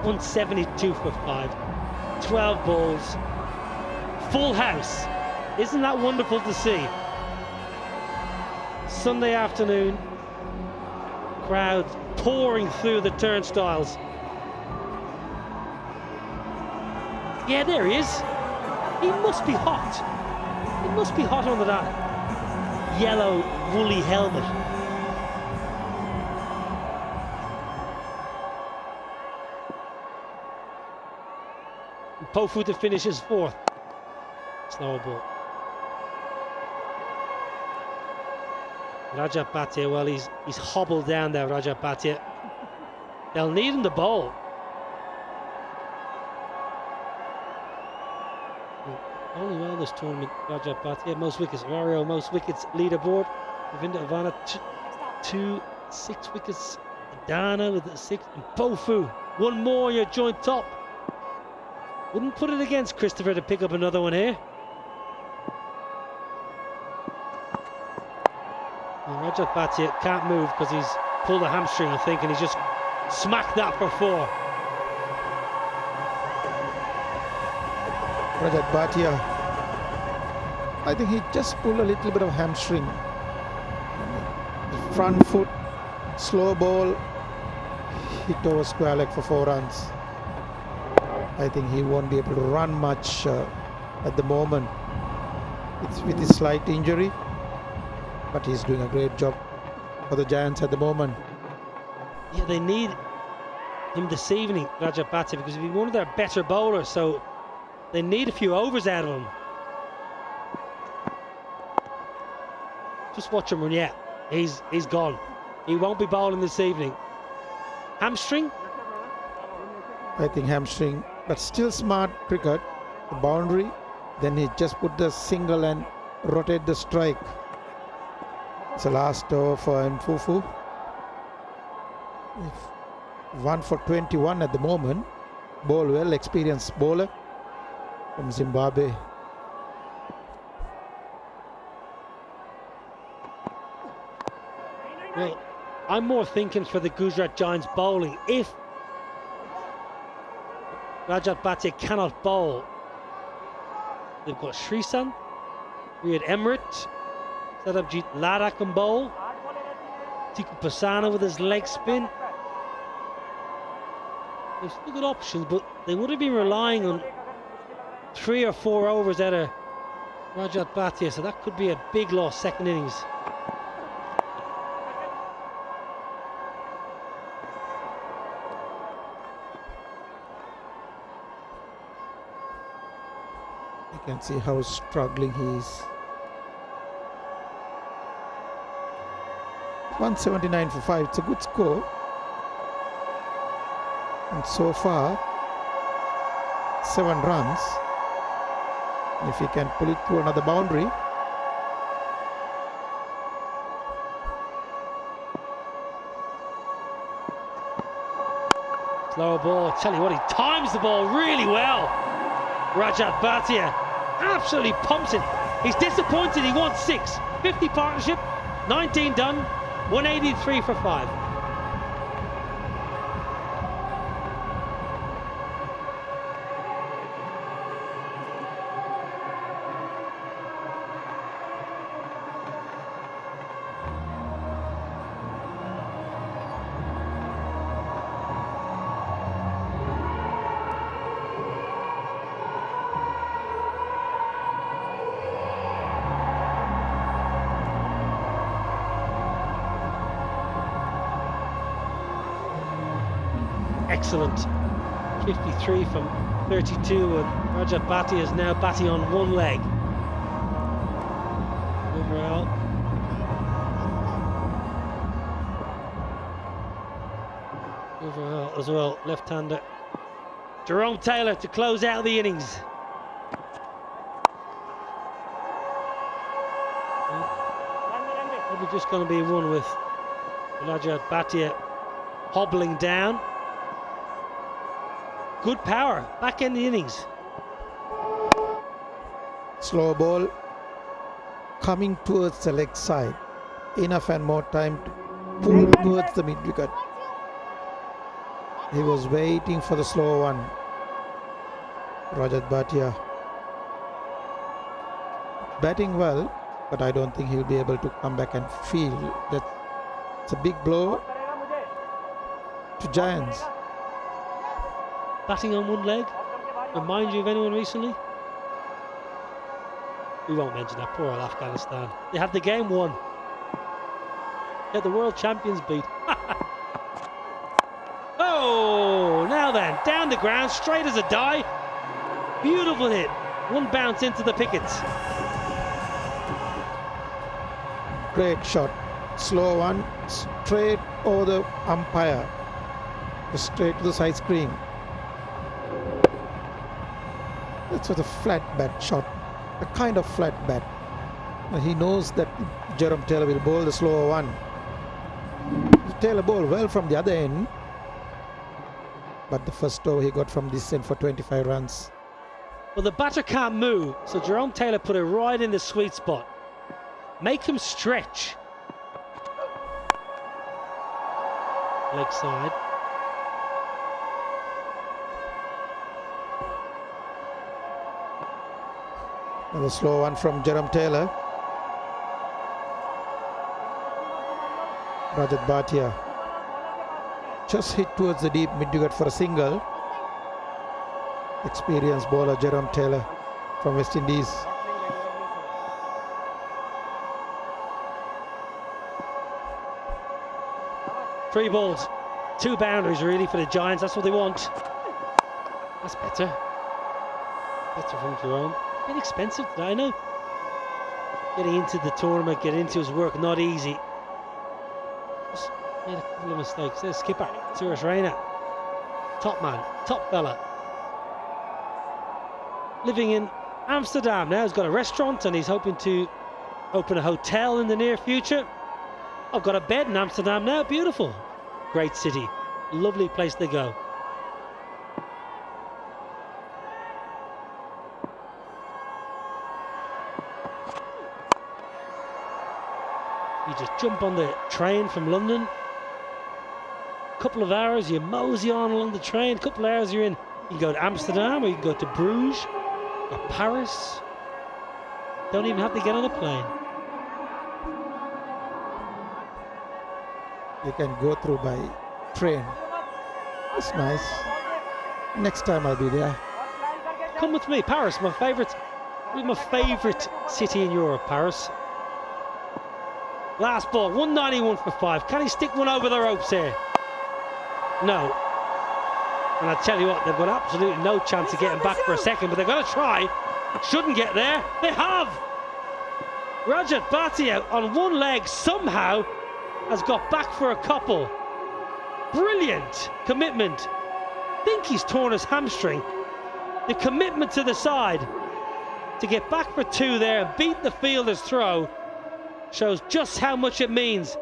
.172 for 5, 12 balls, full house. Isn't that wonderful to see? Sunday afternoon, crowd pouring through the turnstiles. Yeah, there he is. He must be hot. He must be hot under that yellow woolly helmet. Pofu to finish his 4th. Slower ball. Rajat Bhatia, well, he's hobbled down there, Rajat Bhatia. They'll need him to bowl. Bowling well this tournament, Rajat Bhatia. Most wickets, Mario, most wickets leaderboard. Ravinda Ivana, 6 wickets. Udana with 6. And Pofu, 1 more, your joint top. Wouldn't put it against Christopher to pick up another one here. And Rajat Bhatia can't move because he's pulled a hamstring, I think, and he's just smacked that for 4. Rajat Bhatia, I think he just pulled a little bit of hamstring. The front foot, slow ball, hit over square leg for 4 runs. I think he won't be able to run much at the moment. It's with his slight injury, but he's doing a great job for the Giants at the moment. Yeah, they need him this evening, Rajat Bhatia, because he's one of their better bowlers, so they need a few overs out of him. Just watch him run. Yeah, he's gone. He won't be bowling this evening. Hamstring? I think hamstring, but still smart cricket. The boundary, then he just put the single and rotate the strike. It's the last over for Mfufu. 1 for 21 at the moment. Bowl well, experienced bowler from Zimbabwe. Well, I'm more thinking for the Gujarat Giants bowling. If Rajat Bhatia cannot bowl, they've got Srisan, Riyad Emirates, Sadabjit Lara can bowl, Tiku Pasana with his leg spin. They've still got options, but they would have been relying on 3 or 4 overs out of Rajat Bhatia, so that could be a big loss second innings. You can see how struggling he is. 179 for 5. It's a good score. And so far, 7 runs. And if he can pull it through another boundary. Slower ball. Tell you what, he times the ball really well. Rajat Bhatia absolutely pumps it. He's disappointed. He wants 6. 50 partnership, 19 done, 183 for 5. Excellent. 53 from 32, and Rajat Bhatia is now batting on 1 leg. Overall. Overall as well, left-hander. Jerome Taylor to close out the innings. Probably just going to be one with Rajat Bhatia hobbling down. Good power, back in the innings. Slow ball coming towards the leg side. Enough and more time to pull towards the mid wicket. He was waiting for the slow one. Rajat Bhatia batting well, but I don't think he'll be able to come back and feel that it's a big blow to Giants. Batting on 1 leg. Remind you of anyone recently? We won't mention that. Poor old Afghanistan. They had the game won. Get the world champions beat. Oh, now then, down the ground, straight as a die. Beautiful hit. 1 bounce into the pickets. Great shot. Slow one, straight over the umpire, straight to the side screen. That's a flat bat shot, a kind of flat bat. He knows that Jerome Taylor will bowl the slower one. Taylor bowled well from the other end, but the first over he got from this end for 25 runs. Well, the batter can't move, so Jerome Taylor put it right in the sweet spot. Make him stretch. Leg side. Another slow one from Jerome Taylor. Rajat Bhatia just hit towards the deep mid-wicket for a single. Experienced bowler Jerome Taylor from West Indies. Three balls, 2 boundaries really for the Giants. That's what they want. That's better. Better from Jerome. A bit expensive today, I know. Getting into the tournament, getting into his work, not easy. Just made a couple of mistakes. There's skipper, Suresh Raina. Top man, top fella. Living in Amsterdam now. He's got a restaurant and he's hoping to open a hotel in the near future. I've got a bed in Amsterdam now. Beautiful. Great city. Lovely place to go. You just jump on the train from London. Couple of hours, you mosey on along the train. Couple of hours you're in. You can go to Amsterdam or you can go to Bruges or Paris. Don't even have to get on a plane. You can go through by train. That's nice. Next time I'll be there. Come with me, Paris, my favourite city in Europe, Paris. Last ball, 191 for 5. Can he stick one over the ropes here? No. And I tell you what, they've got absolutely no chance of getting back for a second, but they're going to try. Shouldn't get there. They have. Rajat Bhatia on one leg somehow has got back for a couple. Brilliant commitment. I think he's torn his hamstring. The commitment to the side to get back for 2 there and beat the fielder's throw shows just how much it means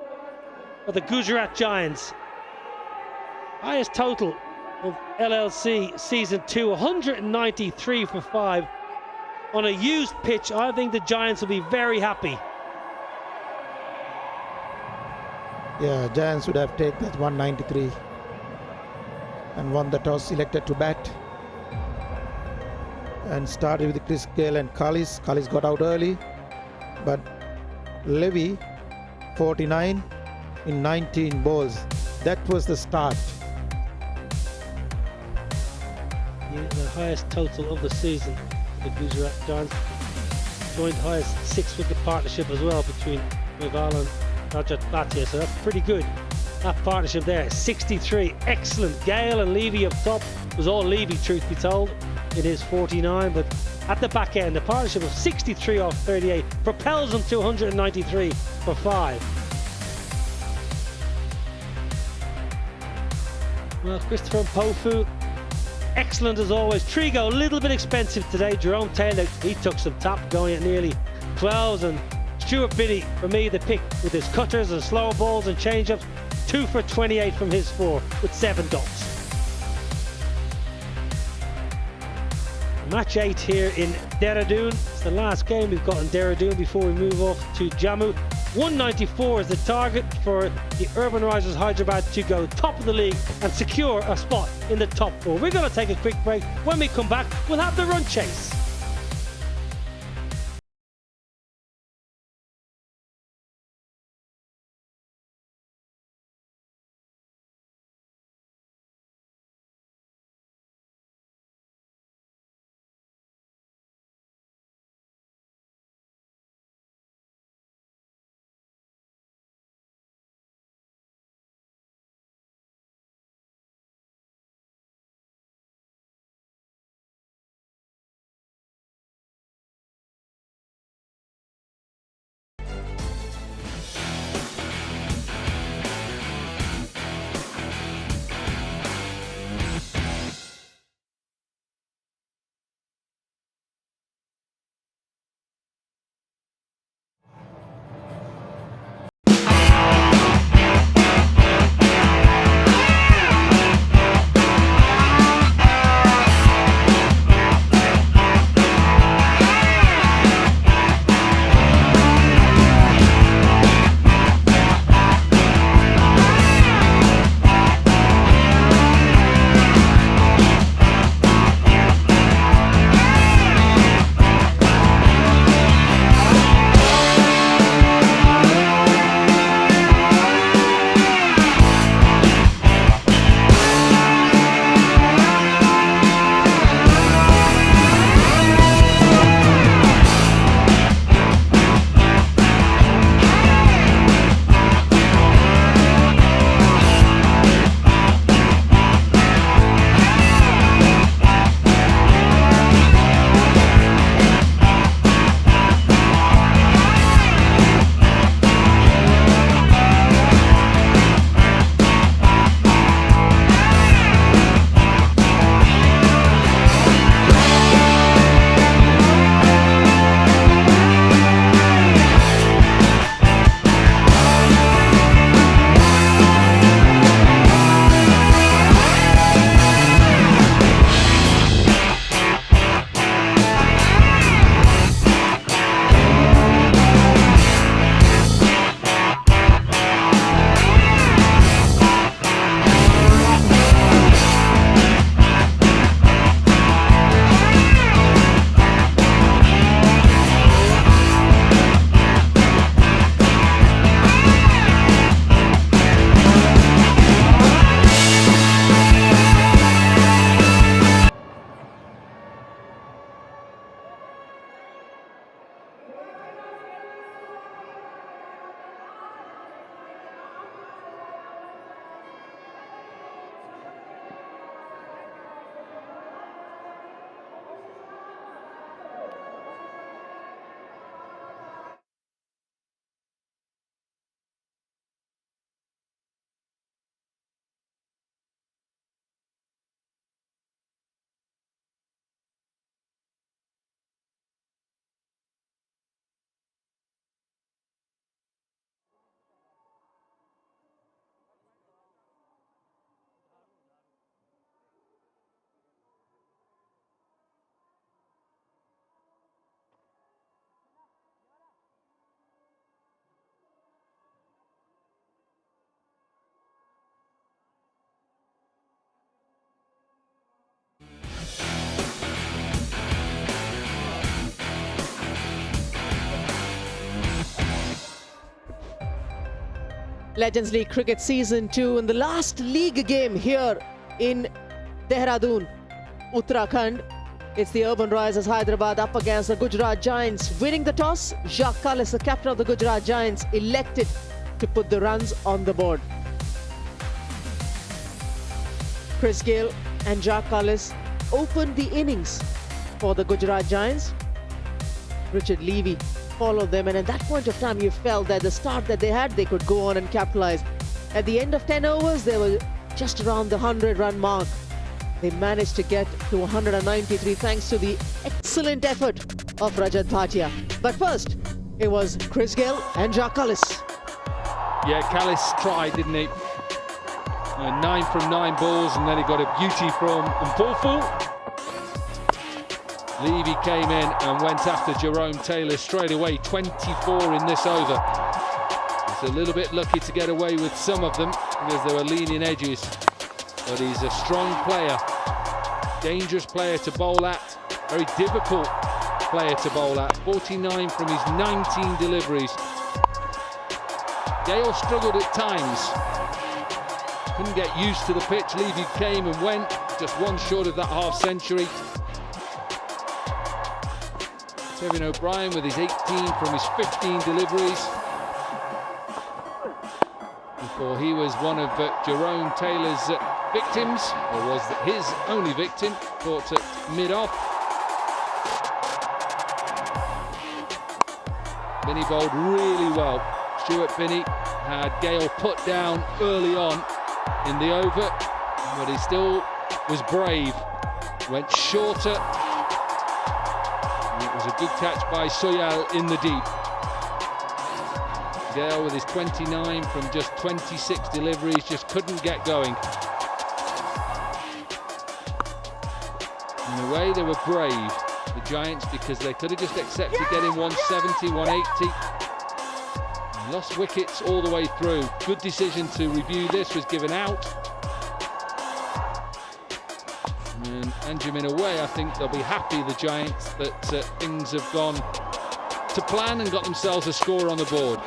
for the Gujarat Giants. Highest total of LLC season 2, 193 for 5. On a used pitch, I think the Giants will be very happy. Yeah, Giants would have taken that 193 and won the toss, elected to bat. And started with Chris Gale and Kallis. Kallis got out early, but Levy, 49 in 19 balls. That was the start. Yeah, the highest total of the season. The Gujarat Giants joined highest 6-wicket partnership as well between Rival and Rajat Bhatia, so that's pretty good. That partnership there, 63, excellent. Gale and Levy up top. It was all Levy, truth be told. It is 49, but at the back end, the partnership of 63 off 38 propels them to 193 for 5. Well, Christopher Mpofu, excellent as always. Trigo, a little bit expensive today. Jerome Taylor, he took some tap going at nearly 12s, and Stuart Biddy, for me, the pick with his cutters and slower balls and change-ups. 2 for 28 from his 4 with 7 dots. Match 8 here in Dehradun. It's the last game we've got in Dehradun before we move off to Jammu. 194 is the target for the Urbanrisers Hyderabad to go top of the league and secure a spot in the top 4. We're going to take a quick break. When we come back, we'll have the run chase. Legends League Cricket Season 2 in the last league game here in Dehradun, Uttarakhand. It's the Urbanrisers Hyderabad up against the Gujarat Giants. Winning the toss, Jacques Kallis, the captain of the Gujarat Giants, elected to put the runs on the board. Chris Gayle and Jacques Kallis opened the innings for the Gujarat Giants. Richard Levy followed them, and at that point of time you felt that the start that they had, they could go on and capitalize. At the end of 10 overs, they were just around the 100-run mark. They managed to get to 193 thanks to the excellent effort of Rajat Bhatia. But first, it was Chris Gayle and Jacques Kallis. Yeah, Kallis tried, didn't he? 9 from 9 balls, and then he got a beauty from Mpulfu. Levy came in and went after Jerome Taylor straight away, 24 in this over. He's a little bit lucky to get away with some of them because there were leaning edges. But he's a strong player, dangerous player to bowl at, very difficult player to bowl at. 49 from his 19 deliveries. Gayle struggled at times. Couldn't get used to the pitch. Levy came and went, just one short of that half century. Kevin O'Brien with his 18 from his 15 deliveries. Before he was one of Jerome Taylor's victims, or was his only victim, caught at mid-off. Binney bowled really well. Stuart Binney had Gayle put down early on in the over, but he still was brave. Went shorter. And it was a good catch by Soyal in the deep. Gayle with his 29 from just 26 deliveries just couldn't get going. In a way, they were brave, the Giants, because they could have just accepted getting 170, 180. And lost wickets all the way through. Good decision to review this, was given out. And in a way, I think they'll be happy, the Giants, that things have gone to plan and got themselves a score on the board.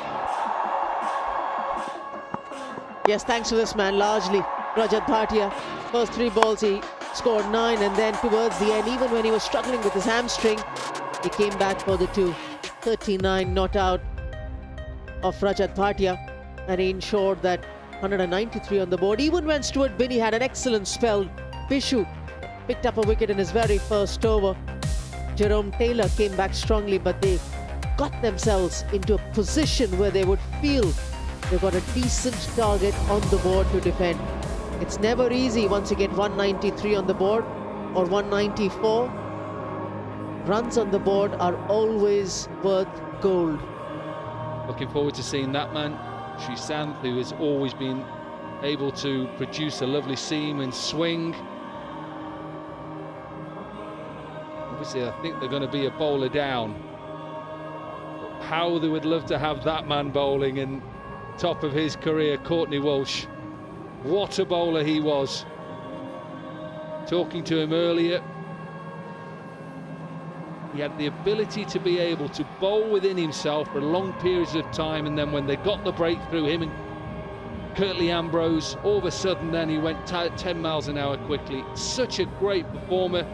Yes, thanks to this man, largely Rajat Bhatia. First 3 balls he scored 9, and then towards the end, even when he was struggling with his hamstring, he came back for the 2. 39 not out of Rajat Bhatia, and he ensured that 193 on the board. Even when Stuart Binney had an excellent spell, Bishu picked up a wicket in his very first over. Jerome Taylor came back strongly, but they got themselves into a position where they would feel they've got a decent target on the board to defend. It's never easy once you get 193 on the board or 194. Runs on the board are always worth gold. Looking forward to seeing that man, Srisanth, who has always been able to produce a lovely seam and swing. Obviously, I think they're going to be a bowler down. But how they would love to have that man bowling in top of his career, Courtney Walsh. What a bowler he was. Talking to him earlier, he had the ability to be able to bowl within himself for long periods of time, and then when they got the breakthrough, him and Curtly Ambrose, all of a sudden then he went 10 miles an hour quickly. Such a great performer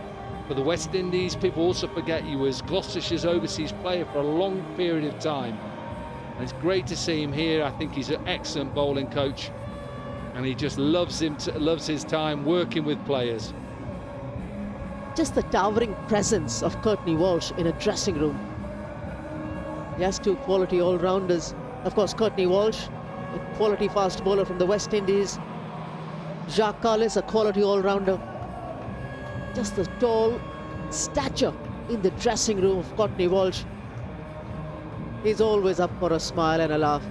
for the West Indies. People also forget he was Gloucestershire's overseas player for a long period of time. And it's great to see him here. I think he's an excellent bowling coach, and he just loves his time working with players. Just the towering presence of Courtney Walsh in a dressing room. He has 2 quality all-rounders. Of course, Courtney Walsh, a quality fast bowler from the West Indies. Jacques Kallis, a quality all-rounder. Just the tall stature in the dressing room of Courtney Walsh. He's always up for a smile and a laugh.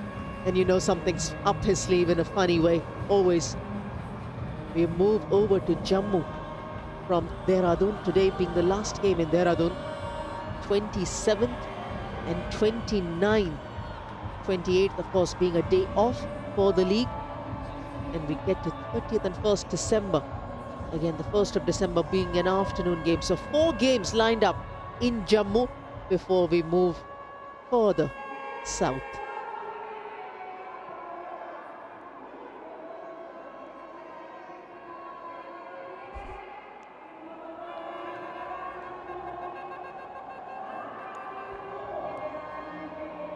And you know something's up his sleeve in a funny way, always. We move over to Jammu from Dehradun, today being the last game in Dehradun. 27th and 29th. 28th, of course, being a day off for the league. And we get to 30th and 1st December. Again, the 1st of December being an afternoon game. So 4 games lined up in Jammu before we move further south.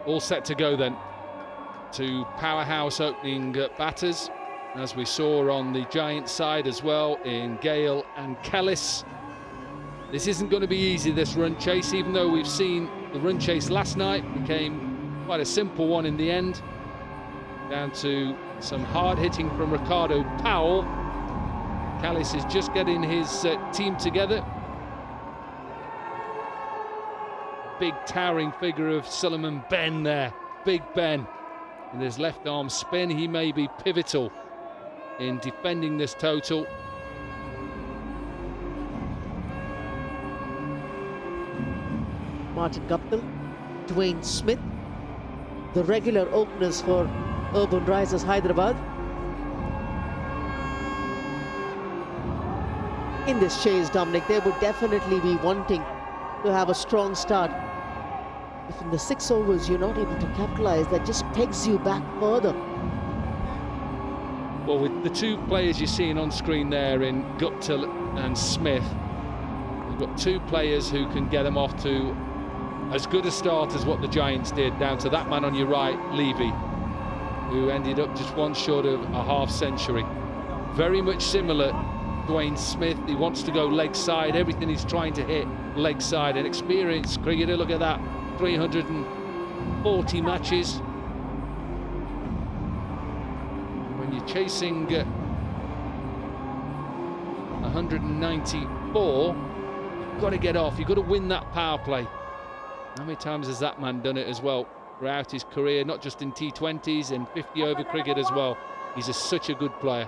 All set to go then to powerhouse opening batters, as we saw on the Giants side as well in Gale and Kellis. This isn't going to be easy, this run chase, even though we've seen the run chase last night became quite a simple one in the end, down to some hard hitting from Ricardo. Powell. Kellis is just getting his team together. Big towering figure of Suleiman Ben there, Big Ben. In his left arm spin, he may be pivotal in defending this total. Martin Guptill, Dwayne Smith, the regular openers for Urbanrisers Hyderabad. In this chase, Dominic, they would definitely be wanting to have a strong start. If in the 6 overs you're not able to capitalize, that just pegs you back further. Well, with the two players you're seeing on screen there in Guptill and Smith, we've got two players who can get them off to as good a start as what the Giants did, down to that man on your right, Levy, who ended up just one short of a half century. Very much similar, Dwayne Smith, he wants to go leg side, everything he's trying to hit leg side. An experienced cricketer, look at that, 340 matches. When you're chasing 194, you've got to get off, you've got to win that power play. How many times has that man done it as well throughout his career, not just in T20s and 50 over cricket as well. He's such a good player.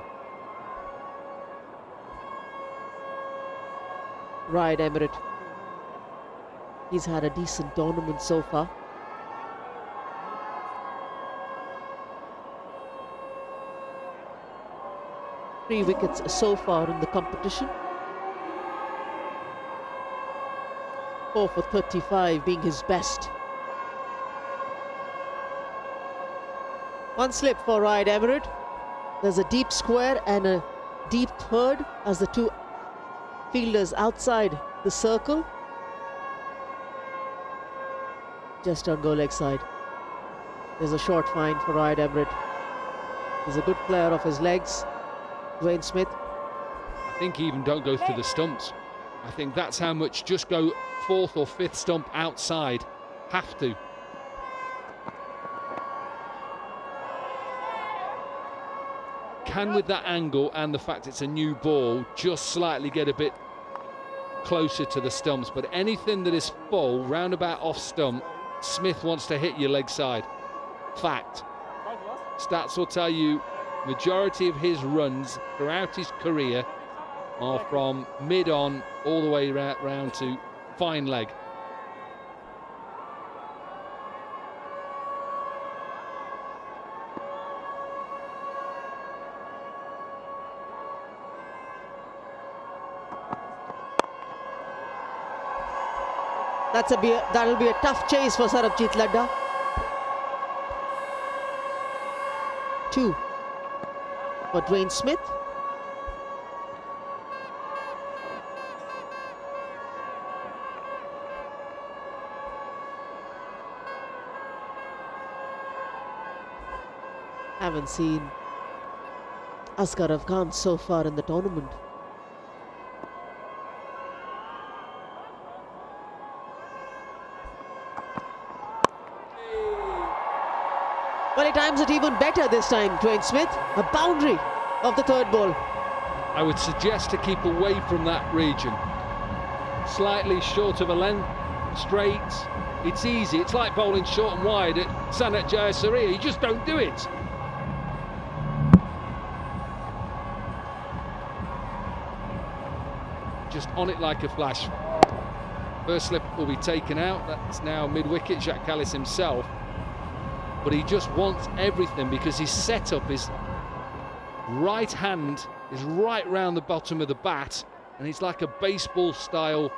Right, Emirate. He's had a decent tournament so far. Three wickets so far in the competition. 4 for 35 being his best. One slip for Right Emirate. There's a deep square and a deep third as the two fielders outside the circle. Just on goal leg side. There's a short fine for Right Emirate. He's a good player of his legs, Dwayne Smith. I think even don't go through the stumps. I think that's how much, just go 4th or 5th stump outside. Have to. Can, with that angle and the fact it's a new ball, just slightly get a bit closer to the stumps, but anything that is full, roundabout off stump, Smith wants to hit your leg side. Fact. Stats will tell you majority of his runs throughout his career are from mid on all the way round to fine leg. That'll be a tough chase for Sarabjit Ladda. 2 for Dwayne Smith. Haven't seen Asghar Afghan so far in the tournament. Well, he times it even better this time, Dwayne Smith. A boundary of the third ball. I would suggest to keep away from that region. Slightly short of a length, straight. It's easy. It's like bowling short and wide at Sanat Jayasuriya. You just don't do it. Just on it like a flash. First slip will be taken out. That's now mid-wicket, Jacques Kallis himself. But he just wants everything because his setup is right hand is right round the bottom of the bat, and it's like a baseball style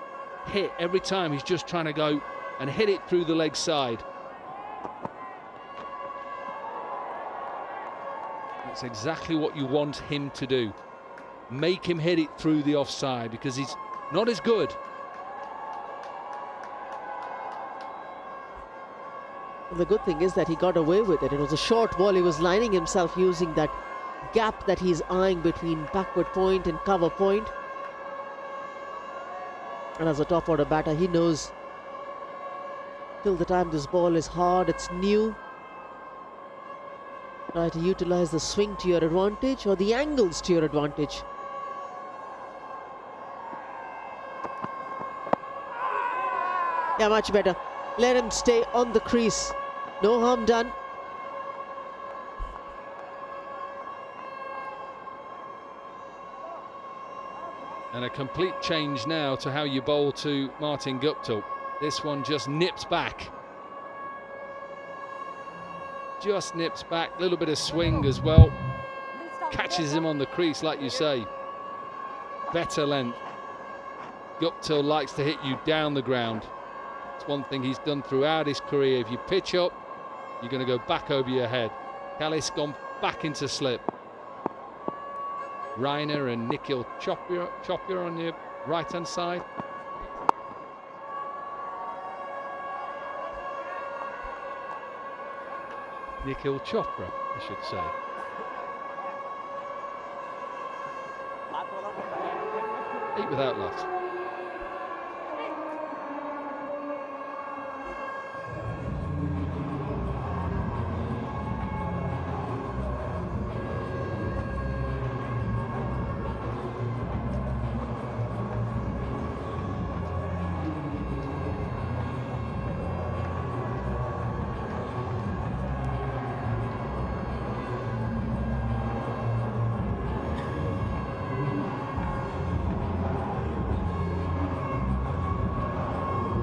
hit every time. He's just trying to go and hit it through the leg side. That's exactly what you want him to do. Make him hit it through the offside because he's not as good. The good thing is that he got away with it. It was a short ball. He was lining himself using that gap that he's eyeing between backward point and cover point. And as a top order batter, he knows till the time this ball is hard, it's new. Try to utilize the swing to your advantage or the angles to your advantage. Yeah, much better. Let him stay on the crease. No harm done. And a complete change now to how you bowl to Martin Guptill. This one just nips back. Just nips back, a little bit of swing as well. Catches him on the crease, like you say. Better length. Guptill likes to hit you down the ground. It's one thing he's done throughout his career. If you pitch up, you're going to go back over your head. Callis gone back into slip. Rainer and Nikhil Chopra on your right-hand side. Nikhil Chopra, I should say. 8 without loss.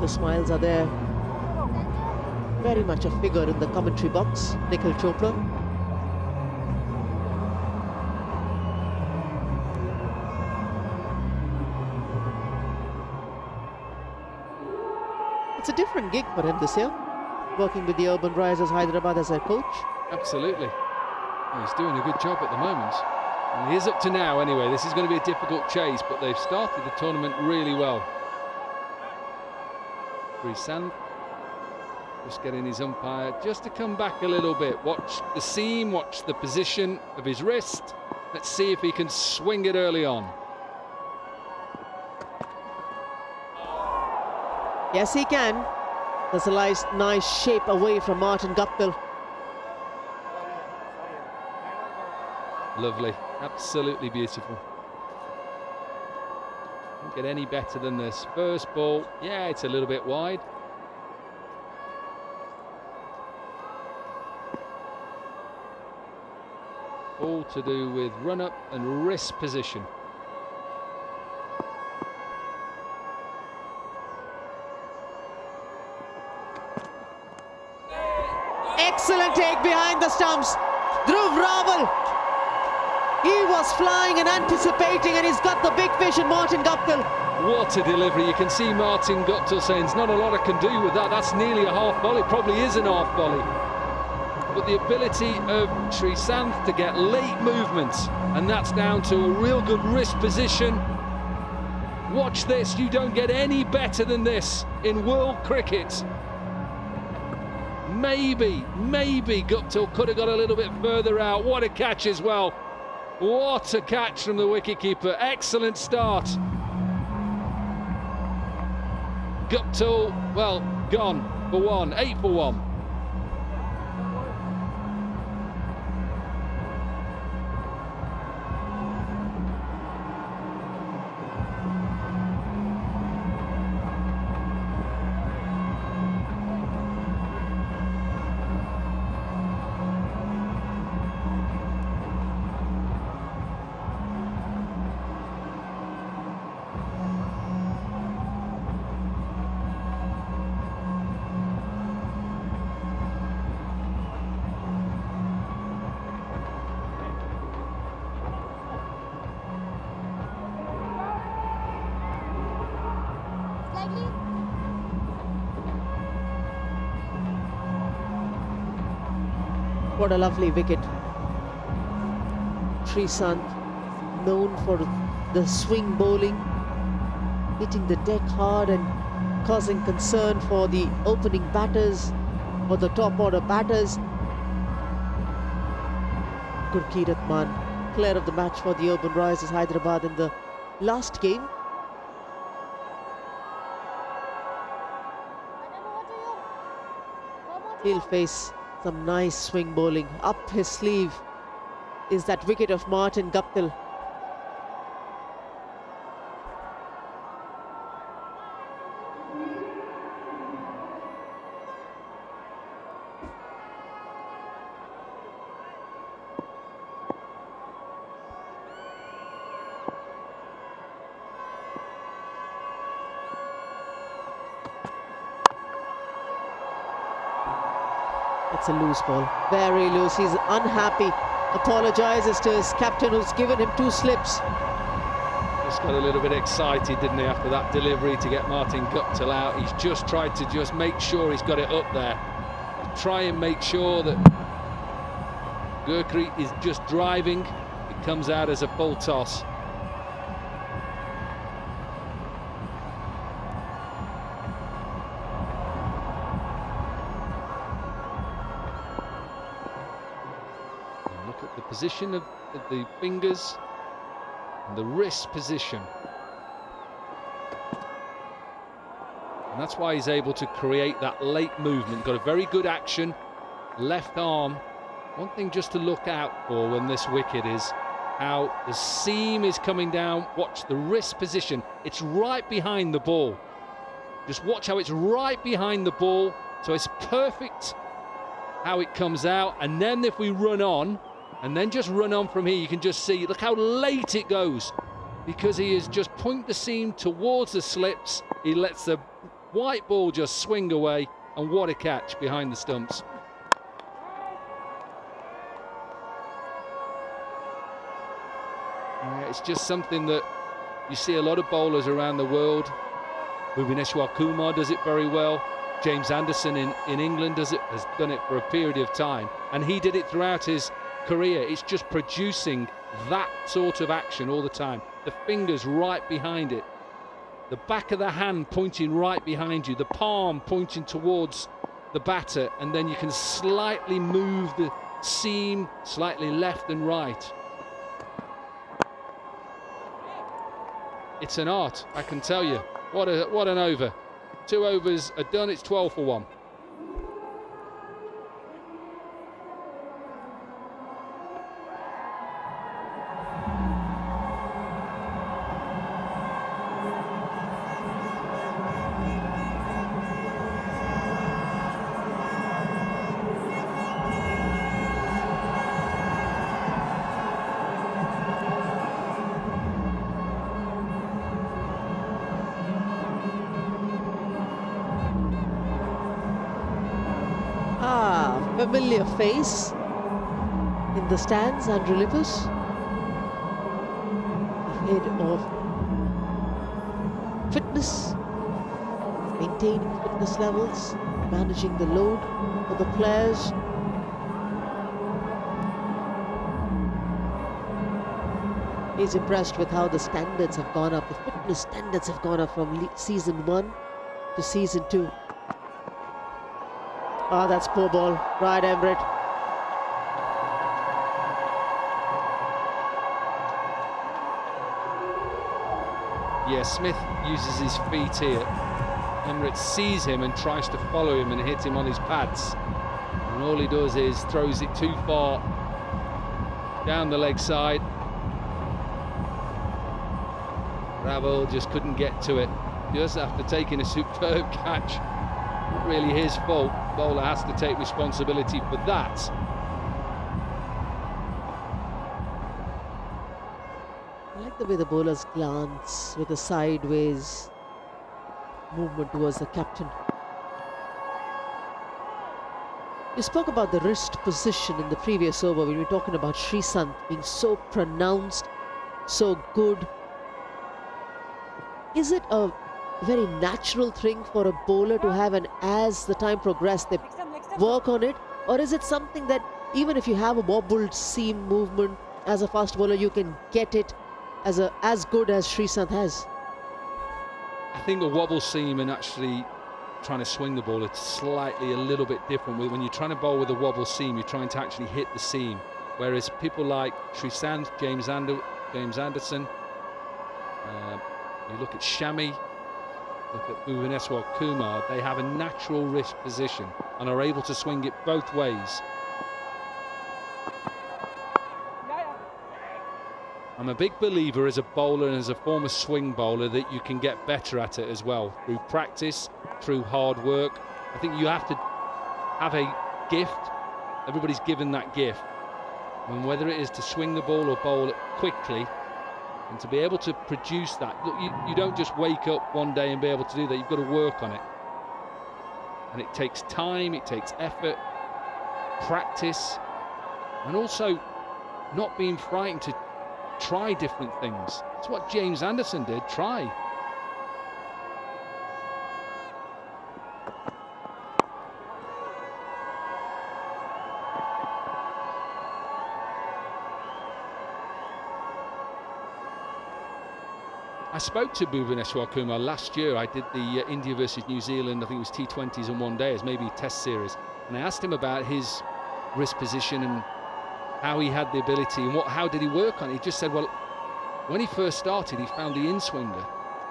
The smiles are there. Very much a figure in the commentary box, Nikhil Chopra. It's a different gig for him this year, working with the Urbanrisers Hyderabad as a coach. Absolutely. He's doing a good job at the moment. And he is up to now anyway. This is going to be a difficult chase, but they've started the tournament really well. Sand just getting his umpire just to come back a little bit. Watch the seam, watch the position of his wrist. Let's see if he can swing it early on. Yes, he can. There's a nice shape away from Martin Guptill. Lovely, absolutely beautiful. Don't get any better than this. First ball, yeah, it's a little bit wide. All to do with run up and wrist position. Excellent take behind the stumps. Dhruv Rawal. He was flying and anticipating, and he's got the big fish in Martin Guptill. What a delivery. You can see Martin Guptill saying there's not a lot I can do with that. That's nearly a half volley. It probably is an half volley. But the ability of Srisanth to get late movements, and that's down to a real good wrist position. Watch this. You don't get any better than this in world cricket. Maybe Guptill could have got a little bit further out. What a catch as well. What a catch from the wicketkeeper. Excellent start. Guptill, well, gone for one. 8 for 1. What a lovely wicket. Srisanth, known for the swing bowling, hitting the deck hard and causing concern for the opening batters. or the top order batters. Gurkeerat Man, player of the match for the Urbanrisers Hyderabad in the last game. He'll face some nice swing bowling. Up his sleeve is that wicket of Martin Guptill. That's a loose ball, very loose. He's unhappy, apologises to his captain who's given him 2 slips. Just got a little bit excited, didn't he, after that delivery to get Martin Guptill out. He's just tried to just make sure he's got it up there. Try and make sure that Gurkeerat is just driving. It comes out as a full toss. Position of the fingers and the wrist position, and that's why he's able to create that late movement. Got a very good action, left arm. One thing just to look out for when this wicket is how the seam is coming down. Watch the wrist position, it's right behind the ball. Just watch how it's right behind the ball, so it's perfect how it comes out. And then if we run on and then just run on from here, you can just see, look how late it goes, because he is just point the seam towards the slips. He lets the white ball just swing away, and what a catch behind the stumps. Yeah, it's just something that you see a lot of bowlers around the world. Bhuvaneshwar Kumar does it very well. James Anderson in England has done it for a period of time, and he did it throughout his career. It's just producing that sort of action all the time. The fingers right behind it, the back of the hand pointing right behind you, the palm pointing towards the batter, and then you can slightly move the seam slightly left and right. It's an art, I can tell you. What an over. 2 overs are done, it's 12 for 1. Familiar face in the stands, Andrew Lippers, ahead of fitness, maintaining fitness levels, managing the load for the players. He's impressed with how the standards have gone up, the fitness standards have gone up from season 1 to season 2. Ah, that's poor ball, right Emirates. Yeah, Smith uses his feet here. Emirates sees him and tries to follow him and hit him on his pads. And all he does is throws it too far down the leg side. Ravel just couldn't get to it, just after taking a superb catch. Not really his fault. Bowler has to take responsibility for that. I like the way the bowlers glance with a sideways movement towards the captain. You spoke about the wrist position in the previous over when we were talking about Sreesanth being so pronounced, so good. Is it a very natural thing for a bowler to have, and as the time progresses they work on it, or is it something that even if you have a wobbled seam movement as a fast bowler, you can get it as good as Sreesanth has? I think the wobble seam and actually trying to swing the ball, it's slightly a little bit different. When you're trying to bowl with a wobble seam, you're trying to actually hit the seam. Whereas people like Srisanth, James Anderson, you look at Shami, look at Bhuvaneswar Kumar, they have a natural wrist position and are able to swing it both ways. I'm a big believer as a bowler and as a former swing bowler that you can get better at it as well, through practice, through hard work. I think you have to have a gift. Everybody's given that gift. And whether it is to swing the ball or bowl it quickly, and to be able to produce that. Look, you don't just wake up one day and be able to do that. You've got to work on it. And it takes time, it takes effort, practice, and also not being frightened to try different things. That's what James Anderson did, try. I spoke to Bhuvaneswar Kumar last year. I did the India versus New Zealand, I think it was T20s and one day, as maybe test series. And I asked him about his wrist position and how he had the ability and how did he work on it. He just said, well, when he first started, he found the in-swinger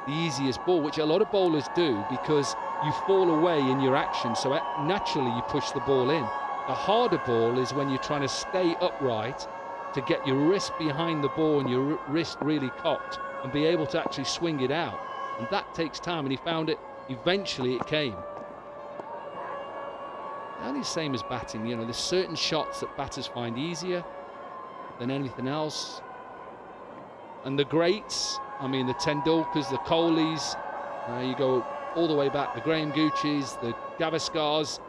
the easiest ball, which a lot of bowlers do because you fall away in your action. So naturally you push the ball in. The harder ball is when you're trying to stay upright to get your wrist behind the ball and your wrist really cocked and be able to actually swing it out. And that takes time, and he found it, eventually it came. And it's the same as batting, you know, there's certain shots that batters find easier than anything else. And the greats, I mean the Tendulkars, the Kohlis, you go all the way back, the Graham Gooches, the Gavaskars,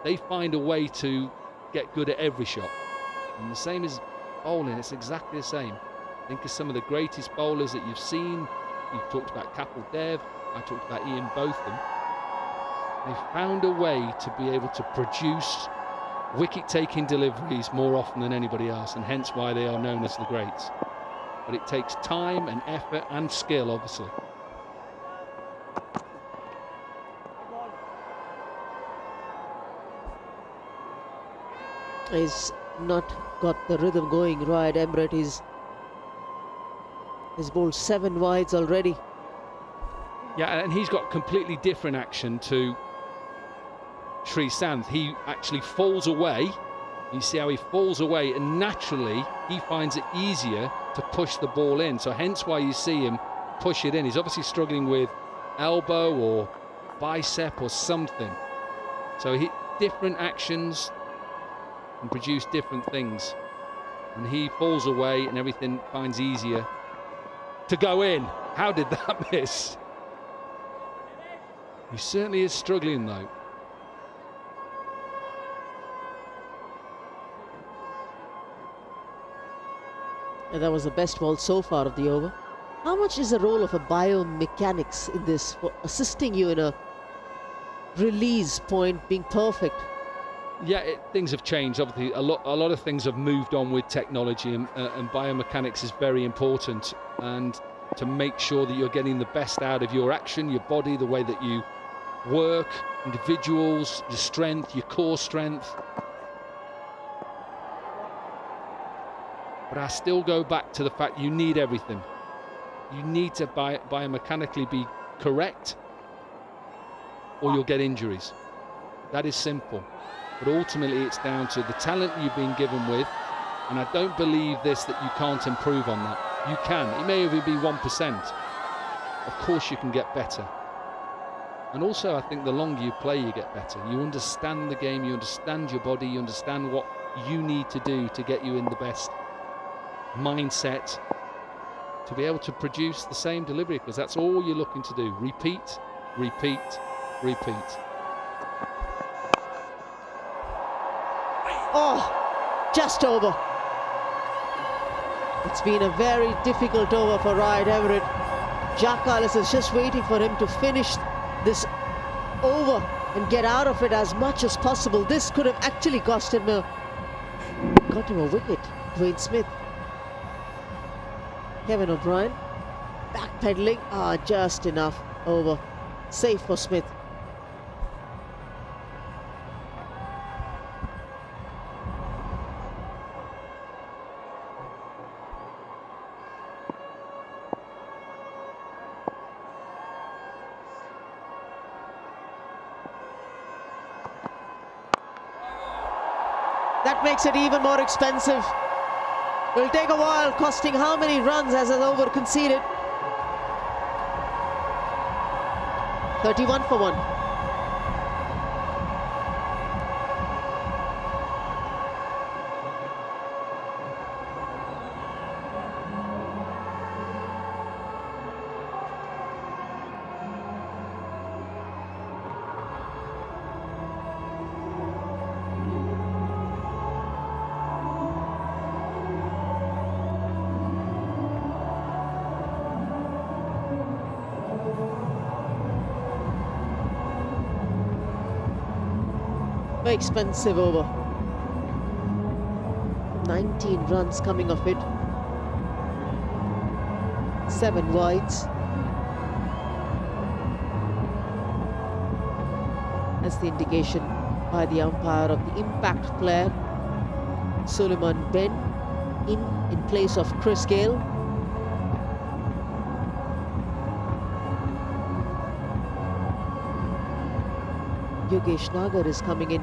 they find a way to get good at every shot. And the same as bowling, it's exactly the same. Think of some of the greatest bowlers that you've seen. You've talked about Kapil Dev, I talked about Ian Botham. They've found a way to be able to produce wicket-taking deliveries more often than anybody else, and hence why they are known as the greats. But it takes time and effort and skill, obviously. He's not got the rhythm going right. Emirates is bowled 7 wides already. Yeah, and he's got completely different action to Srisanth. He actually falls away. You see how he falls away, and naturally he finds it easier to push the ball in. So hence why you see him push it in. He's obviously struggling with elbow or bicep or something. So different actions can produce different things. And he falls away and everything finds easier to go in. How did that miss? He certainly is struggling though. And that was the best ball so far of the over. How much is the role of a biomechanics in this for assisting you in a release point being perfect? Yeah, things have changed. Obviously, a lot of things have moved on with technology, and biomechanics is very important. And to make sure that you're getting the best out of your action, your body, the way that you work, individuals, your strength, your core strength. But I still go back to the fact you need everything. You need to biomechanically be correct, or you'll get injuries. That is simple. But ultimately it's down to the talent you've been given with, and I don't believe that you can't improve on that. You can. It may only be 1%. Of course you can get better. And also I think the longer you play, you get better. You understand the game, you understand your body, you understand what you need to do to get you in the best mindset to be able to produce the same delivery, because that's all you're looking to do. Repeat, repeat, repeat. Oh, just over. It's been a very difficult over for Ryan Everett. Jack Carlos is just waiting for him to finish this over and get out of it as much as possible. This could have actually got him a wicket. Dwayne Smith. Kevin O'Brien backpedaling. Just enough over. Safe for Smith. That makes it even more expensive. Will take a while, costing how many runs as an over conceded? 31 for 1. Very expensive over. 19 runs coming of it. 7 wides. That's the indication by the umpire of the impact player. Suleiman Ben in place of Chris Gale. Yogesh Nagar is coming in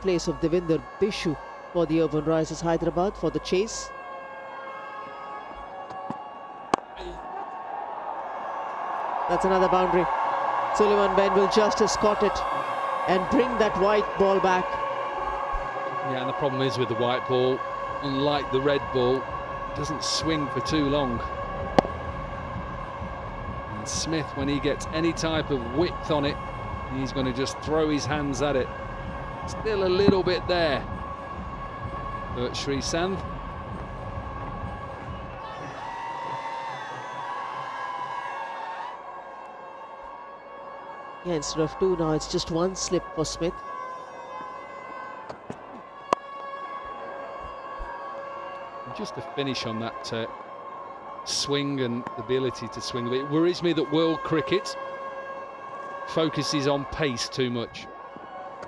place of Devinder Bishu for the Urbanrisers Hyderabad for the chase. That's another boundary. Suleiman Ben will just escort it and bring that white ball back. Yeah, and the problem is with the white ball, unlike the red ball, it doesn't swing for too long. And Smith, when he gets any type of width on it, he's going to just throw his hands at it. Still a little bit there. But Srisant. Yeah, instead of 2 now, it's just 1 slip for Smith. Just to finish on that swing and the ability to swing. It worries me that world cricket focuses on pace too much.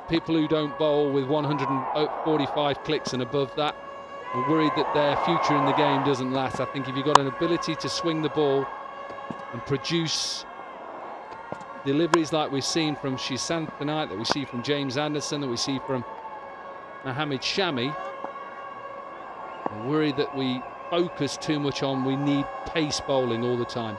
People who don't bowl with 145 clicks and above that are worried that their future in the game doesn't last. I think if you've got an ability to swing the ball and produce deliveries like we've seen from Srisant tonight, that we see from James Anderson, that we see from Mohammad Shami, I'm worried that we focus too much on we need pace bowling all the time.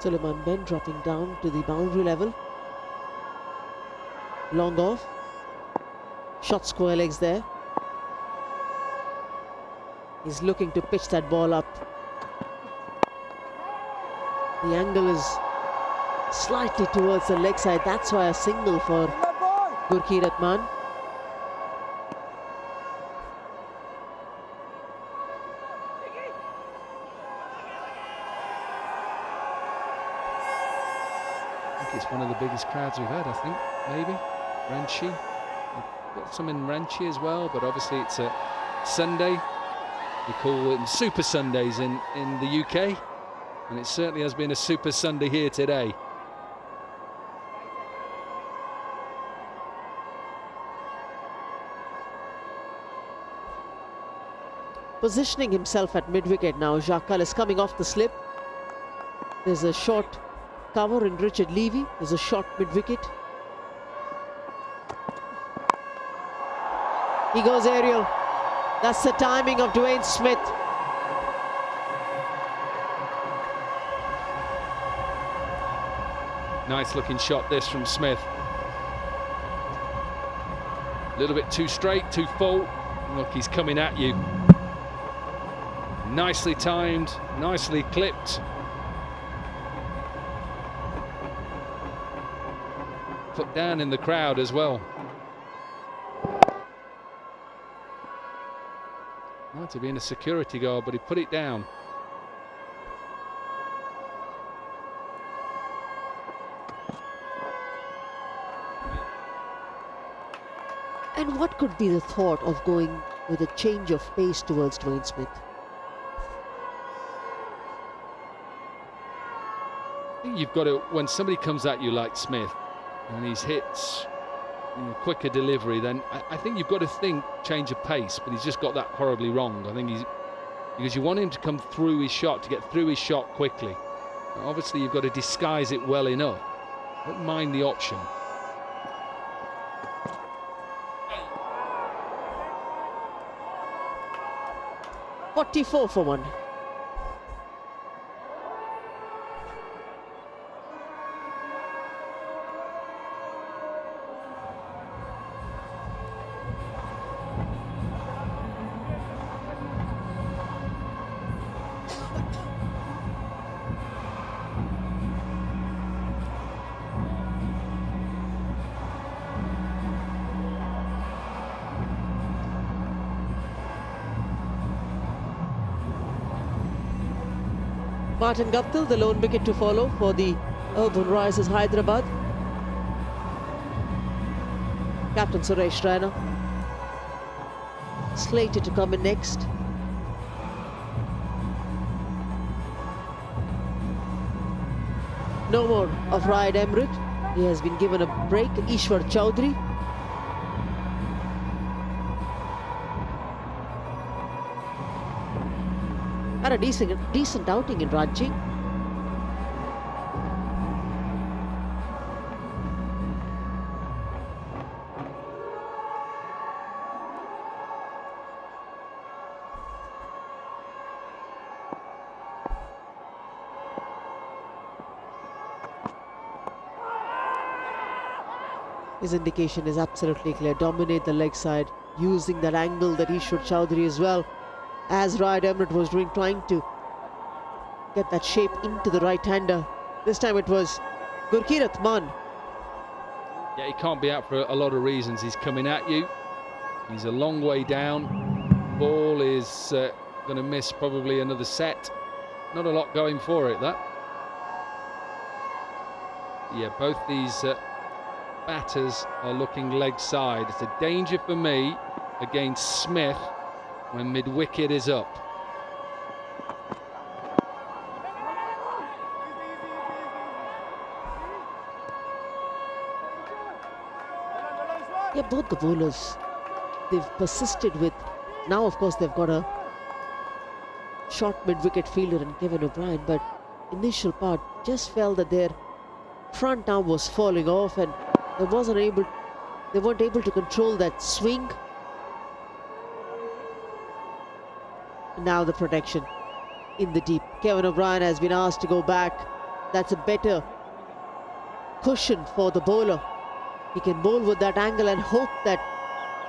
Suleiman Ben dropping down to the boundary level. Long off. Shot square legs there. He's looking to pitch that ball up. The angle is slightly towards the leg side. That's why a single for Gurkeerat Man. It's one of the biggest crowds we've had, I think, maybe. Ranchi. We've got some in Ranchi as well, but obviously it's a Sunday. We call it Super Sundays in the UK, and it certainly has been a Super Sunday here today. Positioning himself at mid-wicket now. Jacques is coming off the slip. There's a short cover in Richard Levy. There's a short mid-wicket. He goes aerial. That's the timing of Dwayne Smith. Nice looking shot this from Smith. A little bit too straight, too full. Look, he's coming at you. Nicely timed, nicely clipped. Put down in the crowd as well. Might have been a security guard, but he put it down. And what could be the thought of going with a change of pace towards Dwayne Smith? I think you've got to, when somebody comes at you like Smith and he's hits quicker delivery, then I think you've got to think change of pace, but he's just got that horribly wrong. I think because you want him to come through his shot, to get through his shot quickly. Obviously you've got to disguise it well enough. Don't mind the option. .44 for 1. Martin Guptill, the lone wicket to follow for the Urbanrisers Hyderabad. Captain Suresh Raina slated to come in next. No more of Ryan Emrit. He has been given a break. Ishwar Chowdhury. Had a decent outing in Ranchi. His indication is absolutely clear. Dominate the leg side, using that angle that Ishwar Chowdhury as well, as Ryan Emrit was doing, trying to get that shape into the right-hander. This time it was Gurkirat Man. Yeah, he can't be out for a lot of reasons. He's coming at you. He's a long way down. Ball is going to miss probably another set. Not a lot going for it, that. Yeah, both these batters are looking leg side. It's a danger for me against Smith when mid-wicket is up. Yeah, both the bowlers, they've persisted with, now of course they've got a short mid-wicket fielder in Kevin O'Brien, but initial part just felt that their front arm was falling off and they weren't able to control that swing. Now the protection in the deep. Kevin O'Brien has been asked to go back. That's a better cushion for the bowler. He can bowl with that angle and hope that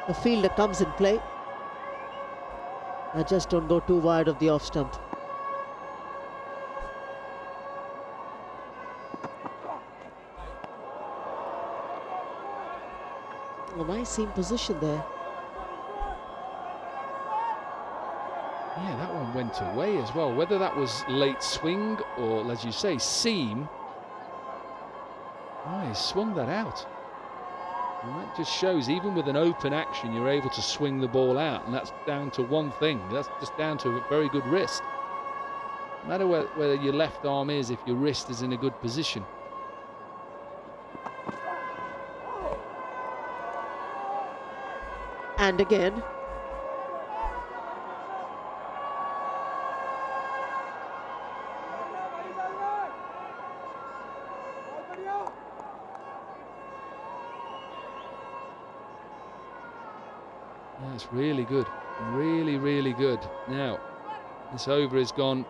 the fielder comes in play. Now just don't go too wide of the off stump. A nice seam position there. Yeah, that one went away as well. Whether that was late swing or, as you say, seam. Oh, he swung that out. And that just shows, even with an open action, you're able to swing the ball out. And that's down to one thing. That's just down to a very good wrist. No matter whether your left arm is, if your wrist is in a good position. And again. That's really good. Really, really good. Now, this over has gone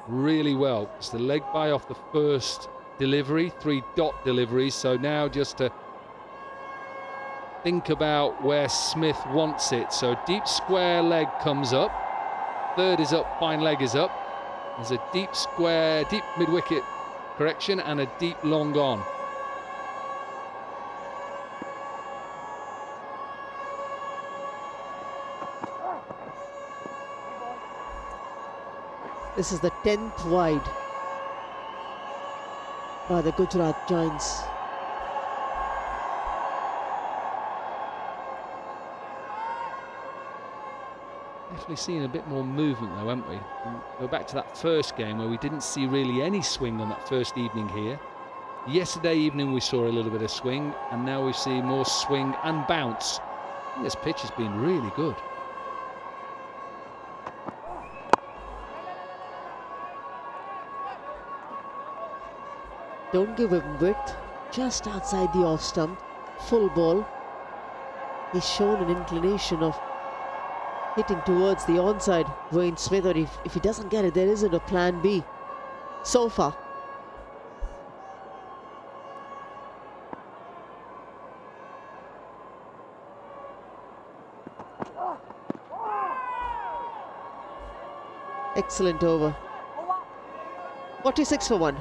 really well. It's the leg bye off the first delivery, 3 dot deliveries. So now just to think about where Smith wants it. So deep square leg comes up. Third is up, fine leg is up. There's a deep square, deep mid-wicket correction and a deep long on. This is the 10th wide by the Gujarat Giants. Definitely seen a bit more movement though, haven't we? And go back to that first game where we didn't see really any swing on that first evening here. Yesterday evening we saw a little bit of swing, and now we see more swing and bounce. I think this pitch has been really good. Don't give him width, just outside the off stump, full ball. He's shown an inclination of hitting towards the onside. Wayne Smith, or if he doesn't get it, there isn't a plan B so far. Excellent over. 46 for 1.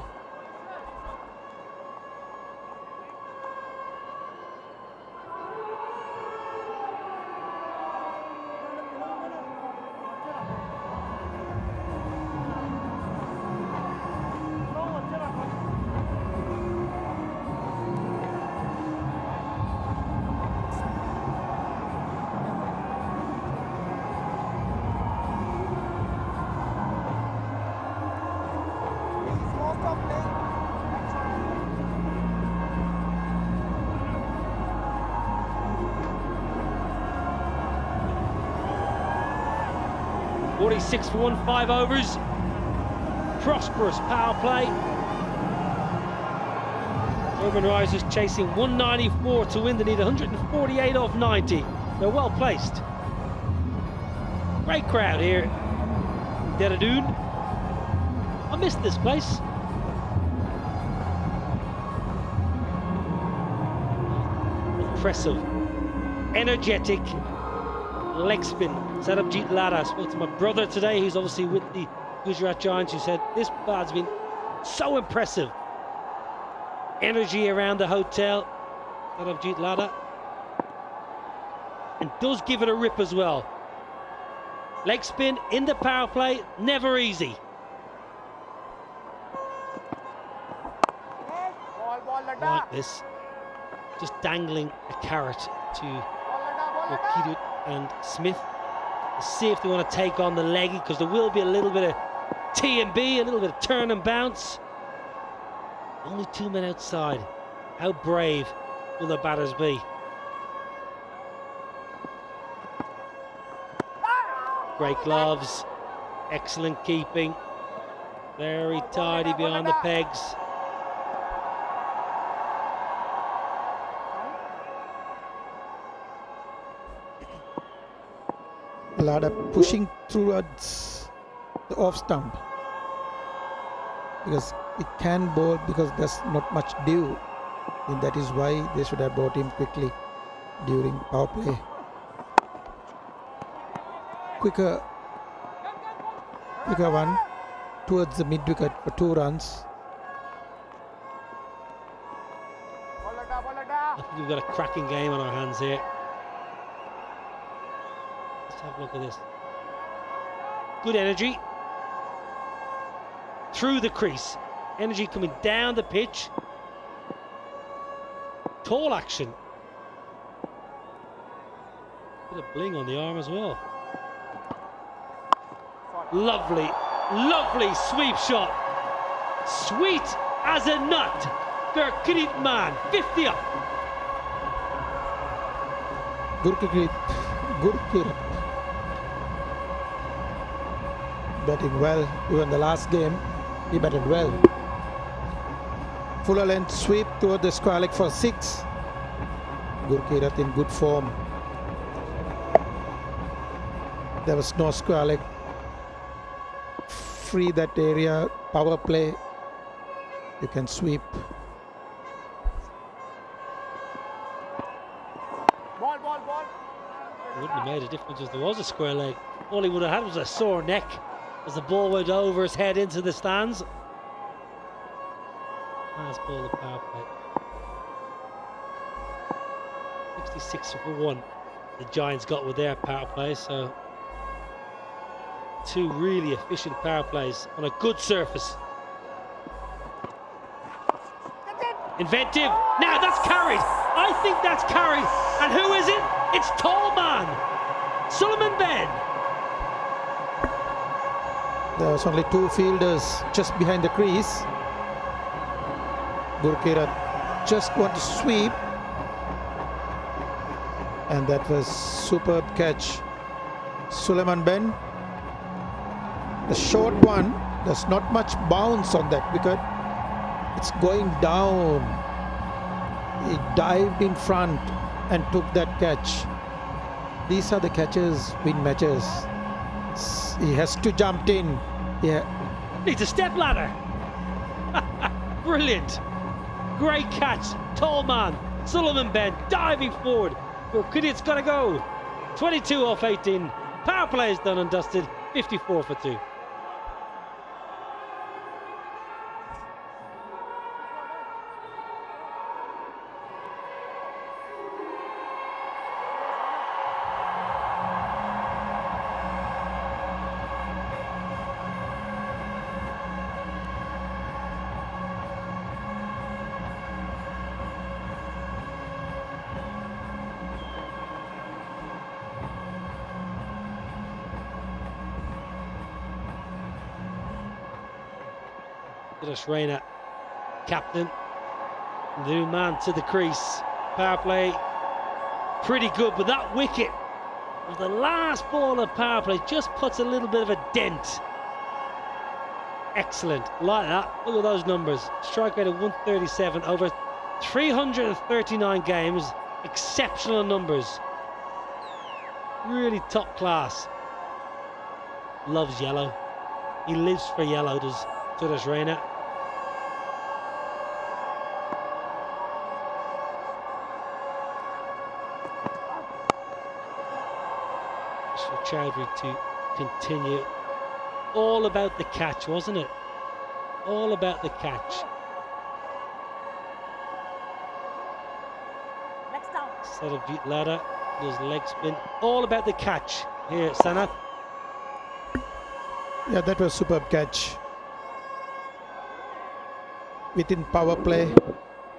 Six for 1, 5 overs. Prosperous power play. Urbanrisers chasing 194 to win. They need 148 off 90. They're well placed. Great crowd here. Dehradun. I missed this place. Impressive, energetic leg spin. Sarabjit Lara. I spoke to my brother today, who's obviously with the Gujarat Giants, who said this bad's been so impressive. Energy around the hotel. Sarabjit Lara. And does give it a rip as well. Leg spin in the power play, never easy. Like this. Just dangling a carrot to Kirk and Smith. See if they want to take on the leggy, because there will be a little bit of T and B, a little bit of turn and bounce. Only 2 men outside. How brave will the batters be? Great gloves, excellent keeping, very tidy behind the pegs. Lada pushing towards the off stump because it can bowl, because there's not much dew, and that is why they should have brought him quickly during power play. Quicker one towards the mid wicket for 2 runs. I think we've got a cracking game on our hands here. Have a look at this. Good energy through the crease. Energy coming down the pitch. Tall action. Bit of bling on the arm as well. Lovely, lovely sweep shot. Sweet as a nut. Gurkrit man, 50 up. Gurkrit. Batting well. Even the last game, he batted well. Fuller length sweep toward the square leg for 6. Gurkhirat in good form. There was no square leg. Free that area. Power play. You can sweep. Ball. It wouldn't have made a difference if there was a square leg. All he would have had was a sore neck as the ball went over his head into the stands. Nice ball, the power play. 66 for 1. The Giants got with their power play, so 2 really efficient power plays on a good surface. Inventive. Now that's carried. I think that's carried. And who is it? It's tall man. Suleiman Ben. There was only 2 fielders just behind the crease. Gurkirat just want to sweep. And that was superb catch. Suleiman Ben. The short one, there's not much bounce on that wicket. It's going down. He dived in front and took that catch. These are the catches win matches. He has to jump in. Yeah. Needs a step ladder. Brilliant. Great catch. Tall man. Suleiman Ben diving forward. Gurkirat's got to go. 22 off 18. Power play is done and dusted. 54 for 2. Raina, captain, the new man to the crease. Power play, pretty good, but that wicket was the last ball of power play, just puts a little bit of a dent. Excellent, like that. Look at those numbers. Strike rate of 137 over 339 games. Exceptional numbers. Really top class. Loves yellow. He lives for yellow, does Suresh Raina. Chowdhury to continue. All about the catch, wasn't it? All about the catch. Sarabjit Ladder does leg spin. All about the catch here, Sanath. Yeah, that was superb catch. Within power play,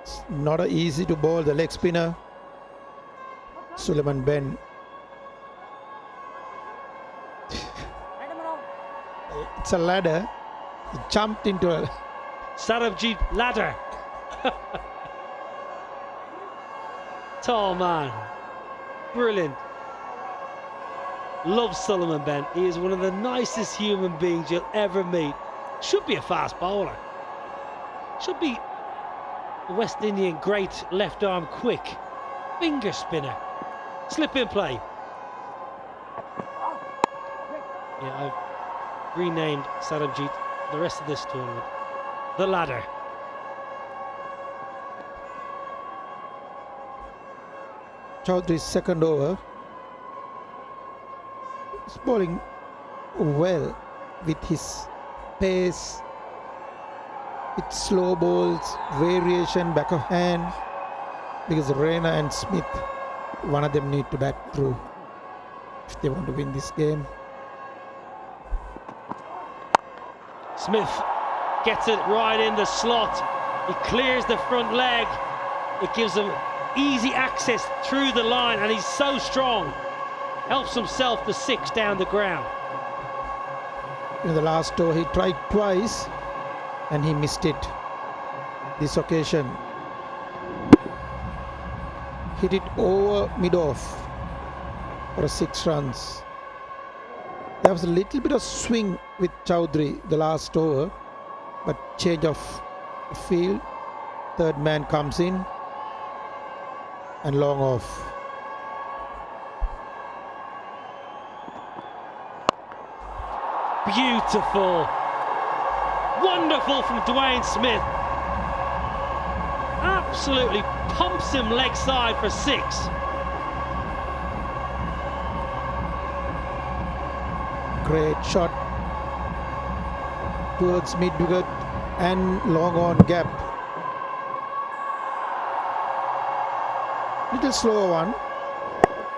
it's not easy to bowl the leg spinner. Suleiman Ben. It's a ladder. He jumped into a... Sarabjit Ladder. Tall man. Brilliant. Loves Suleiman Ben. He is one of the nicest human beings you'll ever meet. Should be a fast bowler. Should be a West Indian great left arm quick. Finger spinner. Slip in play. Yeah, I've renamed Sarabjit the rest of this tournament. The Ladder. Chowdhury's second over. He's bowling well with his pace, with slow balls, variation, back of hand, because Raina and Smith, one of them need to back through if they want to win this game. Smith gets it right in the slot. He clears the front leg. It gives him easy access through the line, and he's so strong. Helps himself to 6 down the ground. In the last over, he tried twice and he missed it. This occasion, hit it over mid-off for 6 runs. There was a little bit of swing with Chowdhury the last over, but change of field. Third man comes in and long off. Beautiful. Wonderful from Dwayne Smith. Absolutely pumps him leg side for 6. Great shot towards mid-wicket and long on gap. Little slower one,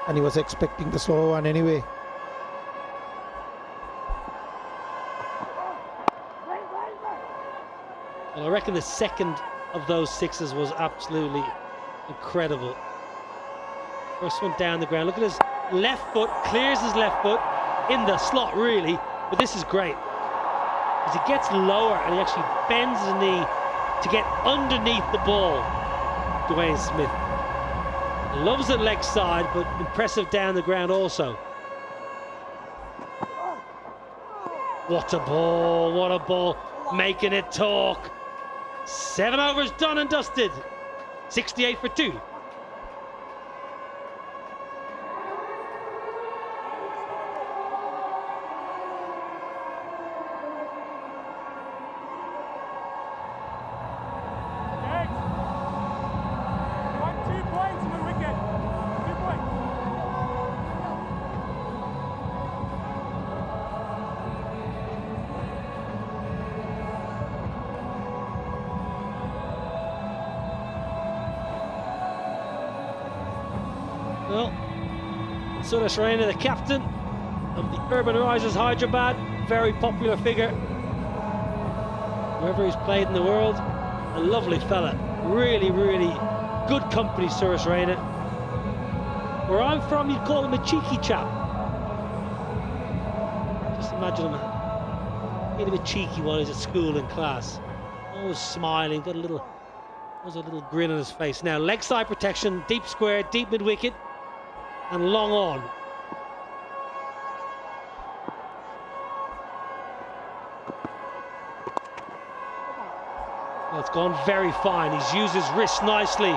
and he was expecting the slower one anyway. And I reckon the second of those 6s was absolutely incredible. First one down the ground. Look at his left foot, clears his left foot in the slot really, but this is great. as he gets lower and he actually bends his knee to get underneath the ball. Dwayne Smith loves it leg side, but impressive down the ground also. What a ball, making it talk. 7 overs done and dusted. 68 for 2. Well, Suresh Raina, the captain of the Urbanrisers Hyderabad, very popular figure wherever he's played in the world. A lovely fella, really, really good company, Suresh Raina. Where I'm from, you'd call him a cheeky chap. Just imagine him being a bit cheeky while he's at school in class. Always smiling, got a little grin on his face. Now, leg side protection, deep square, deep mid wicket, and long on. Well, it's gone very fine. He's used his wrist nicely.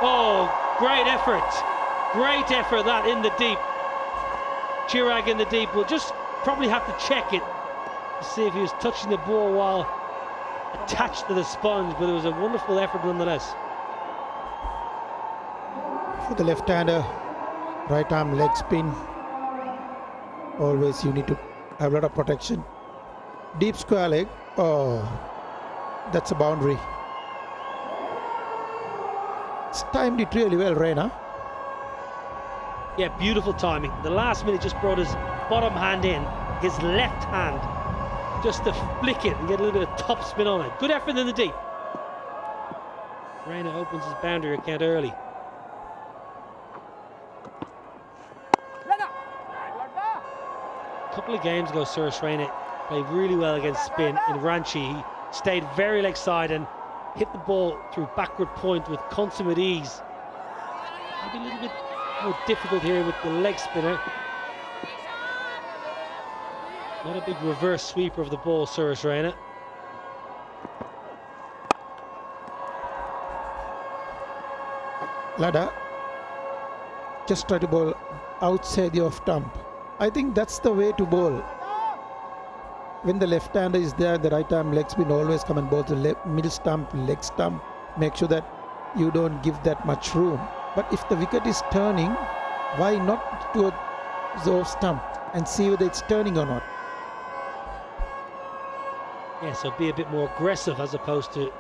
Oh, great effort. Great effort that in the deep. Chirag in the deep. We'll just probably have to check it to see if he was touching the ball while attached to the sponge, but it was a wonderful effort nonetheless. For the left-hander, right arm leg spin. Always you need to have a lot of protection. Deep square leg. Oh, that's a boundary. It's timed it really well, Raina. Yeah, beautiful timing. The last minute just brought his bottom hand in, his left hand, just to flick it and get a little bit of top spin on it. Good effort in the deep. Raina opens his boundary account early. A couple of games ago, Suresh Raina played really well against spin in Ranchi. He stayed very leg side and hit the ball through backward point with consummate ease. Maybe a little bit more difficult here with the leg spinner. Not a big reverse sweeper of the ball, Suresh Raina. Ladder, just try to bowl outside the off stump. I think that's the way to bowl. When the left-hander is there, the right-arm leg spin always come and bowl the middle stump, leg stump. Make sure that you don't give that much room. But if the wicket is turning, why not to the off stump and see whether it's turning or not? Yeah, so be a bit more aggressive as opposed to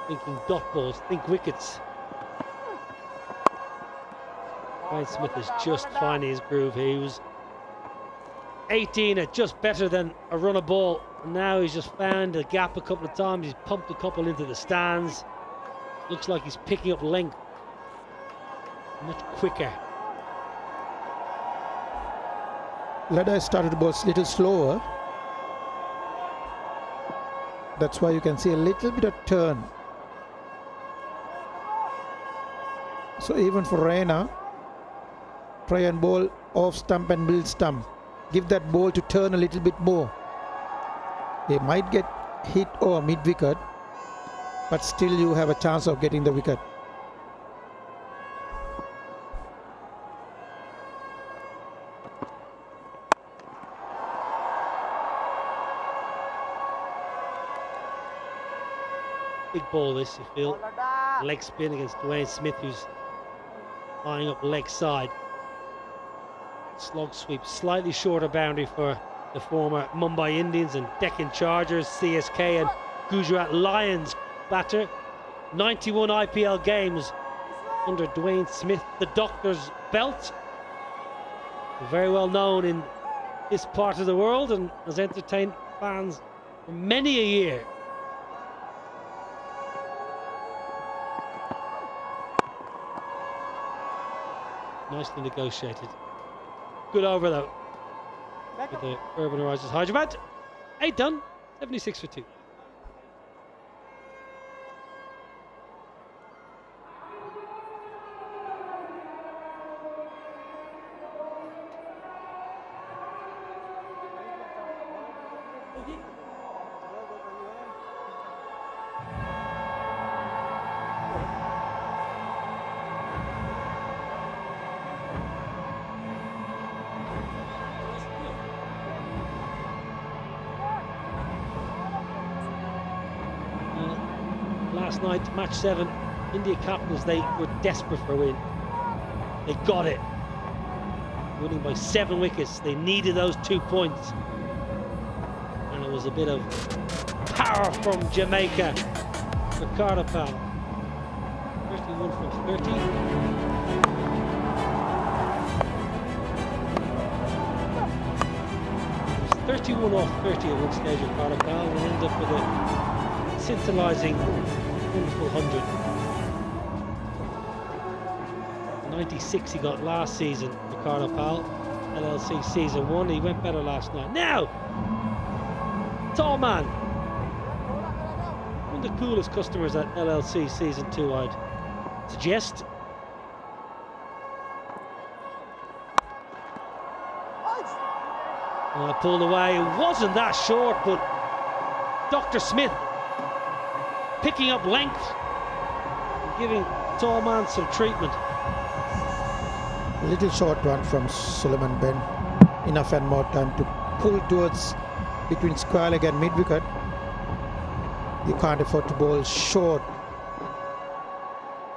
thinking dot balls, think wickets. Dwayne Smith is just finding his groove here. He was 18 at just better than a run of ball. And now he's just found a gap a couple of times. He's pumped a couple into the stands. Looks like he's picking up length much quicker. Ladder started to bowl a little slower. That's why you can see a little bit of turn. So even for Raina, try and bowl off stump and middle stump. Give that ball to turn a little bit more. They might get hit or mid wicket, but still you have a chance of getting the wicket. Big ball this, you feel. Leg spin against Dwayne Smith, who's lying up leg side. Slog sweep, slightly shorter boundary for the former Mumbai Indians and Deccan Chargers, CSK and Gujarat Lions batter. 91 IPL games under Dwayne Smith, the doctor's belt. Very well known in this part of the world and has entertained fans for many a year. Nicely negotiated. Good over though with the Urbanrisers Hyderabad. 8 done, 76 for 2. Last night, match 7, India captains, they were desperate for a win. They got it. Winning by 7 wickets. They needed those 2 points. And it was a bit of power from Jamaica. Ricardo Powell. 31 from 30. 31 off 30 at one stage. Ricardo Powell will end up with a scintillating, wonderful 100. 96 he got last season, Ricardo Powell, LLC season 1. He went better last night. Now, tall man. One of the coolest customers at LLC season 2, I'd suggest. I pulled away. It wasn't that short, but Dr. Smith picking up length and giving tall man some treatment. Little short run from Suleiman Ben. Enough and more time to pull towards between square leg and mid wicket. You can't afford to bowl short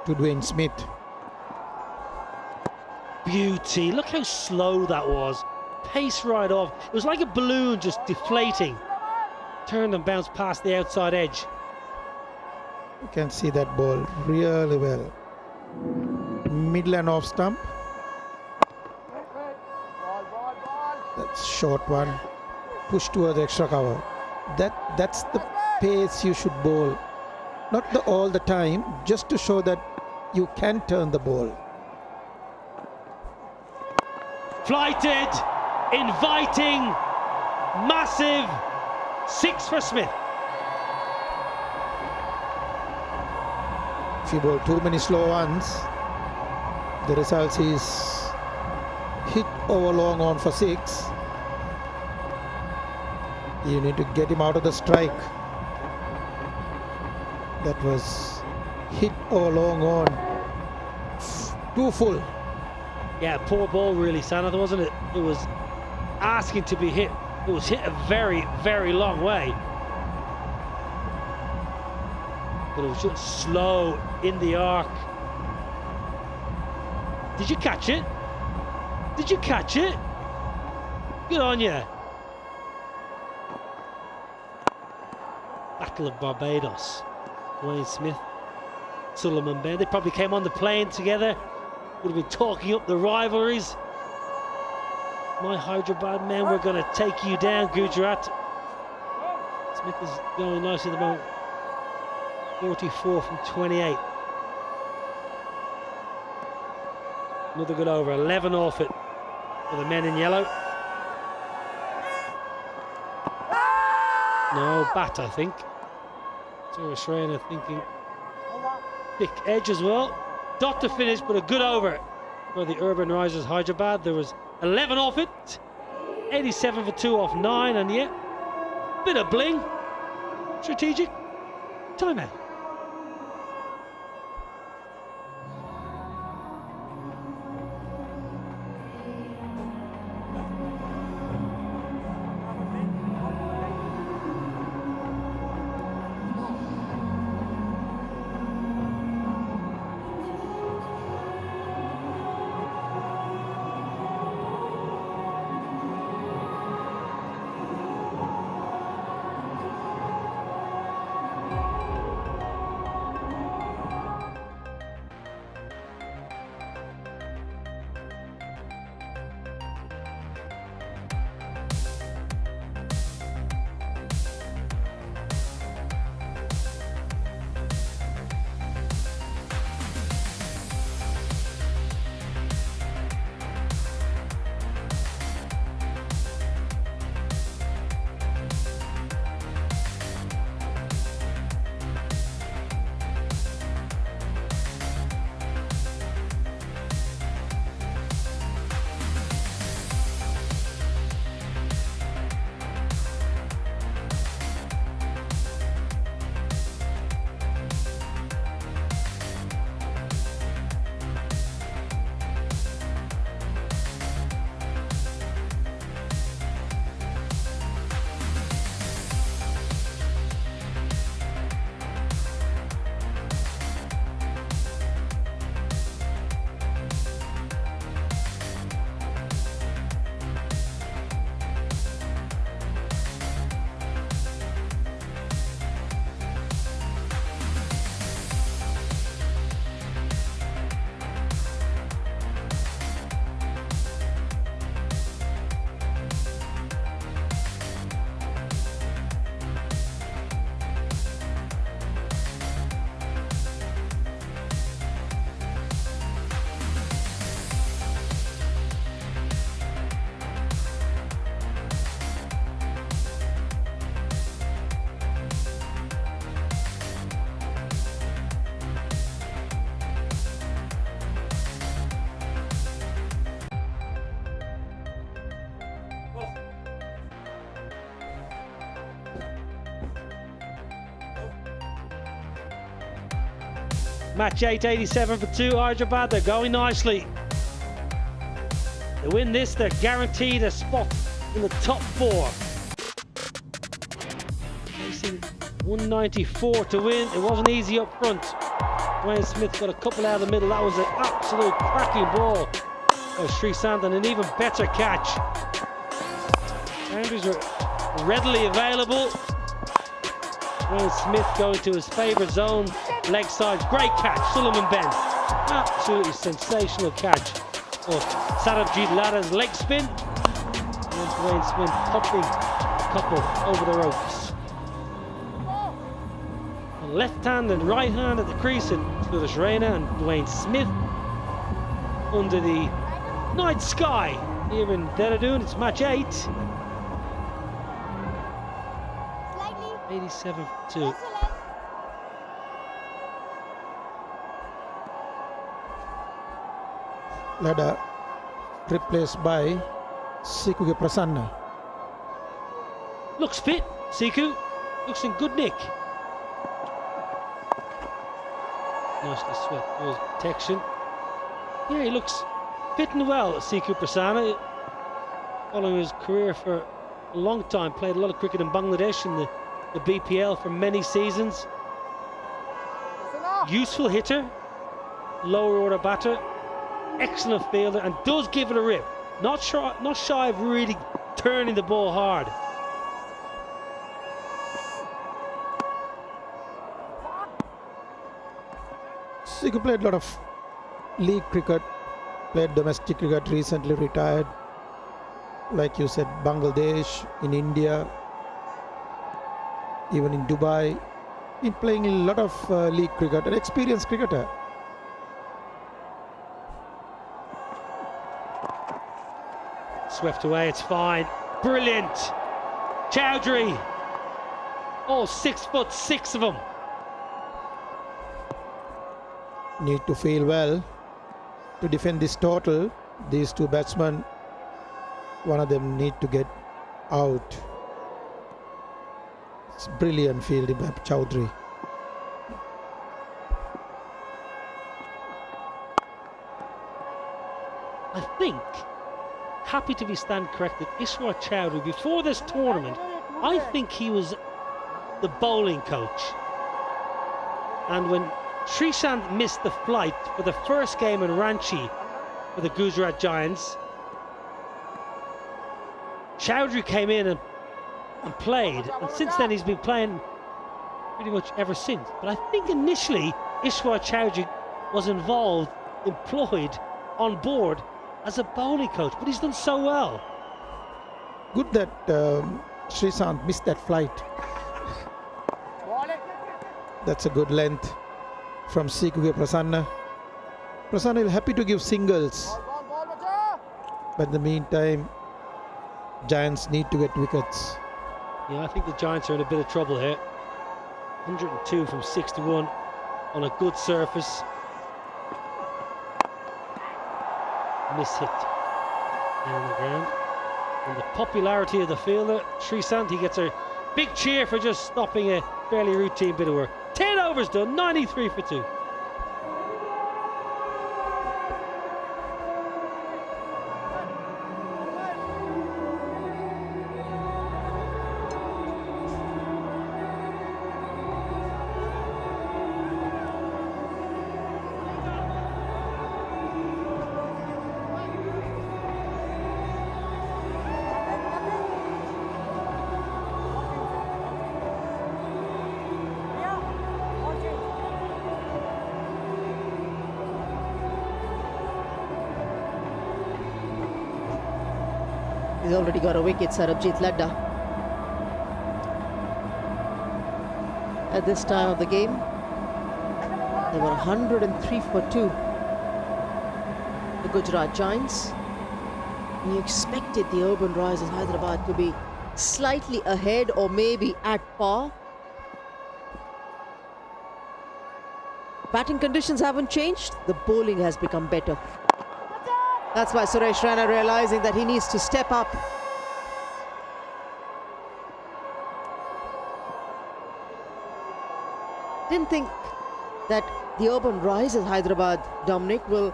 to Dwayne Smith. Beauty. Look how slow that was. Pace right off. It was like a balloon just deflating. Turned and bounced past the outside edge. You can see that ball really well. Middle and off stump. That's short one. Push towards extra cover. That's the pace you should bowl. Not all the time, just to show that you can turn the ball. Flighted, inviting, massive. 6 for Smith. If you bowl too many slow ones, the result is hit over long on for 6. You need to get him out of the strike. That was hit over long on. Too full. Yeah, poor ball really, Sanath, wasn't it? It was asking to be hit. It was hit a very, very long way. But it was just slow in the arc. Did you catch it? Did you catch it? Good on you. Battle of Barbados. Dwayne Smith, Suleiman Ben. They probably came on the plane together. Would have been talking up the rivalries. My Hyderabad men, we're going to take you down, Gujarat. Smith is going nicely at the moment. 44 from 28. Another good over, 11 off it for the men in yellow. No, bat, I think. So Shreyana thinking thick edge as well. Dot to finish, but a good over for the Urbanrisers Hyderabad. There was 11 off it, 87 for 2 off 9, and yeah, bit of bling. Strategic. Timeout. match 8, 87 for 2. Hyderabad, they're going nicely. They win this, they're guaranteed a spot in the top 4. Facing 194 to win. It wasn't easy up front. Dwayne Smith got a couple out of the middle. That was an absolute cracking ball by Sreesanth, and an even better catch. Boundaries are readily available. Dwayne Smith going to his favourite zone, leg side. Great catch, Suleiman Ben. Absolutely sensational catch. Oh, Sarabjit Lada's leg spin. And then Dwayne Smith popping a couple over the ropes. Left hand and right hand at the crease, and Suresh Raina and Dwayne Smith under the night sky here in Dehradun. It's match 8. 87 for 2. Lada replaced by Siku Prasanna. Looks fit, Siku. Looks in good nick. Nicely swept for protection. Yeah, he looks fit and well, Siku Prasanna. Following his career for a long time, played a lot of cricket in Bangladesh in the BPL for many seasons. Useful hitter, lower order batter, excellent fielder, and does give it a rip. Not shy of really turning the ball hard. Siku played a lot of league cricket, played domestic cricket, recently retired. Like you said, Bangladesh, in India, even in Dubai. Been playing a lot of league cricket, an experienced cricketer. Swept away, it's fine. Brilliant. Chowdhury. All 6'6" of them. Need to feel well to defend this total. These two batsmen, one of them need to get out. It's brilliant fielding by Chowdhury. I think, happy to be stand corrected, Ishwar Chowdhury, before this tournament, I think he was the bowling coach. And when Sreesanth missed the flight for the first game in Ranchi for the Gujarat Giants, Chowdhury came in and played, and since then he's been playing pretty much ever since. But I think initially Ishwar Chowdhury was involved, employed on board as a bowling coach, but he's done so well. Good that Sreesanth missed that flight. That's a good length from Siku Prasanna. Prasanna is happy to give singles, but in the meantime, Giants need to get wickets. Yeah, I think the Giants are in a bit of trouble here. 102 from 61 on a good surface. Miss hit down the ground. And the popularity of the fielder, Sreesanth, he gets a big cheer for just stopping a fairly routine bit of work. 10 overs done, 93 for 2. He's already got a wicket, Sarabjit Ladda. At this time of the game, they were 103 for 2. The Gujarat Giants. You expected the Urbanrisers Hyderabad to be slightly ahead or maybe at par. Batting conditions haven't changed. The bowling has become better. That's why Suresh Raina realizing that he needs to step up. Didn't think that the Urbanrisers Hyderabad, Dominic, will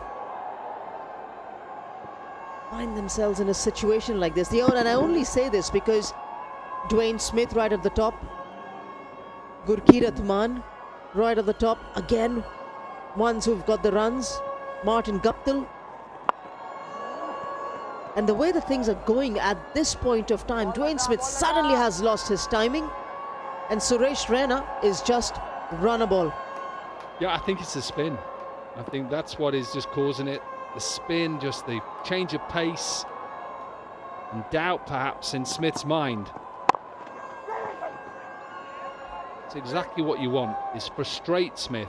find themselves in a situation like this. And I only say this because Dwayne Smith right at the top, Gurkeerat Man right at the top, again, ones who've got the runs, Martin Guptill. And the way the things are going at this point of time, Dwayne Smith suddenly has lost his timing, and Suresh Raina is just runnable. Yeah, I think it's the spin. I think that's what is just causing it. The spin, just the change of pace, and doubt perhaps in Smith's mind. It's exactly what you want, is frustrate Smith.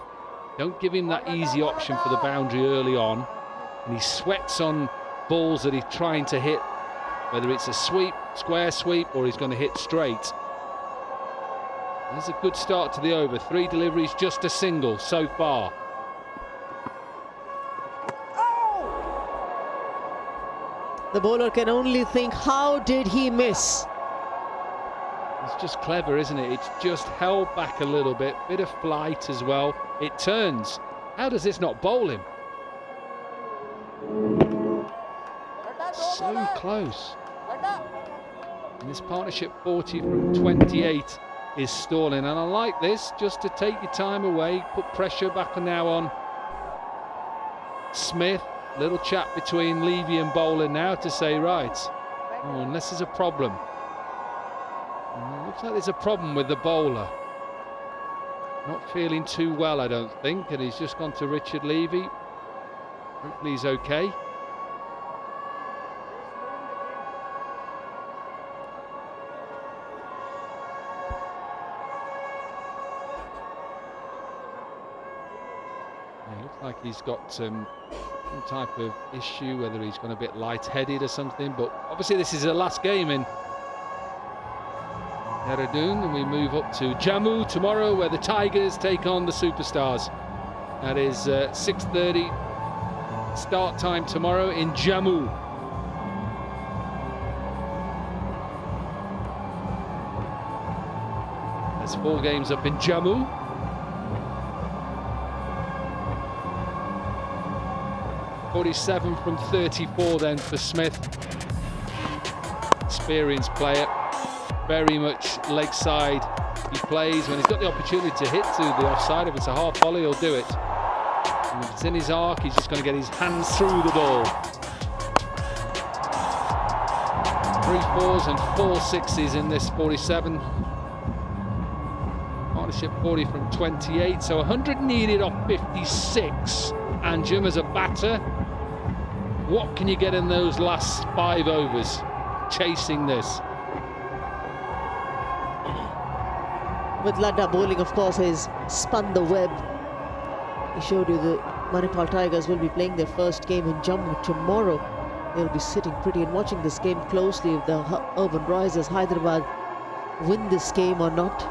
Don't give him that easy option for the boundary early on, and he sweats on balls that he's trying to hit, whether it's a sweep, square sweep, or he's going to hit straight. There's a good start to the over. 3 deliveries, just a single so far. The bowler can only think, how did he miss? It's just clever, isn't it? It's just held back a little bit of flight as well. It turns. How does this not bowl him? So close. And this partnership 40 from 28 is stalling, and I like this, just to take your time away, put pressure back now on Smith. Little chat between Levy and bowler now to say, right, unless there's a problem. And it looks like there's a problem with the bowler. Not feeling too well, I don't think, and he's just gone to Richard Levy. Hopefully he's okay. Like he's got some type of issue, whether he's gone a bit light-headed or something, but obviously this is the last game in Dehradun, and we move up to Jammu tomorrow, where the Tigers take on the Superstars. That is 6:30 start time tomorrow in Jammu. There's 4 games up in Jammu. 47 from 34 then for Smith. Experienced player, very much leg side. He plays when he's got the opportunity to hit to the offside. If it's a half volley, he'll do it. And if it's in his arc, he's just going to get his hands through the ball. 3 4s and 4 6s in this 47. Partnership 40 from 28, so 100 needed off 56. And Jim as a batter, what can you get in those last 5 overs chasing this? With Ladda bowling, of course, has spun the web. He showed you the Manipal Tigers will be playing their first game in Jammu tomorrow. They'll be sitting pretty and watching this game closely if the Urbanrisers Hyderabad win this game or not,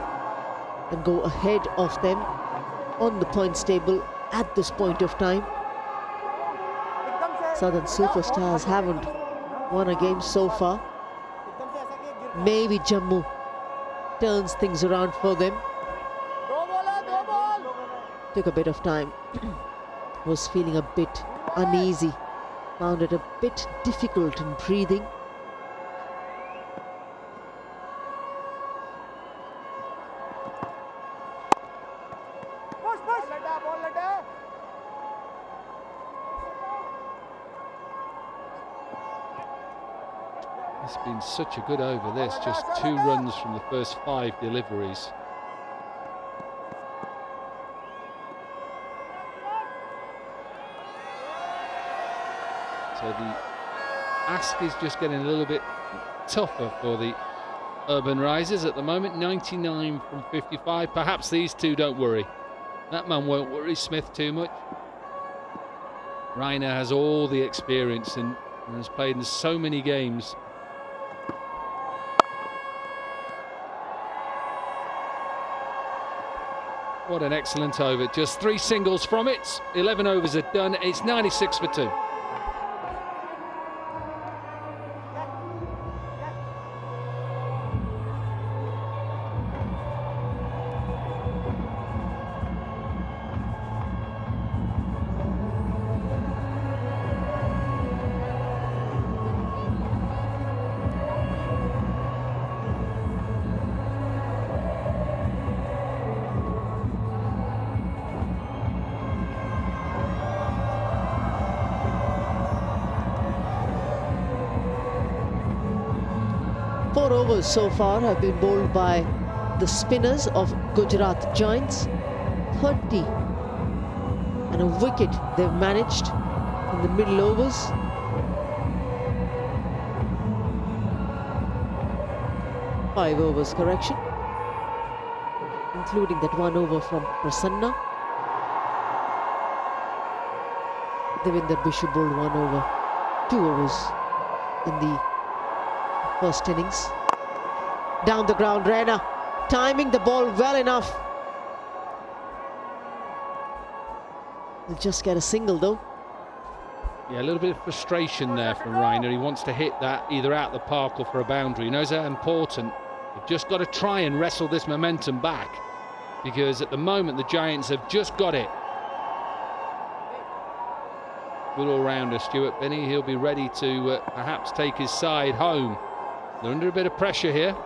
and go ahead of them on the points table at this point of time. Southern Superstars haven't won a game so far. Maybe Jammu turns things around for them. Took a bit of time. Was feeling a bit uneasy. Found it a bit difficult in breathing. It's been such a good over this, just 2 runs from the first 5 deliveries. So the ask is just getting a little bit tougher for the Urbanrisers at the moment. 99 from 55. Perhaps these 2 don't worry. That man won't worry Smith too much. Raina has all the experience and has played in so many games. What an excellent over. Just 3 singles from it. 11 overs are done. It's 96 for 2. 4 overs so far have been bowled by the spinners of Gujarat Giants. 30 and a wicket they've managed in the middle overs. Five overs, correction, including that 1 over from Prasanna. Devinder Bishu bowled 1 over, 2 overs in the first innings. Down the ground, Raina timing the ball well enough. He'll just get a single though. Yeah, a little bit of frustration there from Raina. He wants to hit that either out the park or for a boundary. He knows how important. They've just got to try and wrestle this momentum back, because at the moment the Giants have just got it. Good all-rounder, Stuart Binney. He'll be ready to perhaps take his side home. They're under a bit of pressure here.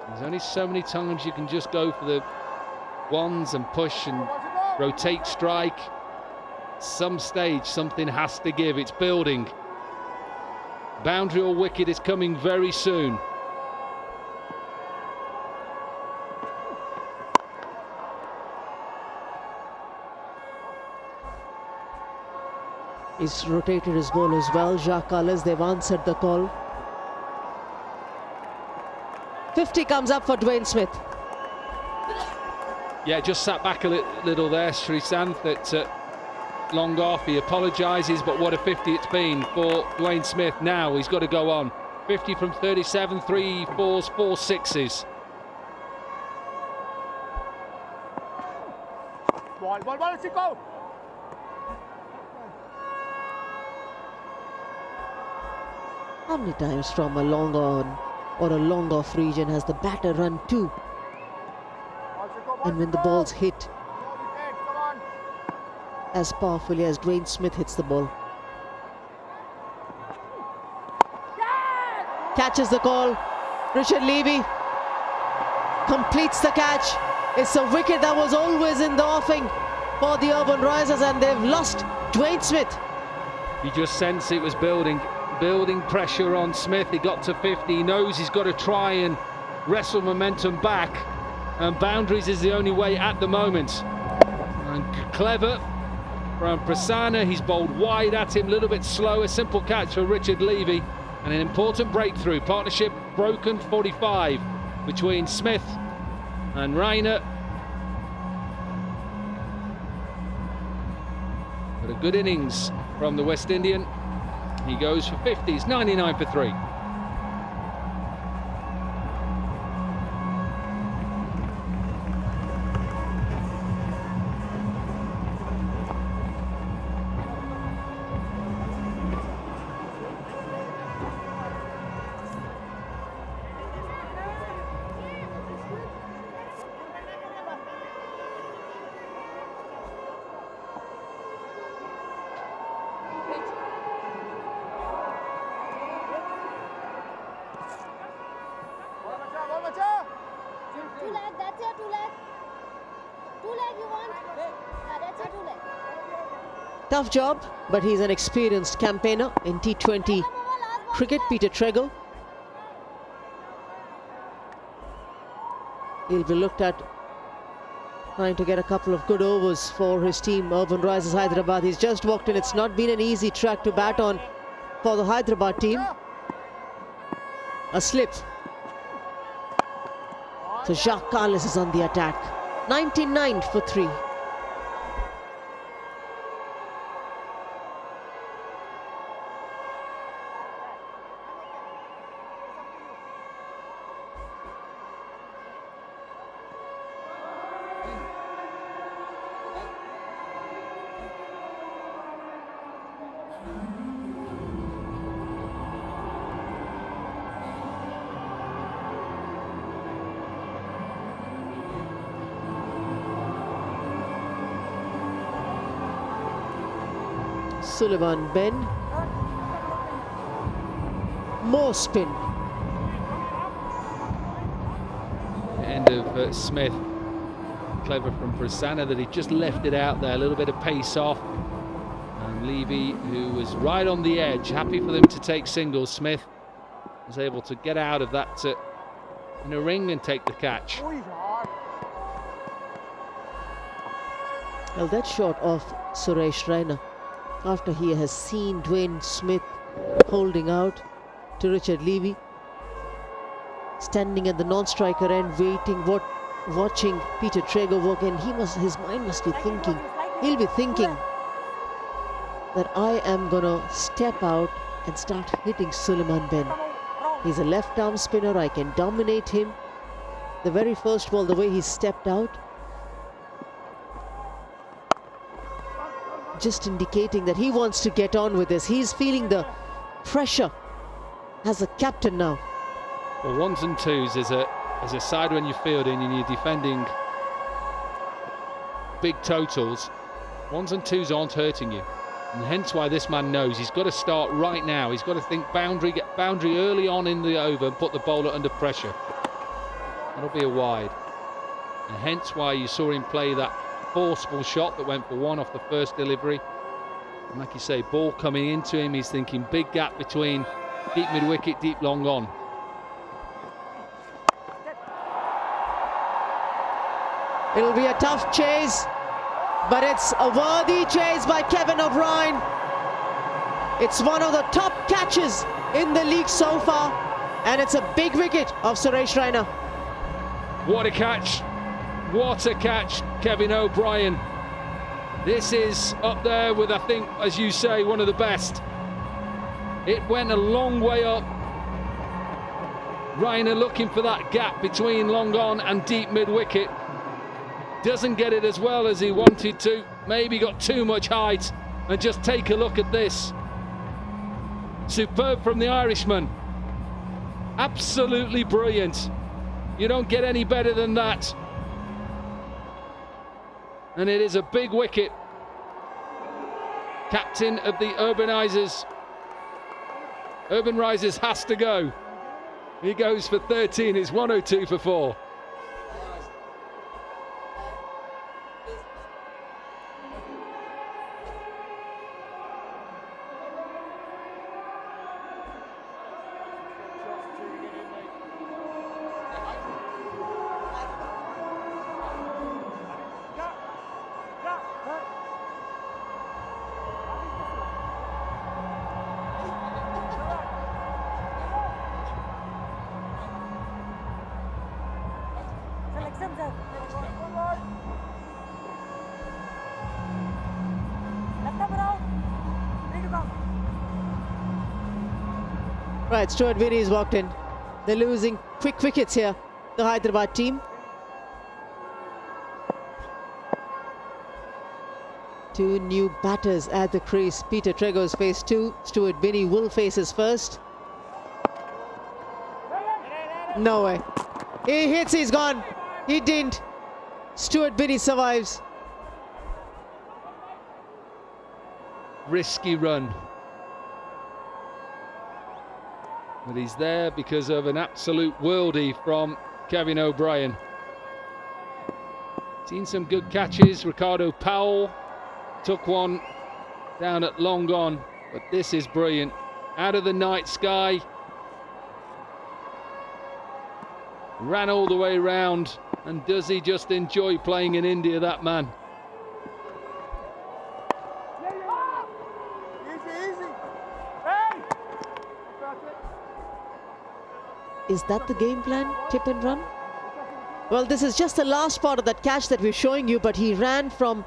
There's only so many times you can just go for the ones and push and rotate strike. Some stage something has to give. It's building. Boundary or wicket is coming very soon. He's rotated his ball as well. Jacques Calles, they've answered the call. 50 comes up for Dwayne Smith. Yeah, just sat back a little there, Srisanth, that long off. He apologises, but what a 50 it's been for Dwayne Smith. Now he's got to go on. 50 from 37, 3 fours, 4 sixes. Ball, Chico. How many times from a long on or a long off region has the batter run to? And when the ball's hit as powerfully as Dwayne Smith hits the ball. Catches the call. Richard Levy completes the catch. It's a wicket that was always in the offing for the Urbanrisers, and they've lost Dwayne Smith. You just sense it was building pressure on Smith. He got to 50. He knows he's got to try and wrestle momentum back, and boundaries is the only way at the moment. And clever from Prasanna. He's bowled wide at him, a little bit slower. Simple catch for Richard Levy, and an important breakthrough. Partnership broken, 45 between Smith and Raina. But a good innings from the West Indian. He goes for 50s, 99 for 3. Tough job, but he's an experienced campaigner in T20 cricket, Peter Treagle. He'll be looked at trying to get a couple of good overs for his team, Urbanrisers Hyderabad. He's just walked in. It's not been an easy track to bat on for the Hyderabad team. A slip. So Jacques Calles is on the attack. 99 for 3. Sullivan Ben. More spin. End of Smith. Clever from Prasanna that he just left it out there. A little bit of pace off. And Levy, who was right on the edge, happy for them to take singles. Smith was able to get out of that in a ring and take the catch. Well, that shot of Suresh Raina, after he has seen Dwayne Smith holding out to Richard Levy, standing at the non-striker end, watching Peter Trego work, and his mind must be thinking, he'll be thinking that I am gonna step out and start hitting Suleiman Ben. He's a left arm spinner, I can dominate him. The very first ball, the way he stepped out, just indicating that he wants to get on with this. He's feeling the pressure as a captain now. Well, ones and twos is a side when you're fielding and you're defending big totals. Ones and twos aren't hurting you, and hence why this man knows he's got to start right now. He's got to think boundary, get boundary early on in the over and put the bowler under pressure. That'll be a wide, and hence why you saw him play that forceful shot that went for one off the first delivery. And like you say, ball coming into him, he's thinking big gap between deep mid-wicket, deep long on. It'll be a tough chase, but it's a worthy chase by Kevin O'Brien. It's one of the top catches in the league so far, and it's a big wicket of Suresh Raina. What a catch! What a catch, Kevin O'Brien. This is up there with, I think, as you say, one of the best. It went a long way up. Raina looking for that gap between long on and deep mid-wicket. Doesn't get it as well as he wanted to. Maybe got too much height. And just take a look at this. Superb from the Irishman. Absolutely brilliant. You don't get any better than that. And it is a big wicket. Captain of the Urbanrisers. Urbanrisers has to go. He goes for 13. It's 102 for 4. Right, Stuart Vinny's walked in. They're losing quick wickets here, the Hyderabad team. Two new batters at the crease. Peter Trego's face two. Stuart Vinny will face his first. No way. He hits, he's gone. He didn't. Stuart Vinny survives. Risky run. But he's there because of an absolute worldie from Kevin O'Brien. Seen some good catches. Ricardo Powell took one down at long on, but this is brilliant. Out of the night sky. Ran all the way round, and does he just enjoy playing in India, that man? Is that the game plan, tip and run? Well, this is just the last part of that catch that we're showing you, but he ran from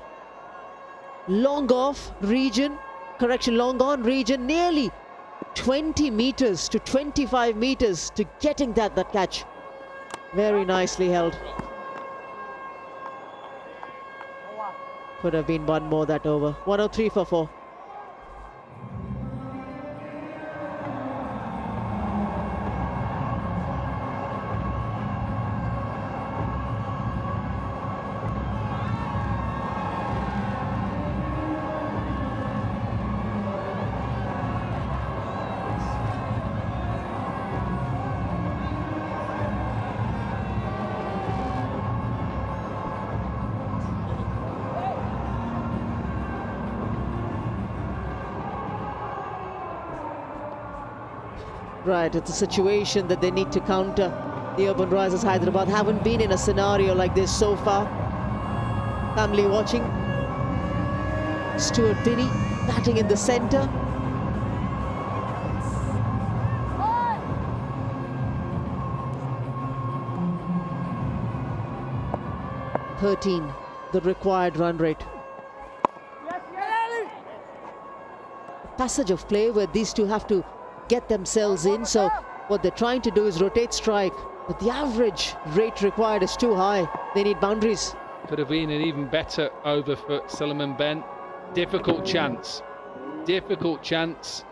long off region, long on region, nearly 20 meters to 25 meters to getting that catch. Very nicely held. Could have been one more that over. 103 for 4. Right, it's a situation that they need to counter. The Urbanrisers Hyderabad haven't been in a scenario like this so far. Family watching. Stuart Binney batting in the centre. (13), the required run rate. Passage of play where these two have to get themselves in, so what they're trying to do is rotate strike, but the average rate required is too high. They need boundaries. Could have been an even better over for Suleiman Ben. Difficult chance. Difficult chance.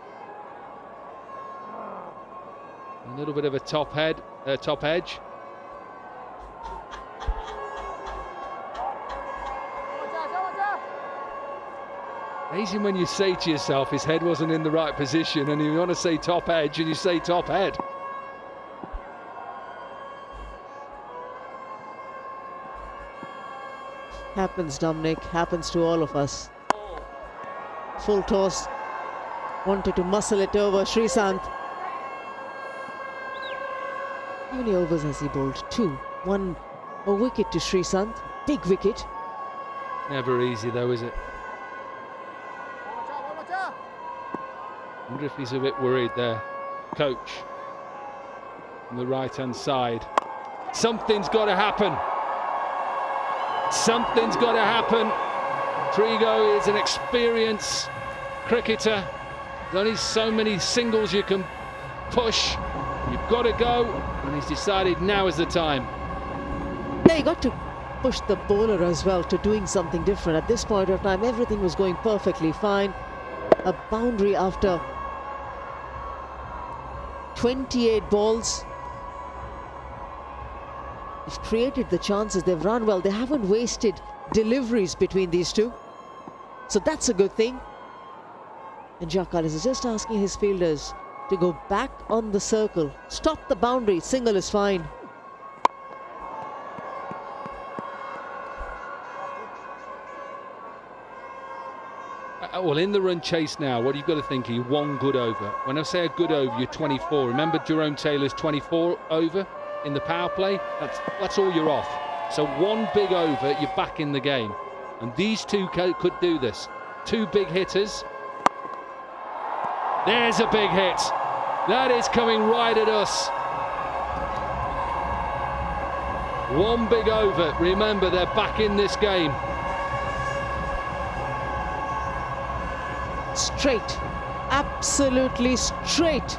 A little bit of a top edge. Amazing when you say to yourself his head wasn't in the right position and you want to say top edge and you say top head. Happens, Dominic, happens to all of us. Full toss, wanted to muscle it over Sreesanth. How many overs has he bowled? 2. 1 a wicket to Sreesanth, big wicket. Never easy though, is it? I wonder if he's a bit worried there. Coach on the right hand side. Something's got to happen. Something's got to happen. Trigo is an experienced cricketer. There's only so many singles you can push. You've got to go, and he's decided now is the time. Yeah, you got to push the bowler as well to doing something different. At this point of time, everything was going perfectly fine. A boundary after 28 balls. They've created the chances, they've run well, they haven't wasted deliveries between these two. So that's a good thing. And Jacques is just asking his fielders to go back on the circle. Stop the boundary, single is fine. Well, in the run chase now, what you've got to think, you one good over. When I say a good over, you're 24. Remember Jerome Taylor's 24 over in the power play? That's all you're off. So one big over, you're back in the game. And these two could do this. 2 big hitters. There's a big hit. That is coming right at us. One big over. Remember, they're back in this game. Straight, absolutely straight,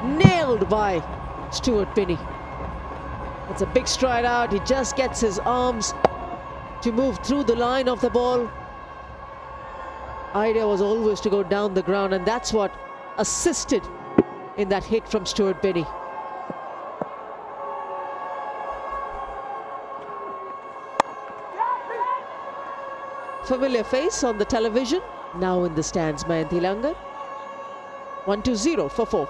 nailed by Stuart Binney. It's a big stride out, he just gets his arms to move through the line of the ball. Idea was always to go down the ground, and that's what assisted in that hit from Stuart Binney. Familiar face on the television. Now in the stands, Mayanti Langar. 1-0 for 4.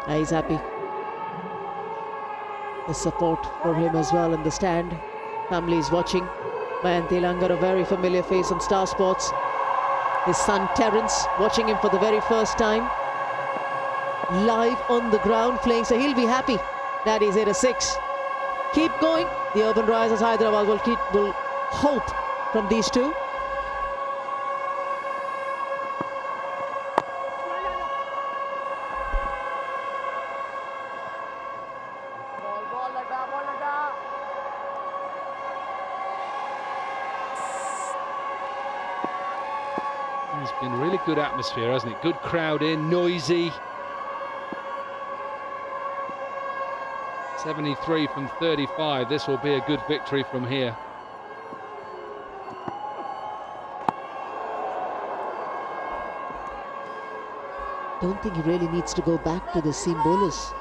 He's happy. The support for him as well in the stand. Family is watching. Mayanti Langar, a very familiar face on Star Sports. His son Terence watching him for the very first time. Live on the ground playing, so he'll be happy that he's hit a 6. Keep going. The Urbanrisers Hyderabad will hope from these two. It's been really good atmosphere, hasn't it? Good crowd in, noisy. 73 from 35. This will be a good victory from here. don't think he really needs to go back to the seam bowlers.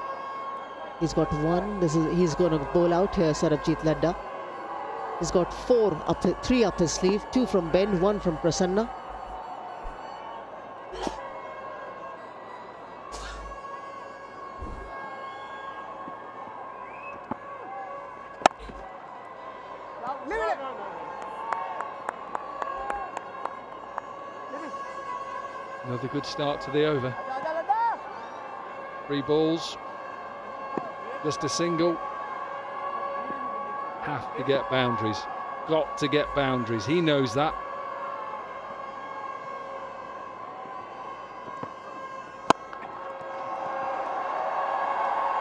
He's got one. He's going to bowl out here, Sarabjit Ladda. He's got three up his sleeve, 2 from Ben, 1 from Prasanna. Another good start to the over. 3 balls, just a single. Have to get boundaries. Got to get boundaries. He knows that.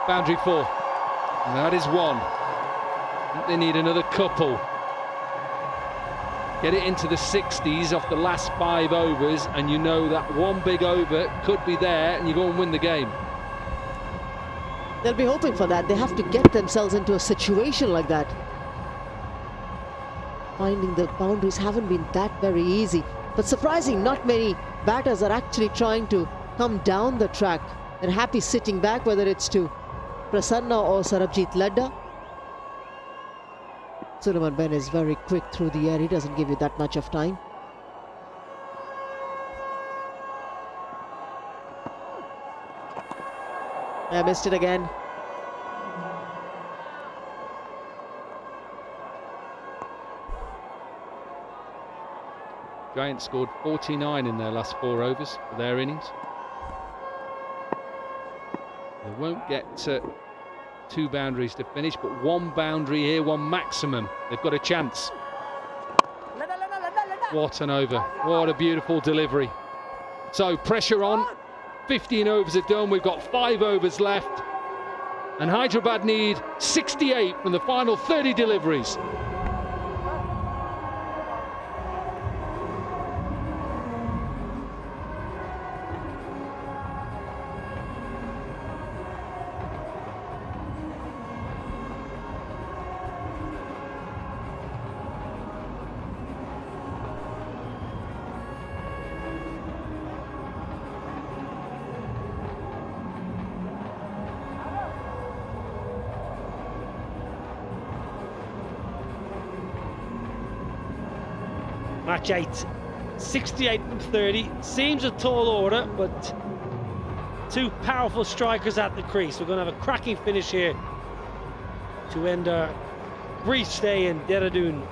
Boundary 4. And that is 1. I think they need another couple. Get it into the 60s off the last 5 overs, and you know that one big over could be there, and you go and win the game. They'll be hoping for that. They have to get themselves into a situation like that. Finding the boundaries haven't been that very easy. But surprising, not many batters are actually trying to come down the track. They're happy sitting back, whether it's to Prasanna or Sarabjit Ladda. Suleiman Ben is very quick through the air. He doesn't give you that much of time. I missed it again. Giants scored 49 in their last 4 overs for their innings. They won't get 2 boundaries to finish, but 1 boundary here, 1 maximum. They've got a chance. What an over. What a beautiful delivery. So pressure on. 15 overs are done. We've got 5 overs left. And Hyderabad need 68 from the final 30 deliveries. Match 8, 68 from 30. Seems a tall order, but 2 powerful strikers at the crease. We're going to have a cracking finish here to end our brief stay in Dehradun.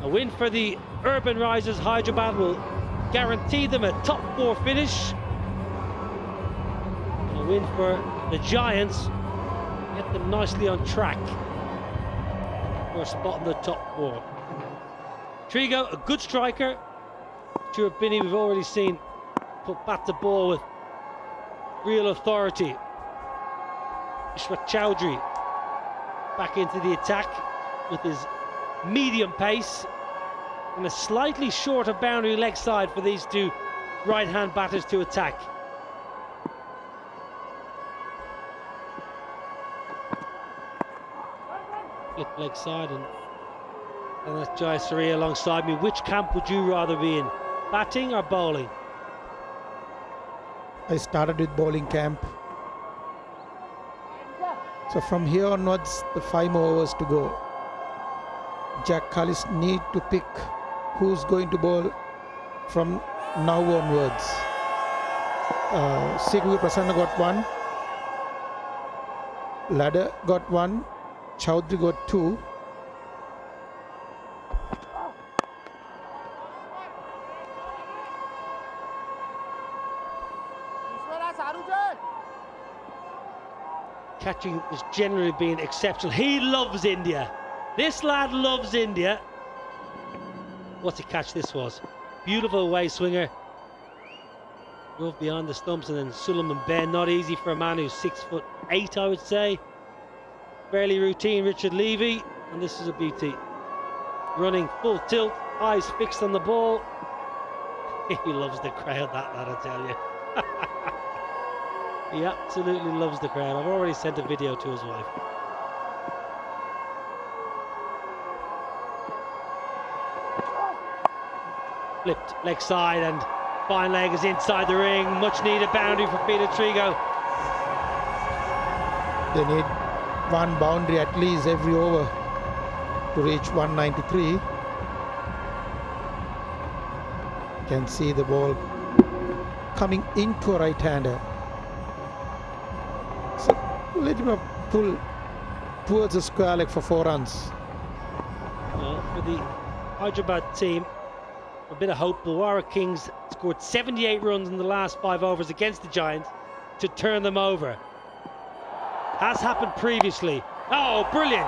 A win for the Urbanrisers Hyderabad will guarantee them a top 4 finish. And a win for the Giants, get them nicely on track for a spot in the top 4. Trigo, a good striker. Churabini, we've already seen put bat to ball with real authority. Ishwar Chowdhury back into the attack with his medium pace and a slightly shorter boundary leg side for these 2 right-hand batters to attack. Flip leg side and that's Jayasuri alongside me. Which camp would you rather be in, batting or bowling? I started with bowling camp. So from here onwards, the 5 more overs to go. Jack Kallis need to pick who's going to bowl from now onwards. Sikhu Prasanna got 1. Ladder got 1. Chowdhury got 2. Catching has generally been exceptional. He loves India. This lad loves India. What a catch this was. Beautiful away swinger. Drove behind the stumps, and then Suleiman Ben. Not easy for a man who's 6'8", I would say. Fairly routine Richard Levy, and this is a beauty. Running full tilt, eyes fixed on the ball. He loves the crowd, that lad, I tell you. He absolutely loves the crowd. I've already sent a video to his wife. Flipped leg side, and Fine leg is inside the ring. Much needed boundary for Peter Trigo. They need one boundary at least every over to reach 193. Can see the ball coming into a right-hander. So let him pull towards the square leg for 4 runs. Well, for the Hyderabad team, a bit of hope. The Warwick Kings scored 78 runs in the last 5 overs against the Giants to turn them over. Has happened previously. Oh, brilliant!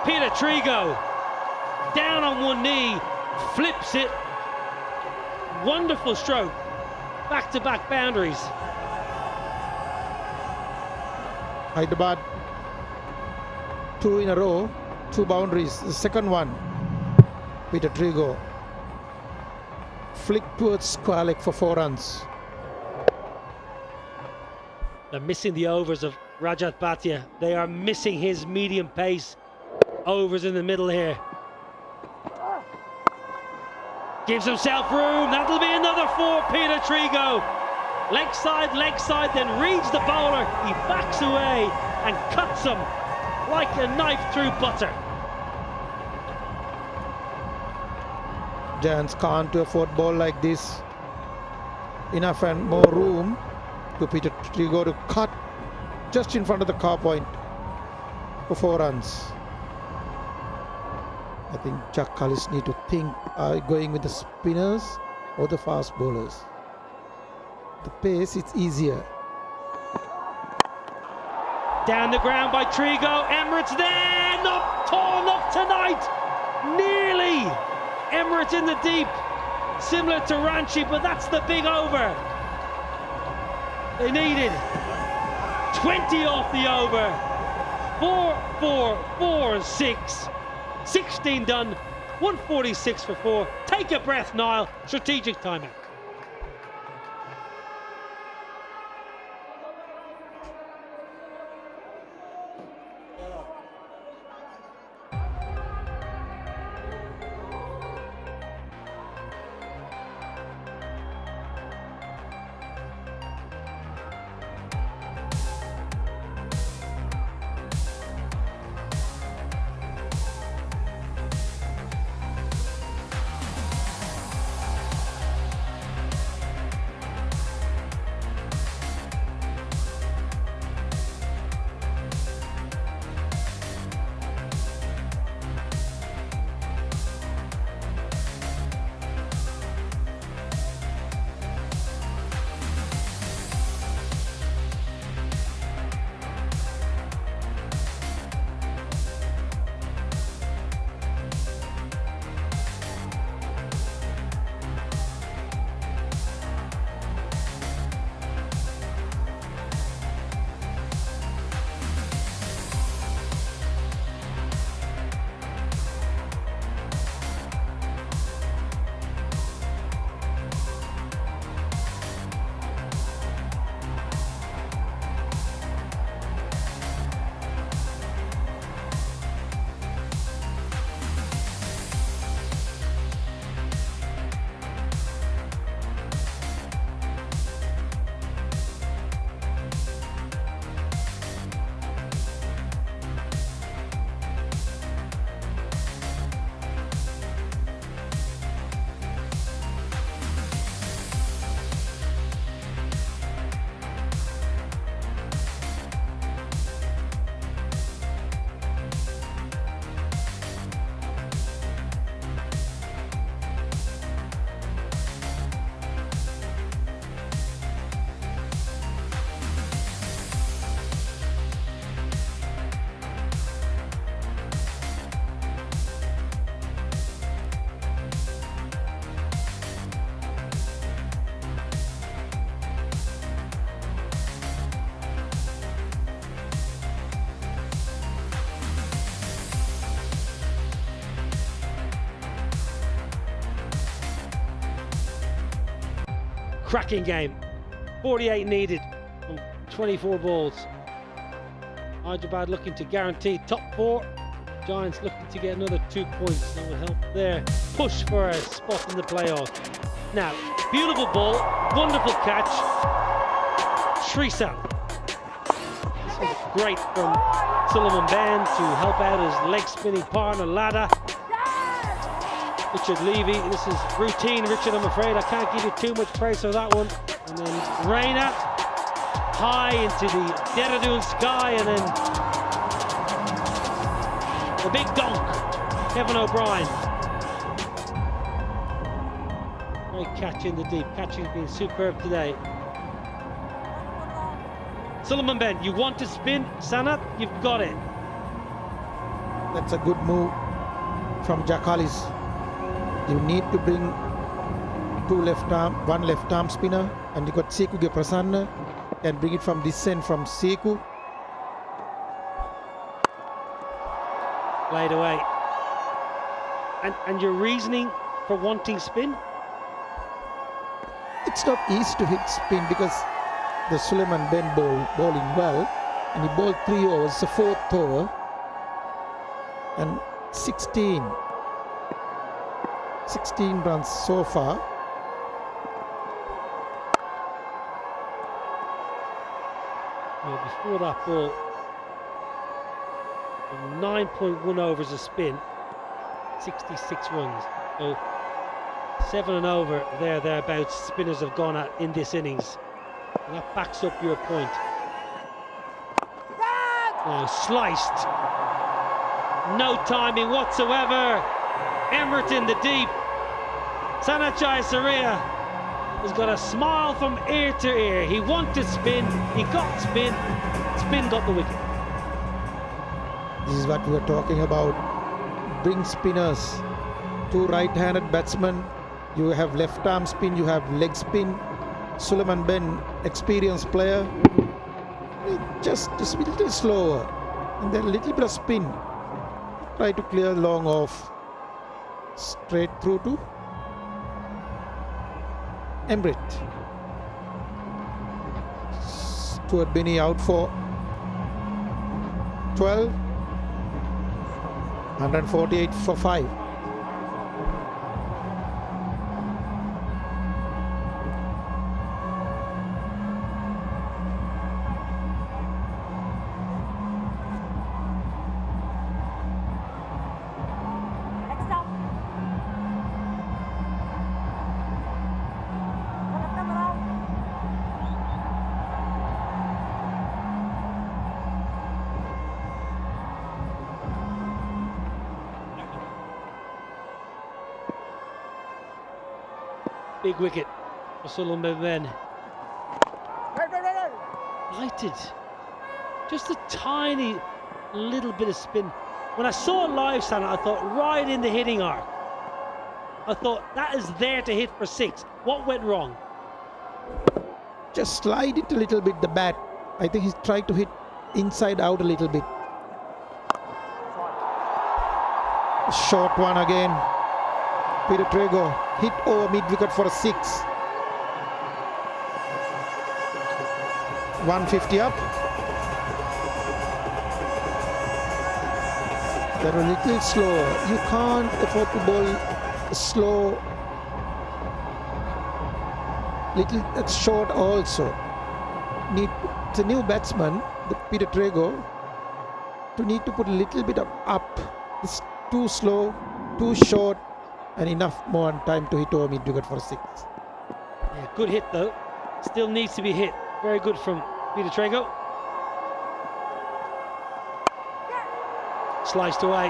Peter Trigo down on one knee, flips it. Wonderful stroke. Back-to-back boundaries. Hyderabad 2 in a row, 2 boundaries. The second one, Peter Trigo flick towards square leg for 4 runs. They're missing the overs of Rajat Bhatia. They are missing his medium pace overs in the middle here. Gives himself room. That'll be another 4, Peter Trigo. Leg side, then reads the bowler. He backs away and cuts him like a knife through butter. Giants can't afford ball like this. Enough and more room to Peter Trigo to cut just in front of the car point for 4 runs. I think Jack Cullis need to think, going with the spinners or the fast bowlers. The pace, it's easier. Down the ground by Trigo. Emirates there, not tall enough tonight. Nearly. Emirates in the deep, similar to Ranchi, but that's the big over. They needed 20 off the over. 4, 4, 4, 6. 16 done, 146 for 4. Take a breath, Niall. Strategic timeout. Cracking game. 48 needed from 24 balls. Hyderabad looking to guarantee top 4. Giants looking to get another 2 points. That will help their push for a spot in the playoff. now. Beautiful ball, wonderful catch. Srisan. This was great from Sullivan Ben to help out his leg spinning partner, Ladder. Richard Levy, this is routine, Richard, I'm afraid. I can't give you too much praise for that one. And then Reina, high into the Dehradun sky, and then the big donk, Kevin O'Brien. Great catch in the deep, catching has been superb today. Sullivan Ben, you want to spin, Sanat, you've got it. That's a good move from Jakalis. You need to bring one left arm spinner, and you got Sekuge Prasanna, and bring it from this end from Seku. Laid away. And your reasoning for wanting spin? It's not easy to hit spin because the Suleiman Ben bowling well, and he bowled 3 overs, the 4th over, and 16 runs so far. Well, before that ball, 9.1 overs a spin, 66 runs. So 7 and over thereabouts spinners have gone at in this innings. And that backs up your point. Oh, sliced. No timing whatsoever. Emirates in the deep. Sanachai Saria has got a smile from ear to ear. He wanted spin, he got spin, spin got the wicket. This is what we were talking about. Bring spinners. 2 right-handed batsmen. You have left arm spin, you have leg spin. Suleiman Ben, experienced player. Just a little slower. And then a little bit of spin. Try to clear long off. Straight through to Emrit. Stuart Binney out for 12. 148 for 5. Big wicket for Suleiman Ben. Lighted. Just a tiny little bit of spin. When I saw it live, Santa, I thought right in the hitting arc. I thought that is there to hit for 6. What went wrong? Just slide it a little bit, the bat. I think he's tried to hit inside out a little bit. Short one again. Peter Trego hit over mid wicket for a 6. 150 up. They're a little slower. You can't afford to bowl slow. Little short also. It's a new batsman, Peter Trego, to need to put a little bit of up. It's too slow, too short, and enough more time to hit over mid wicket for 6. Yeah, good hit though. Still needs to be hit. Very good from Peter Trego. Sliced away.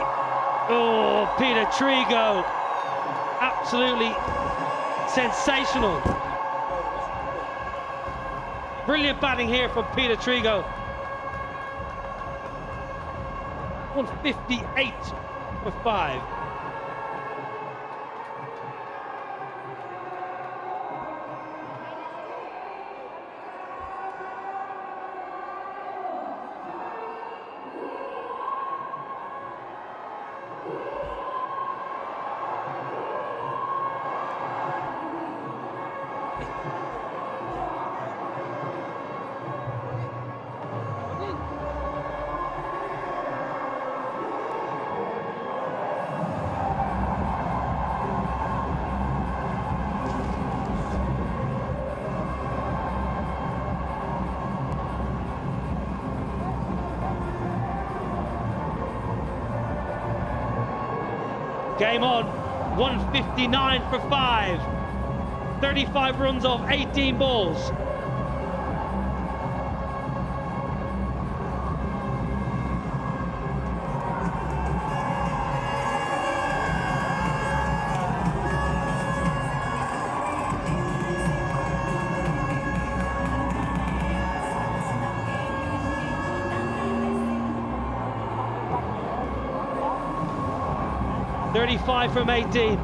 Oh, Peter Trego. Absolutely sensational. Brilliant batting here from Peter Trego. 158 for 5. Game on, 159 for 5. 35 runs off 18 balls. .35 from 18.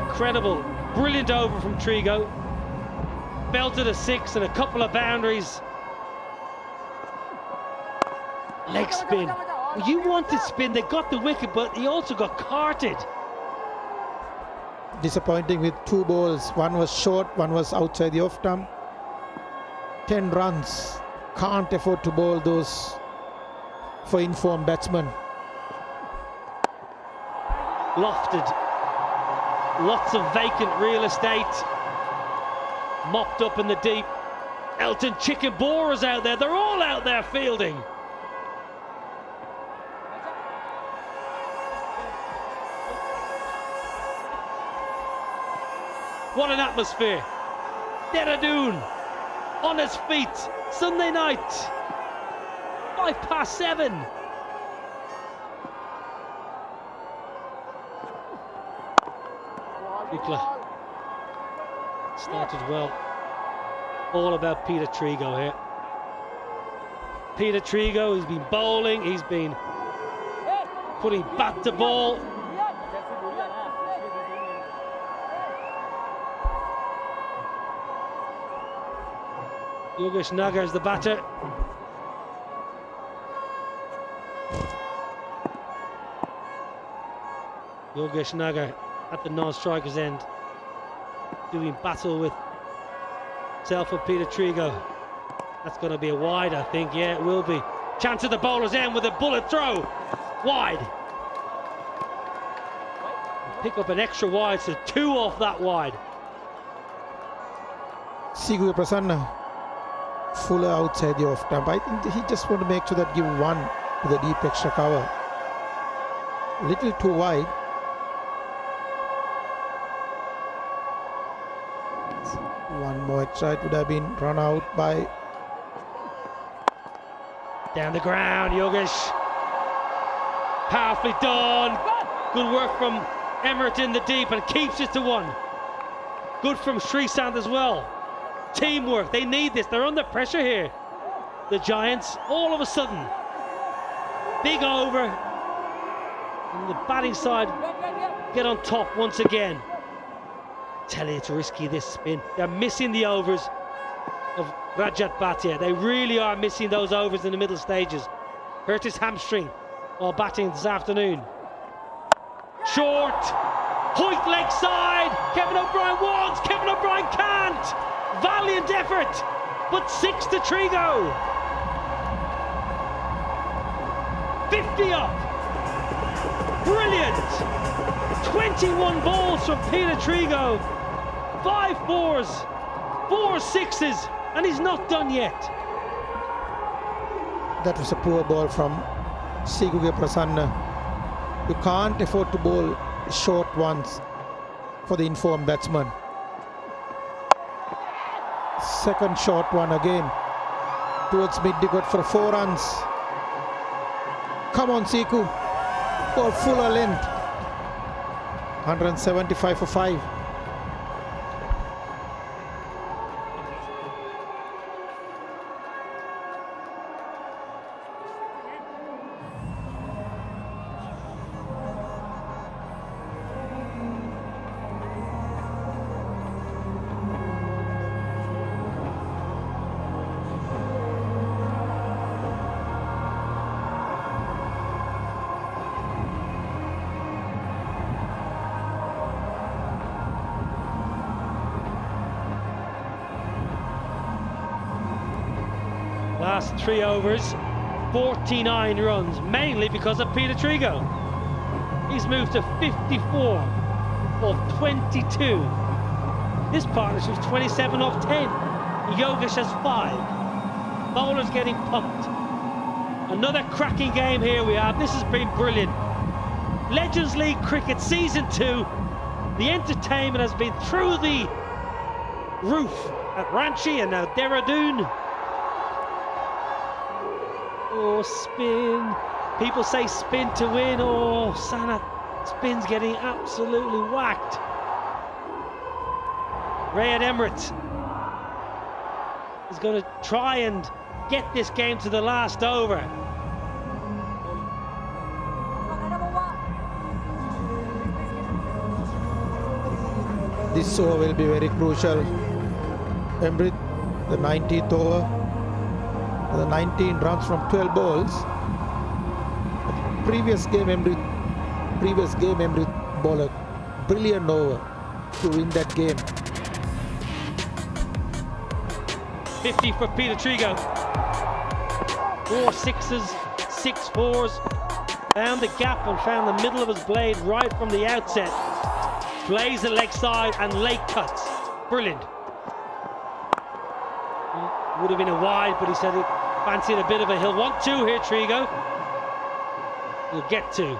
Incredible, brilliant over from Trigo. Belted a 6 and a couple of boundaries. Leg spin. You wanted spin, they got the wicket, but he also got carted. Disappointing with 2 balls. One was short, one was outside the off stump. 10 runs. Can't afford to bowl those for informed batsmen. Lofted. Lots of vacant real estate. Mopped up in the deep. Elton Chicken Borers out there. They're all out there fielding. What an atmosphere. Dehradun on his feet. Sunday night. 7:05. Started well. All about Peter Trigo here. Peter Trigo, he's been bowling, he's been putting bat to ball. Yogesh Nagar is the batter. Yogesh Nagar at the non-striker's end, doing battle with self of Peter Trigo. That's going to be a wide, I think. Yeah, it will be. Chance at the bowler's end with a bullet throw. Wide. Pick up an extra wide, so 2 off that wide. Sigu Prasanna, Fuller outside the off stump. I think he just want to make sure that give 1 with a deep extra cover. Little too wide. One more extra, it would have been run out by. Down the ground, Yogesh. Powerfully done. Good work from Emmerich in the deep and keeps it to 1. Good from Srisant as well. Teamwork, they need this. They're under pressure here. The Giants, all of a sudden. Big over. And the batting side get on top once again. Tell you it's risky, this spin. They're missing the overs of Rajat Bhatia. They really are missing those overs in the middle stages. Hurt his hamstring while batting this afternoon. Short. Hoyt leg side. Kevin O'Brien wants. Kevin O'Brien can't. Valiant effort. But 6 to Trigo. 50 up. Brilliant. 21 balls from Peter Trigo. 5 fours, 4 sixes, and he's not done yet. That was a poor ball from Sigu Prasanna. You can't afford to bowl short ones for the informed batsman. Second short one again towards mid-wicket for 4 runs. Come on, Siku. Ball fuller length. 175 for 5. Last 3 overs, 49 runs, mainly because of Peter Trigo. He's moved to 54 of 22. This partnership's 27 off 10. Yogesh has 5. Bowlers getting pumped. Another cracking game here we have. This has been brilliant. Legends League Cricket Season 2. The entertainment has been through the roof at Ranchi and now Dehradun. Oh, spin. People say spin to win. Oh, Sanath. Spin's getting absolutely whacked. Rayad Emirates is going to try and get this game to the last over. This over will be very crucial. Emirates, the 19th over, the 19 runs from 12 balls. Previous game, Emirates bowled a brilliant over to win that game. 50 for Pietersen. 4 sixes, 6 fours. Found the gap and found the middle of his blade right from the outset. Plays the leg side and late cuts. Brilliant. Would have been a wide, but he said he fancied a bit of a hill. 1-2 here, Trigo. He'll get to.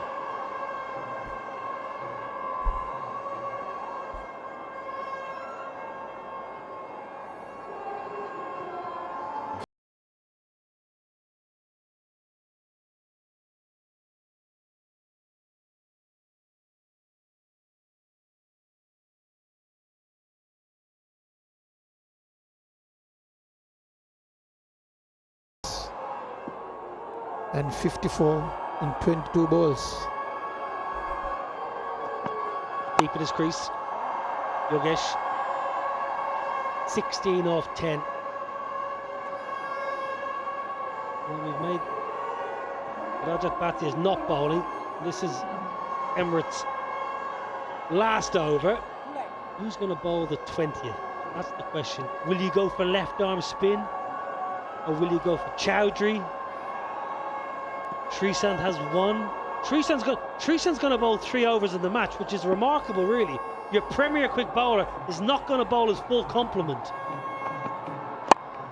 And 54 in 22 balls. Deep in his crease. Yogesh. 16 off 10. Well, we've made Rajat Bhatia is not bowling. This is Emirates' last over. Who's going to bowl the 20th? That's the question. Will you go for left arm spin? Or will you go for Chowdhury? Sreesanth has one. Sreesanth's going to bowl 3 overs in the match, which is remarkable, really. Your premier quick bowler is not going to bowl his full complement.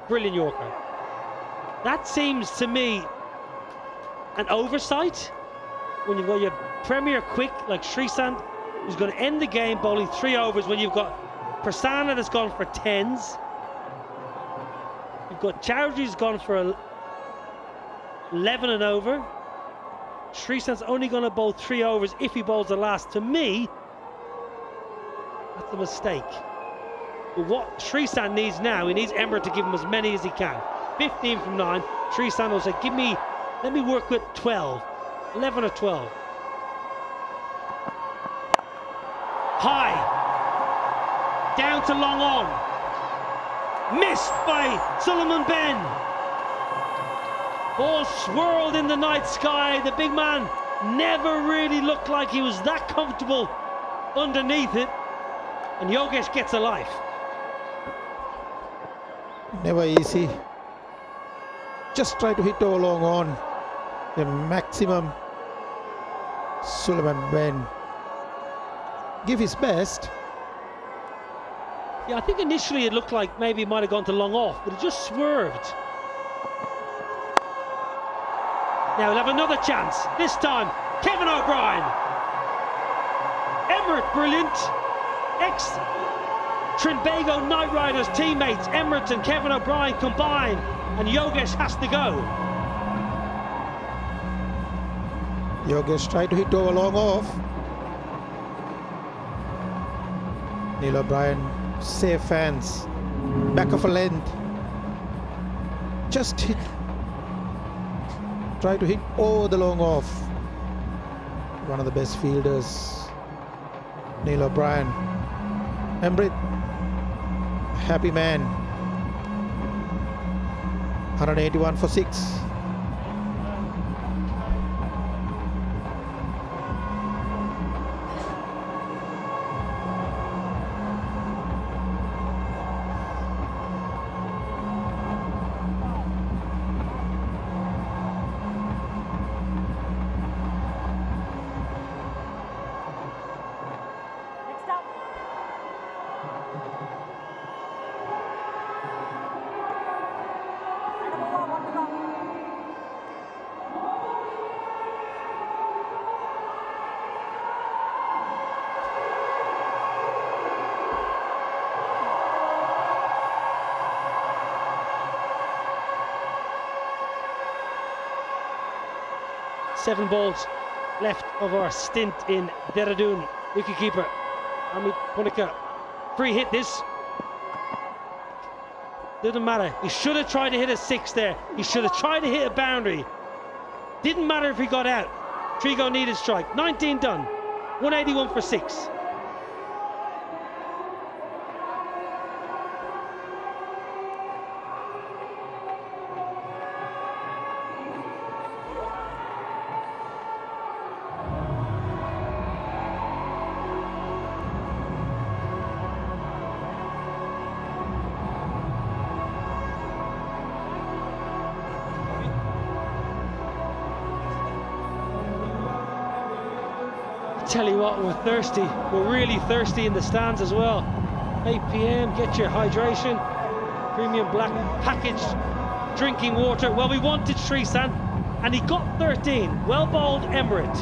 Brilliant Yorker. That seems to me an oversight when you've got your premier quick like Sreesanth, who's going to end the game bowling 3 overs when you've got Prasanna that's gone for 10s. You've got Chowdhury's gone for 11 and over. Sreesanth's only going to bowl 3 overs if he bowls the last. To me, that's a mistake. But what Sreesanth needs now, he needs Emirates to give him as many as he can. 15 from 9. Sreesanth will say, let me work with 12. 11 or 12. High. Down to long on. Missed by Suleiman Ben. Ball swirled in the night sky. The big man never really looked like he was that comfortable underneath it. And Yogesh gets a life. Never easy. Just try to hit over long on. The maximum. Suleiman Ben give his best. Yeah, I think initially it looked like maybe he might have gone to long off, but it just swerved. Now we'll have another chance. This time, Kevin O'Brien. Emirates brilliant. Ex-Trinbago Knight Riders teammates, Emirates and Kevin O'Brien combine, and Yogesh has to go. Yogesh tried to hit over long off. Neil O'Brien, safe hands. Back of a length. Just hit. Try to hit over the long off. One of the best fielders, Neil O'Brien. Emirates, happy man. 181 for 6. 7 balls left of our stint in Dehradun. Wicketkeeper Amit Punika. Free hit this. Didn't matter. He should have tried to hit a 6 there. He should have tried to hit a boundary. Didn't matter if he got out. Trigo needed strike. 19 done. 181 for 6. Tell you what, we're thirsty. We're really thirsty in the stands as well. 8 p.m, get your hydration. Premium black packaged drinking water. Well, we wanted Srisan, and he got 13. Well bowled Emirate.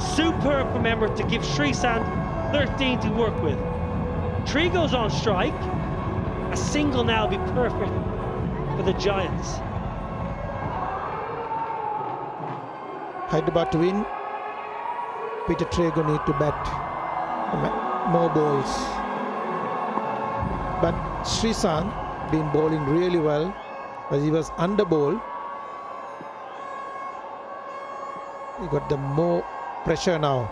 Superb from Emirate to give Srisan 13 to work with. Tree goes on strike. A single now will be perfect for the Giants. Hyderabad to win. Pietersen need to bat more balls. But Srisan been bowling really well, but he was under ball. He got the more pressure now.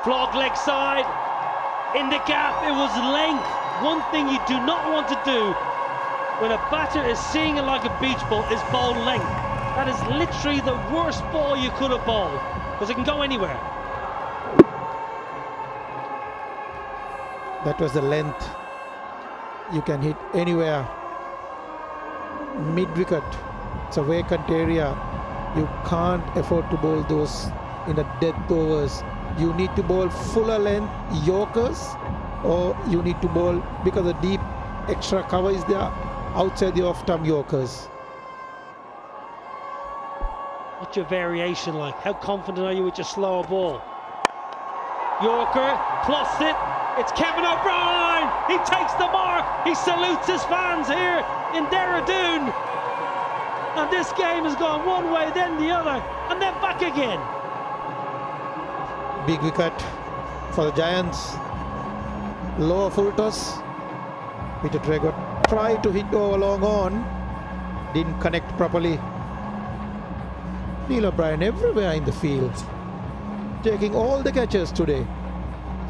Flog leg side, in the gap, it was length. One thing you do not want to do when a batter is seeing it like a beach ball is bowl length. That is literally the worst ball you could have bowled, because it can go anywhere. That was the length. You can hit anywhere. Mid-wicket, it's a vacant area. You can't afford to bowl those in the death overs. You need to bowl fuller length Yorkers, or you need to bowl, because the deep extra cover is there, outside the off-stump Yorkers. What's your variation like? How confident are you with your slower ball? Yorker, plus it. It's Kevin O'Brien. He takes the mark. He salutes his fans here in Dehradun. And this game has gone one way, then the other, and then back again. Big wicket for the Giants. Lower full toss. Pietersen tried to hit over long on. Didn't connect properly. Neil O'Brien everywhere in the field, taking all the catches today.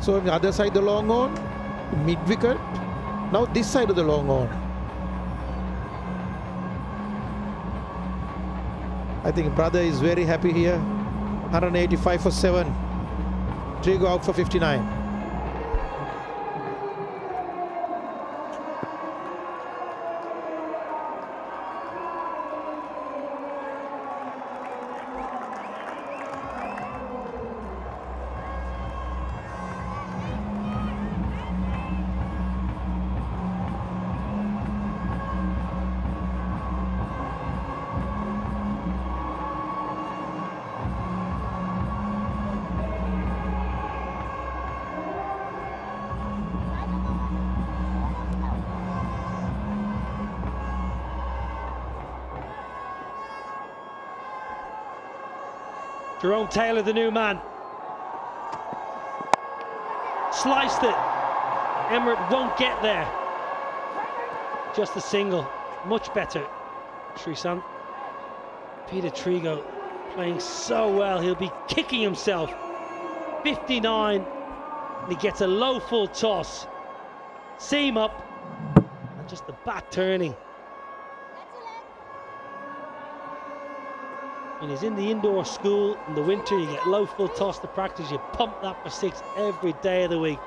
So on the other side the long on, mid wicket, now this side of the long on. I think brother is very happy here. 185 for 7. Trigo out for 59. Jerome Taylor, the new man. Sliced it. Emirate won't get there. Just a single. Much better. Srisan. Pietersen playing so well. He'll be kicking himself. 59. And he gets a low full toss. Seam up. And just the bat turning. When he's in the indoor school in the winter, you get low full toss to practice. You pump that for 6 every day of the week.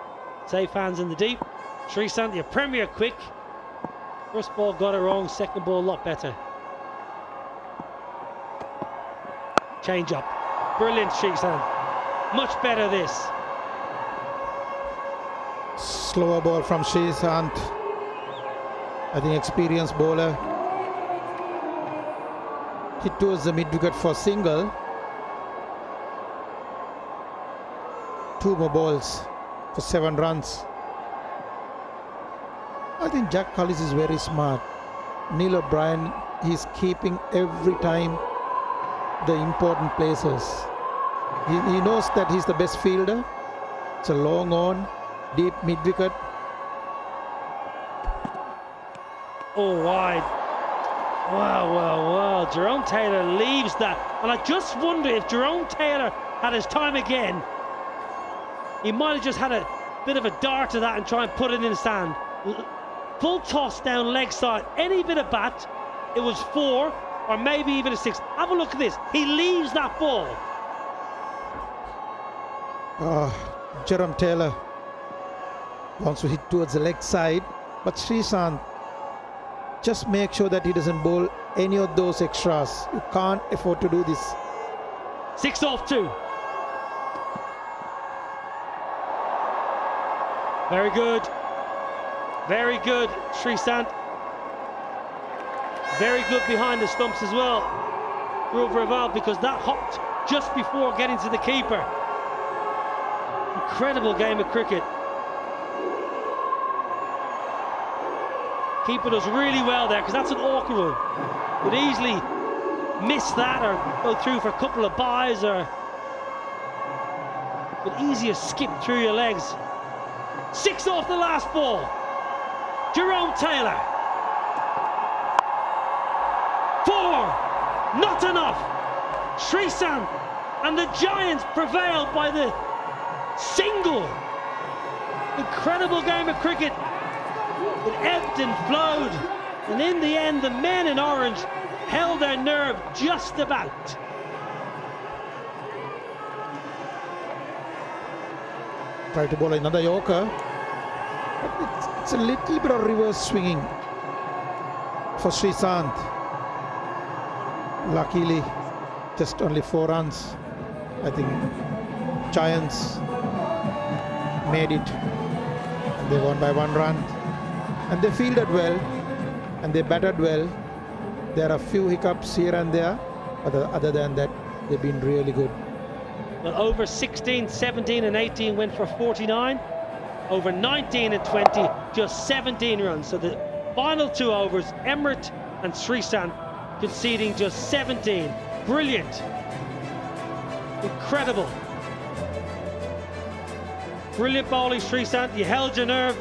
Safe hands in the deep. Srisan, your premier quick. First ball got it wrong, second ball a lot better. Change up. Brilliant, Srisan. Much better this. Slower ball from Srisan. I think experienced bowler. Hit towards the mid-wicket for single. 2 more balls for 7 runs. I think Jack Cullis is very smart. Neil O'Brien he's keeping every time the important places. He knows that he's the best fielder. It's a long on, deep mid-wicket. Oh, wide. Wow. Jerome Taylor leaves that. And I just wonder if Jerome Taylor had his time again, he might have just had a bit of a dart to that and try and put it in the stand. Full toss down leg side, any bit of bat, it was 4 or maybe even a 6. Have a look at this. He leaves that ball. Jerome Taylor wants to hit towards the leg side, but Sreesanth, just make sure that he doesn't bowl any of those extras. You can't afford to do this. 6 off 2. Very good. Very good, Sreesanth. Very good behind the stumps as well. Rival, because that hopped just before getting to the keeper. Incredible game of cricket. Keeper does really well there, because that's an awkward one. Would easily miss that or go through for a couple of byes, or would easier skip through your legs. 6 off the last ball. Jerome Taylor. 4, not enough. Sreesanth and the Giants prevailed by the single. Incredible game of cricket. It ebbed and flowed, and in the end the men in orange held their nerve just about. Try to bowl another Yorker. It's a little bit of reverse swinging for Sreesanth. Luckily, just only 4 runs. I think Giants made it. And they won by 1 run. And they fielded well, and they batted well. There are a few hiccups here and there, but other than that, they've been really good. Well, over 16, 17 and 18 went for 49. Over 19 and 20, just 17 runs. So the final 2 overs, Emirates and Sreesanth conceding just 17. Brilliant. Incredible. Brilliant bowling, Sreesanth. You held your nerve.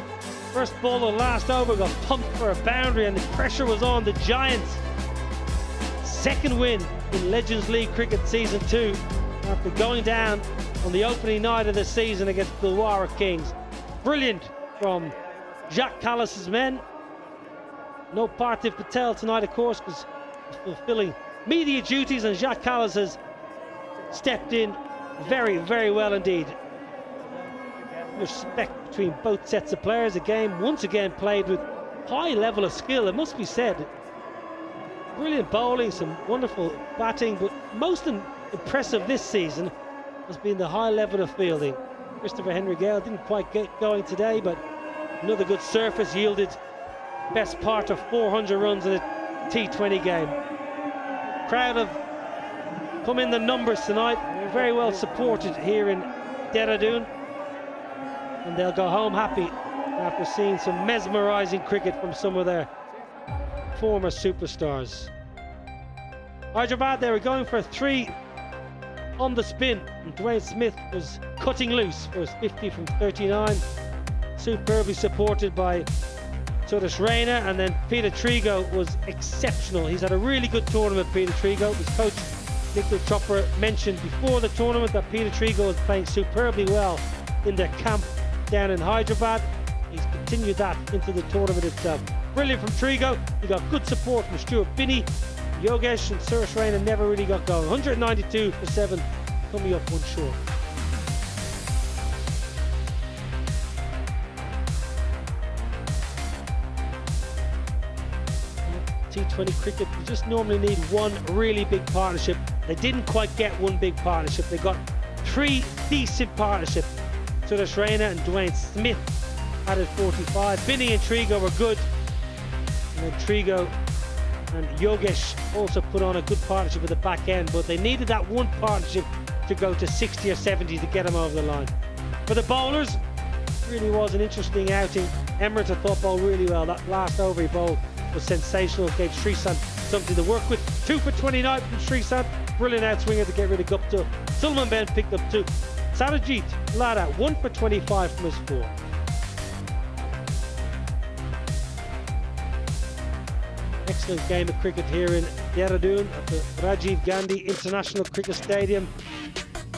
First ball of the last over got pumped for a boundary, and the pressure was on the Giants. Second win in Legends League Cricket Season 2 after going down on the opening night of the season against Dilhara Kings. Brilliant from Jacques Callas's men. No Parthiv Patel tonight, of course, because he's fulfilling media duties, and Jacques Callas has stepped in very, very well indeed. Respect between both sets of players. A game once again played with high level of skill, it must be said. Brilliant bowling, some wonderful batting, but most impressive this season has been the high level of fielding. Christopher Henry Gale didn't quite get going today, but another good surface yielded best part of 400 runs in a T20 game. Crowd have come in the numbers tonight. They're very well supported here in Dehradun, and they'll go home happy after seeing some mesmerising cricket from some of their former superstars. Hyderabad, they were going for a 3 on the spin, and Dwayne Smith was cutting loose for his 50 from 39, superbly supported by Suresh Raina, and then Peter Trigo was exceptional. He's had a really good tournament, Peter Trigo. His coach Nikhil Chopra mentioned before the tournament that Peter Trigo was playing superbly well in their camp down in Hyderabad. He's continued that into the tournament itself. Brilliant from Trigo. He got good support from Stuart Binney. Yogesh and Suresh Raina never really got going. 192 for 7, coming up 1 short. T20 cricket, you just normally need 1 really big partnership. They didn't quite get 1 big partnership. They got 3 decent partnerships. Suresh Raina and Dwayne Smith added 45. Binney and Trigo were good. And then Trigo and Yogesh also put on a good partnership at the back end, but they needed that 1 partnership to go to 60 or 70 to get them over the line. For the bowlers, it really was an interesting outing. Emirates, I thought, bowled really well. That last over he bowled was sensational. Gave Sreesanth something to work with. 2 for 29 from Srisanth. Brilliant outswinger to get rid of Gupta. Sulman Ben picked up 2. Satyajit Lada 1 for 25 from his 4. Excellent game of cricket here in Dehradun at the Rajiv Gandhi International Cricket Stadium.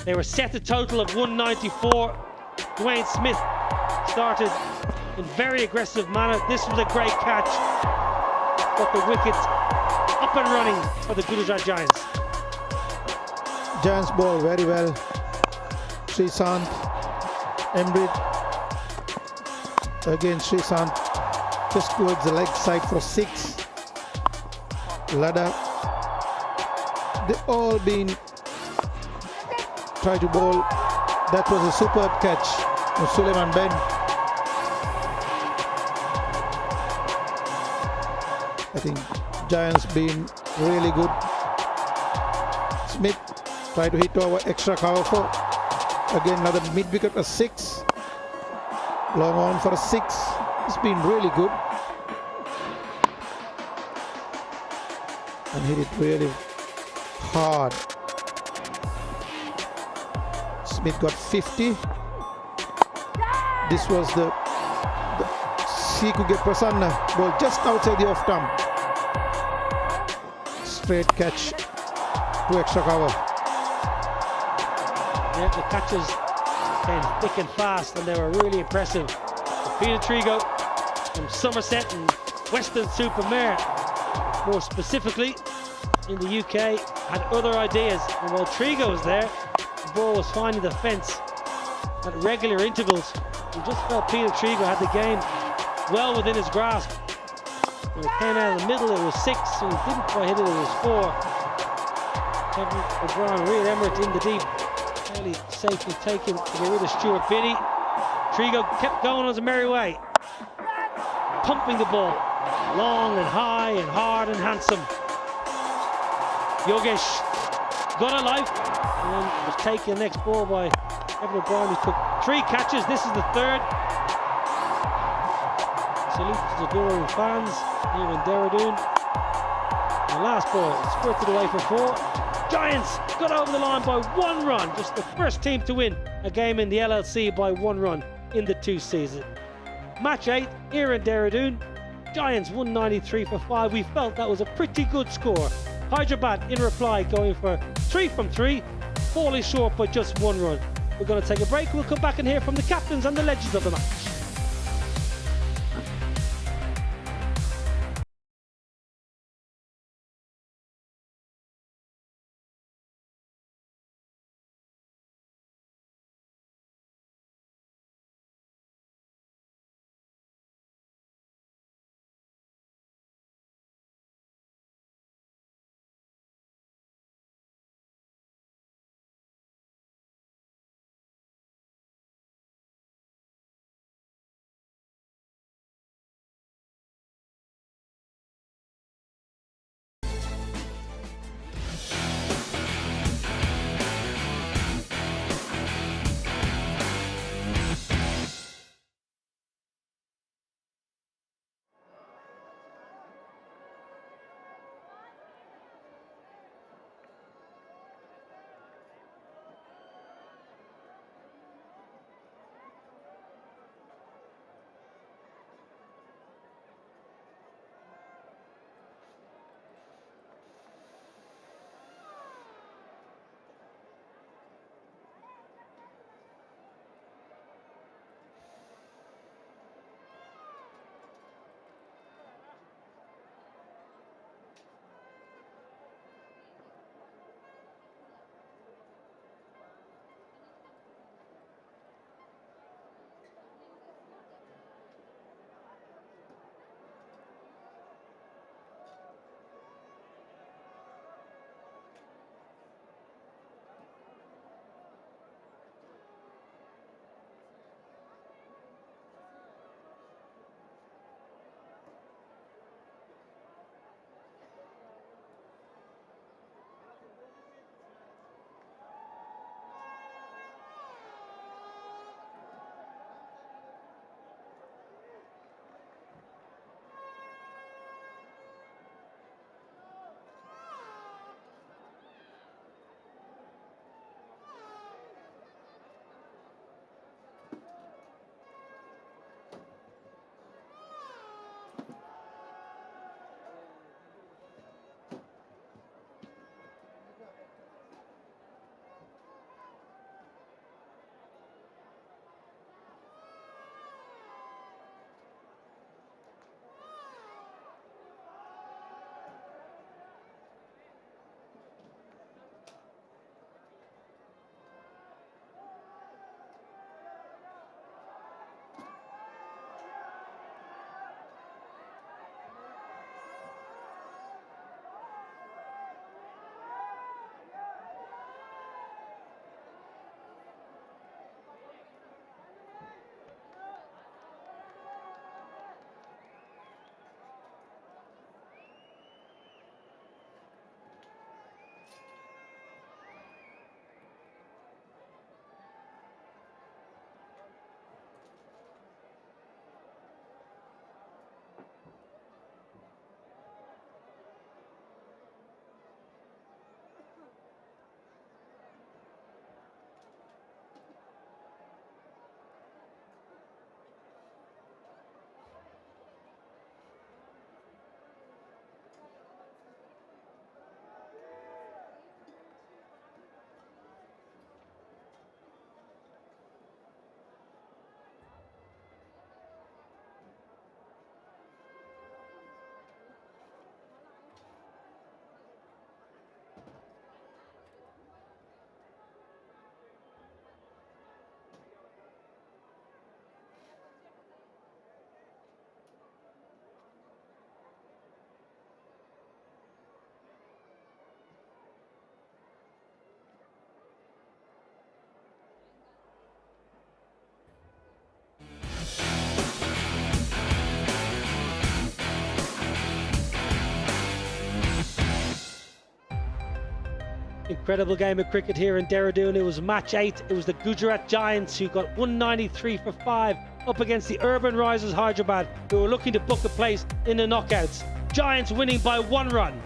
They were set a total of 194. Dwayne Smith started in very aggressive manner. This was a great catch. Got the wickets up and running for the Gujarat Giants. Giants ball very well. Srisanth, Embridge. Again Srisanth just towards the leg side for 6. Lada. They all been try to bowl. That was a superb catch from Suleiman Ben. I think Giants been really good. Smith tried to hit over extra cover for again another mid wicket, a 6. Long on for a 6. It's been really good. And hit it really hard. Smith got 50. This was the Sikuge Prasanna ball just outside the off stump. Straight catch to extra cover. Yeah, the catches came thick and fast and they were really impressive. Peter Trigo from Somerset and Western-super-Mare, more specifically in the UK, had other ideas. And while Trigo was there, the ball was finding the fence at regular intervals. You just felt Peter Trigo had the game well within his grasp. When it came out of the middle, it was 6, and he didn't quite hit it, it was 4. Kevin O'Brien, Reed Emmerich in the deep, fairly safely taken to get rid of Stuart Binney. Trigo kept going on his merry way, pumping the ball long and high and hard and handsome. Yogesh got a life and then was taken the next ball by Kevin O'Brien, who took 3 catches. This is the 3rd. Salute to the Doran fans here in Dehradun. The last ball squirted away for 4. Giants got over the line by 1 run. Just the first team to win a game in the LLC by 1 run in the 2 season. Match 8 here in Dehradun. Giants 193 for 5. We felt that was a pretty good score. Hyderabad in reply going for 3 from 3, falling short by just 1 run. We're going to take a break. We'll come back and hear from the captains and the legends of the match. Incredible game of cricket here in Dehradun. It was match 8. It was the Gujarat Giants who got 193 for 5 up against the Urbanrisers Hyderabad, who were looking to book a place in the knockouts. Giants winning by 1 run.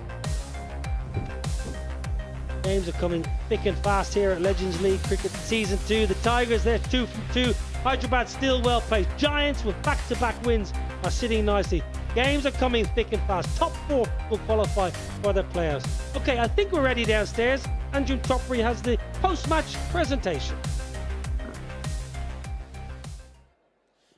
Games are coming thick and fast here at Legends League Cricket Season 2. The Tigers, they're 2 from 2. Hyderabad still well placed. Giants with back-to-back wins are sitting nicely. Games are coming thick and fast. Top 4 will qualify for the playoffs. Okay, I think we're ready downstairs. Anjum Topri has the post-match presentation.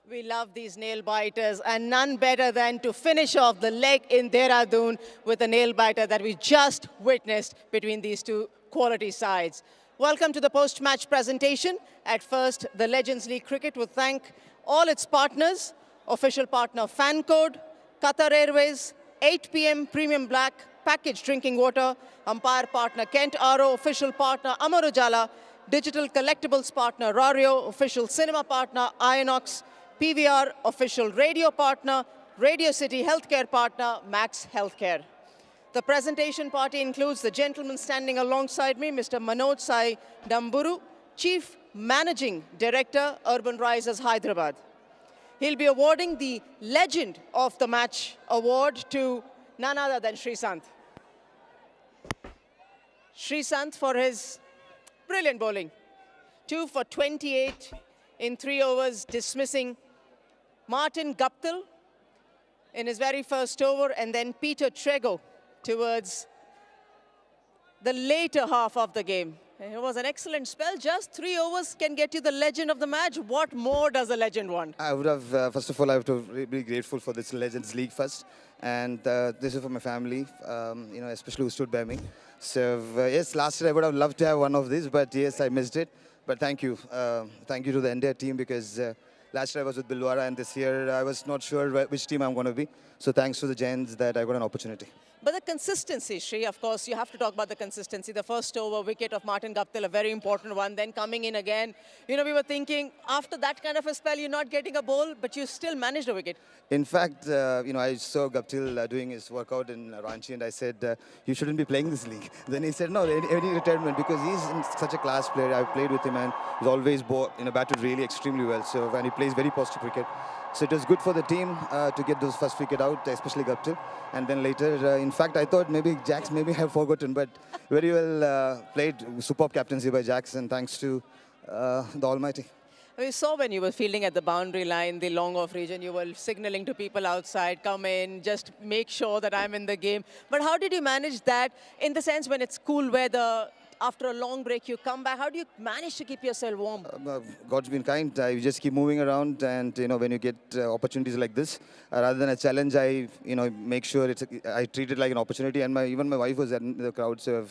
We love these nail biters, and none better than to finish off the leg in Dehradun with a nail biter that we just witnessed between these two quality sides. Welcome to the post-match presentation. At first, the Legends League Cricket will thank all its partners, official partner Fan Code, Qatar Airways, 8 PM Premium Black, packaged drinking water, umpire partner Kent RO, official partner Amar Ujala, digital collectibles partner Rario, official cinema partner Ionox, PVR, official radio partner, Radio City healthcare partner, Max Healthcare. The presentation party includes the gentleman standing alongside me, Mr. Manoj Sai Damburu, Chief Managing Director, Urbanrisers Hyderabad. He'll be awarding the Legend of the Match award to none other than Shrikant. Shrikant for his brilliant bowling. 2 for 28 in 3 overs, dismissing Martin Guptill in his very first over, and then Peter Trego towards the later half of the game. It was an excellent spell. Just 3 overs can get you the legend of the match. What more does a legend want? I would have, first of all, I have to be grateful for this Legends League first. And this is for my family, you know, especially who stood by me. So, yes, last year I would have loved to have one of these, but yes, I missed it. But thank you. Thank you to the entire team, because last year I was with Dilhara, and this year I was not sure which team I'm going to be. So thanks to the Giants that I got an opportunity. But the consistency, Shri, of course, you have to talk about the consistency. The first over wicket of Martin Guptill, a very important one, then coming in again. You know, we were thinking, after that kind of a spell, you're not getting a bowl, but you still managed a wicket. In fact, you know, I saw Guptill doing his workout in Ranchi, and I said, you shouldn't be playing this league. Then he said, no, any retirement, because he's such a class player. I've played with him, and he's always batted really extremely well. So, and he plays very positive cricket. So it was good for the team to get those first wicket out, especially Guptill. And then later, in fact, I thought maybe Jax maybe have forgotten, but very well played. Superb captaincy by Jax, and thanks to the Almighty. We saw when you were fielding at the boundary line, the long off region, you were signaling to people outside, come in, just make sure that I'm in the game. But how did you manage that in the sense when it's cool weather, after a long break, you come back? How do you manage to keep yourself warm? God's been kind. I just keep moving around, and you know, when you get opportunities like this, rather than a challenge, I make sure I treat it like an opportunity. And even my wife was in the crowd, so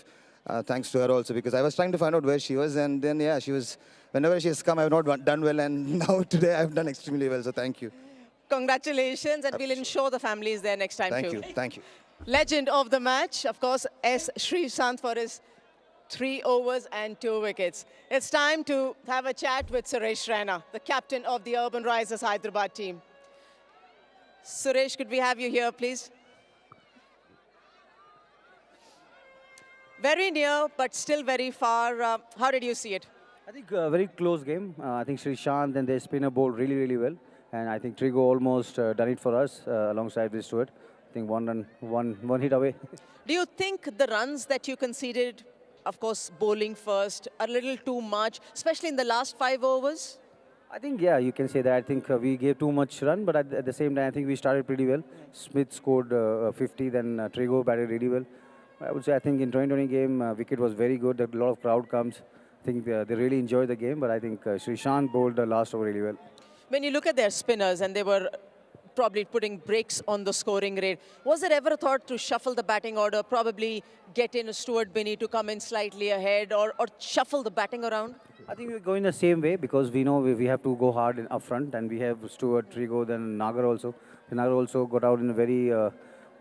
thanks to her also, because I was trying to find out where she was, and then yeah, she was. Whenever she has come, I have not done well, and now today I have done extremely well. So thank you. Congratulations, and we'll ensure the family is there next time too. Thank you. Thank you. Legend of the match, of course, S. Shrikant for his 3 overs and 2 wickets. It's time to have a chat with Suresh Raina, the captain of the Urbanrisers Hyderabad team. Suresh, could we have you here, please? Very near, but still very far. How did you see it? I think a very close game. I think Shrikant and their spinner bowled really, really well. And I think Trigo almost done it for us alongside with Stewart. I think one hit away. Do you think the runs that you conceded, of course, bowling first, are a little too much, especially in the last 5 overs? I think, yeah, you can say that. I think we gave too much run, but at the same time, I think we started pretty well. Smith scored 50, then Trigo batted really well. I would say, I think in 2020 game, wicket was very good. A lot of crowd comes. I think they really enjoyed the game, but I think Shrikant bowled the last over really well. When you look at their spinners, and they were probably putting brakes on the scoring rate, was there ever a thought to shuffle the batting order, probably get in a Stuart Binney to come in slightly ahead, or shuffle the batting around? I think we're going the same way, because we know we have to go hard up front, and we have Stuart, Trigo, then Nagar also. Nagar also got out in a very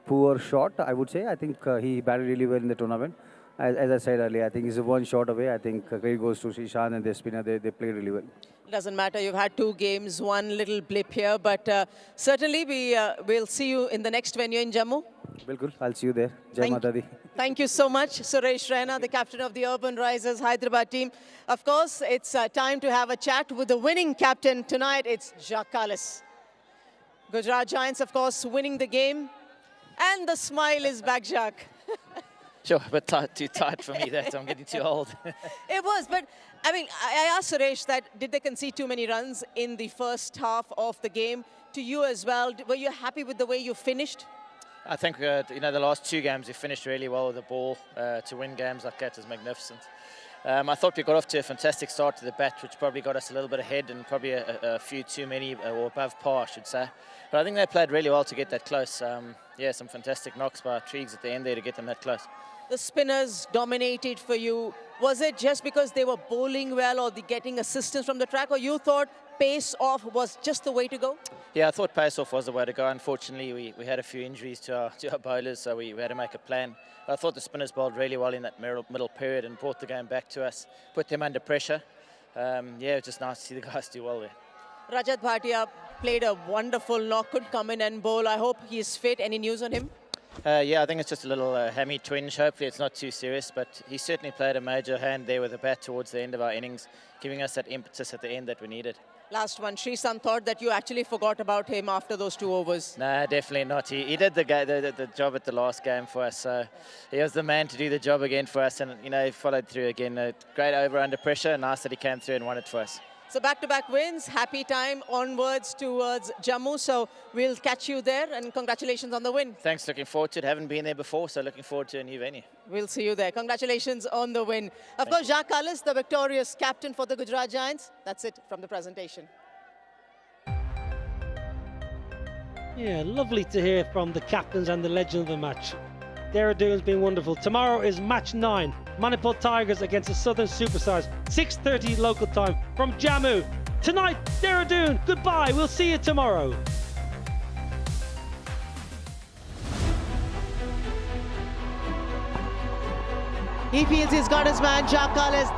poor shot, I would say. I think he batted really well in the tournament. As I said earlier, I think he's 1 shot away. I think credit goes to Shrikant and their spinner. They played really well. Doesn't matter. You've had 2 games, 1 little blip here, but certainly we'll see you in the next venue in Jammu. Bilkul, I'll see you there. Jai Mata Di. Thank you so much, Suresh Raina, the captain of the Urbanrisers Hyderabad team. Of course, it's time to have a chat with the winning captain tonight. It's Jacques Kallis. Gujarat Giants, of course, winning the game. And the smile is back, Jacques. Sure, but too tight for me that I'm getting too old. It was, but I mean, I asked Suresh that did they concede too many runs in the first half of the game? To you as well, were you happy with the way you finished? I think, the last two games we finished really well with the ball. To win games like that is magnificent. I thought we got off to a fantastic start to the bat, which probably got us a little bit ahead and probably a few too many, or above par, I should say. But I think they played really well to get that close. Some fantastic knocks by Triggs at the end there to get them that close. The spinners dominated for you. Was it just because they were bowling well or getting assistance from the track, or you thought pace off was just the way to go? Yeah, I thought pace off was the way to go. Unfortunately, we had a few injuries to our bowlers, so we had to make a plan. But I thought the spinners bowled really well in that middle period and brought the game back to us, put them under pressure. It was just nice to see the guys do well there. Rajat Bhatia played a wonderful knock, could come in and bowl. I hope he's fit. Any news on him? I think it's just a little hammy twinge. Hopefully it's not too serious, but he certainly played a major hand there with the bat towards the end of our innings, giving us that impetus at the end that we needed. Last one, Srisan thought that you actually forgot about him after those 2 overs. No, definitely not. He did the job at the last game for us, so he was the man to do the job again for us, and he followed through again. A great over under pressure. Nice that he came through and won it for us. So back-to-back wins, happy time onwards towards Jammu. So we'll catch you there, and congratulations on the win. Thanks, looking forward to it. Haven't been there before, so looking forward to a new venue. We'll see you there. Congratulations on the win. Of course, Jacques Kallis, the victorious captain for the Gujarat Giants. That's it from the presentation. Yeah, lovely to hear from the captains and the legend of the match. Dehradun's been wonderful. Tomorrow is match 9. Manipur Tigers against the Southern Superstars. 6:30 local time from Jammu. Tonight, Dehradun, goodbye. We'll see you tomorrow. He feels he's got his man, Jacques Kallis.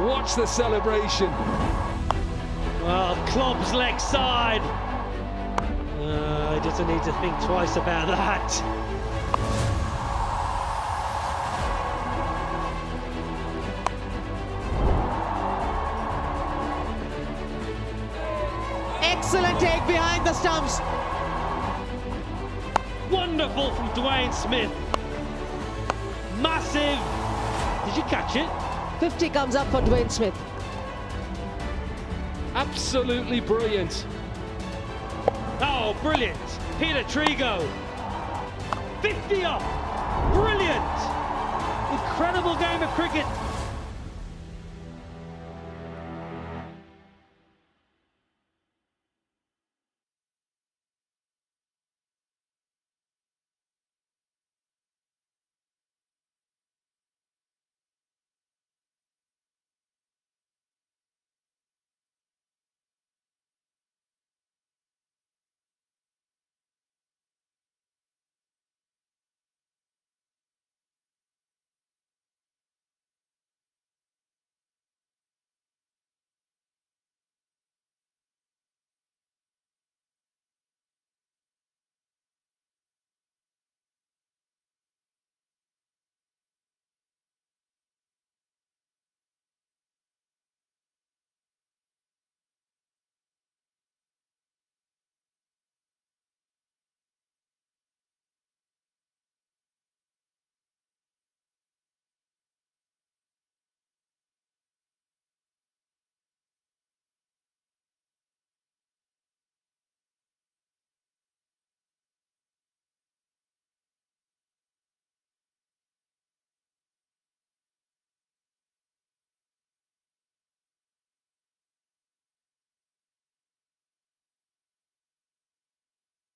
Watch the celebration. Well, club's leg side. He doesn't need to think twice about that. Excellent take behind the stumps. Wonderful from Dwayne Smith. Massive. Did you catch it? 50 comes up for Dwayne Smith. Absolutely brilliant. Oh, brilliant. Peter Trigo. 50 up. Brilliant. Incredible game of cricket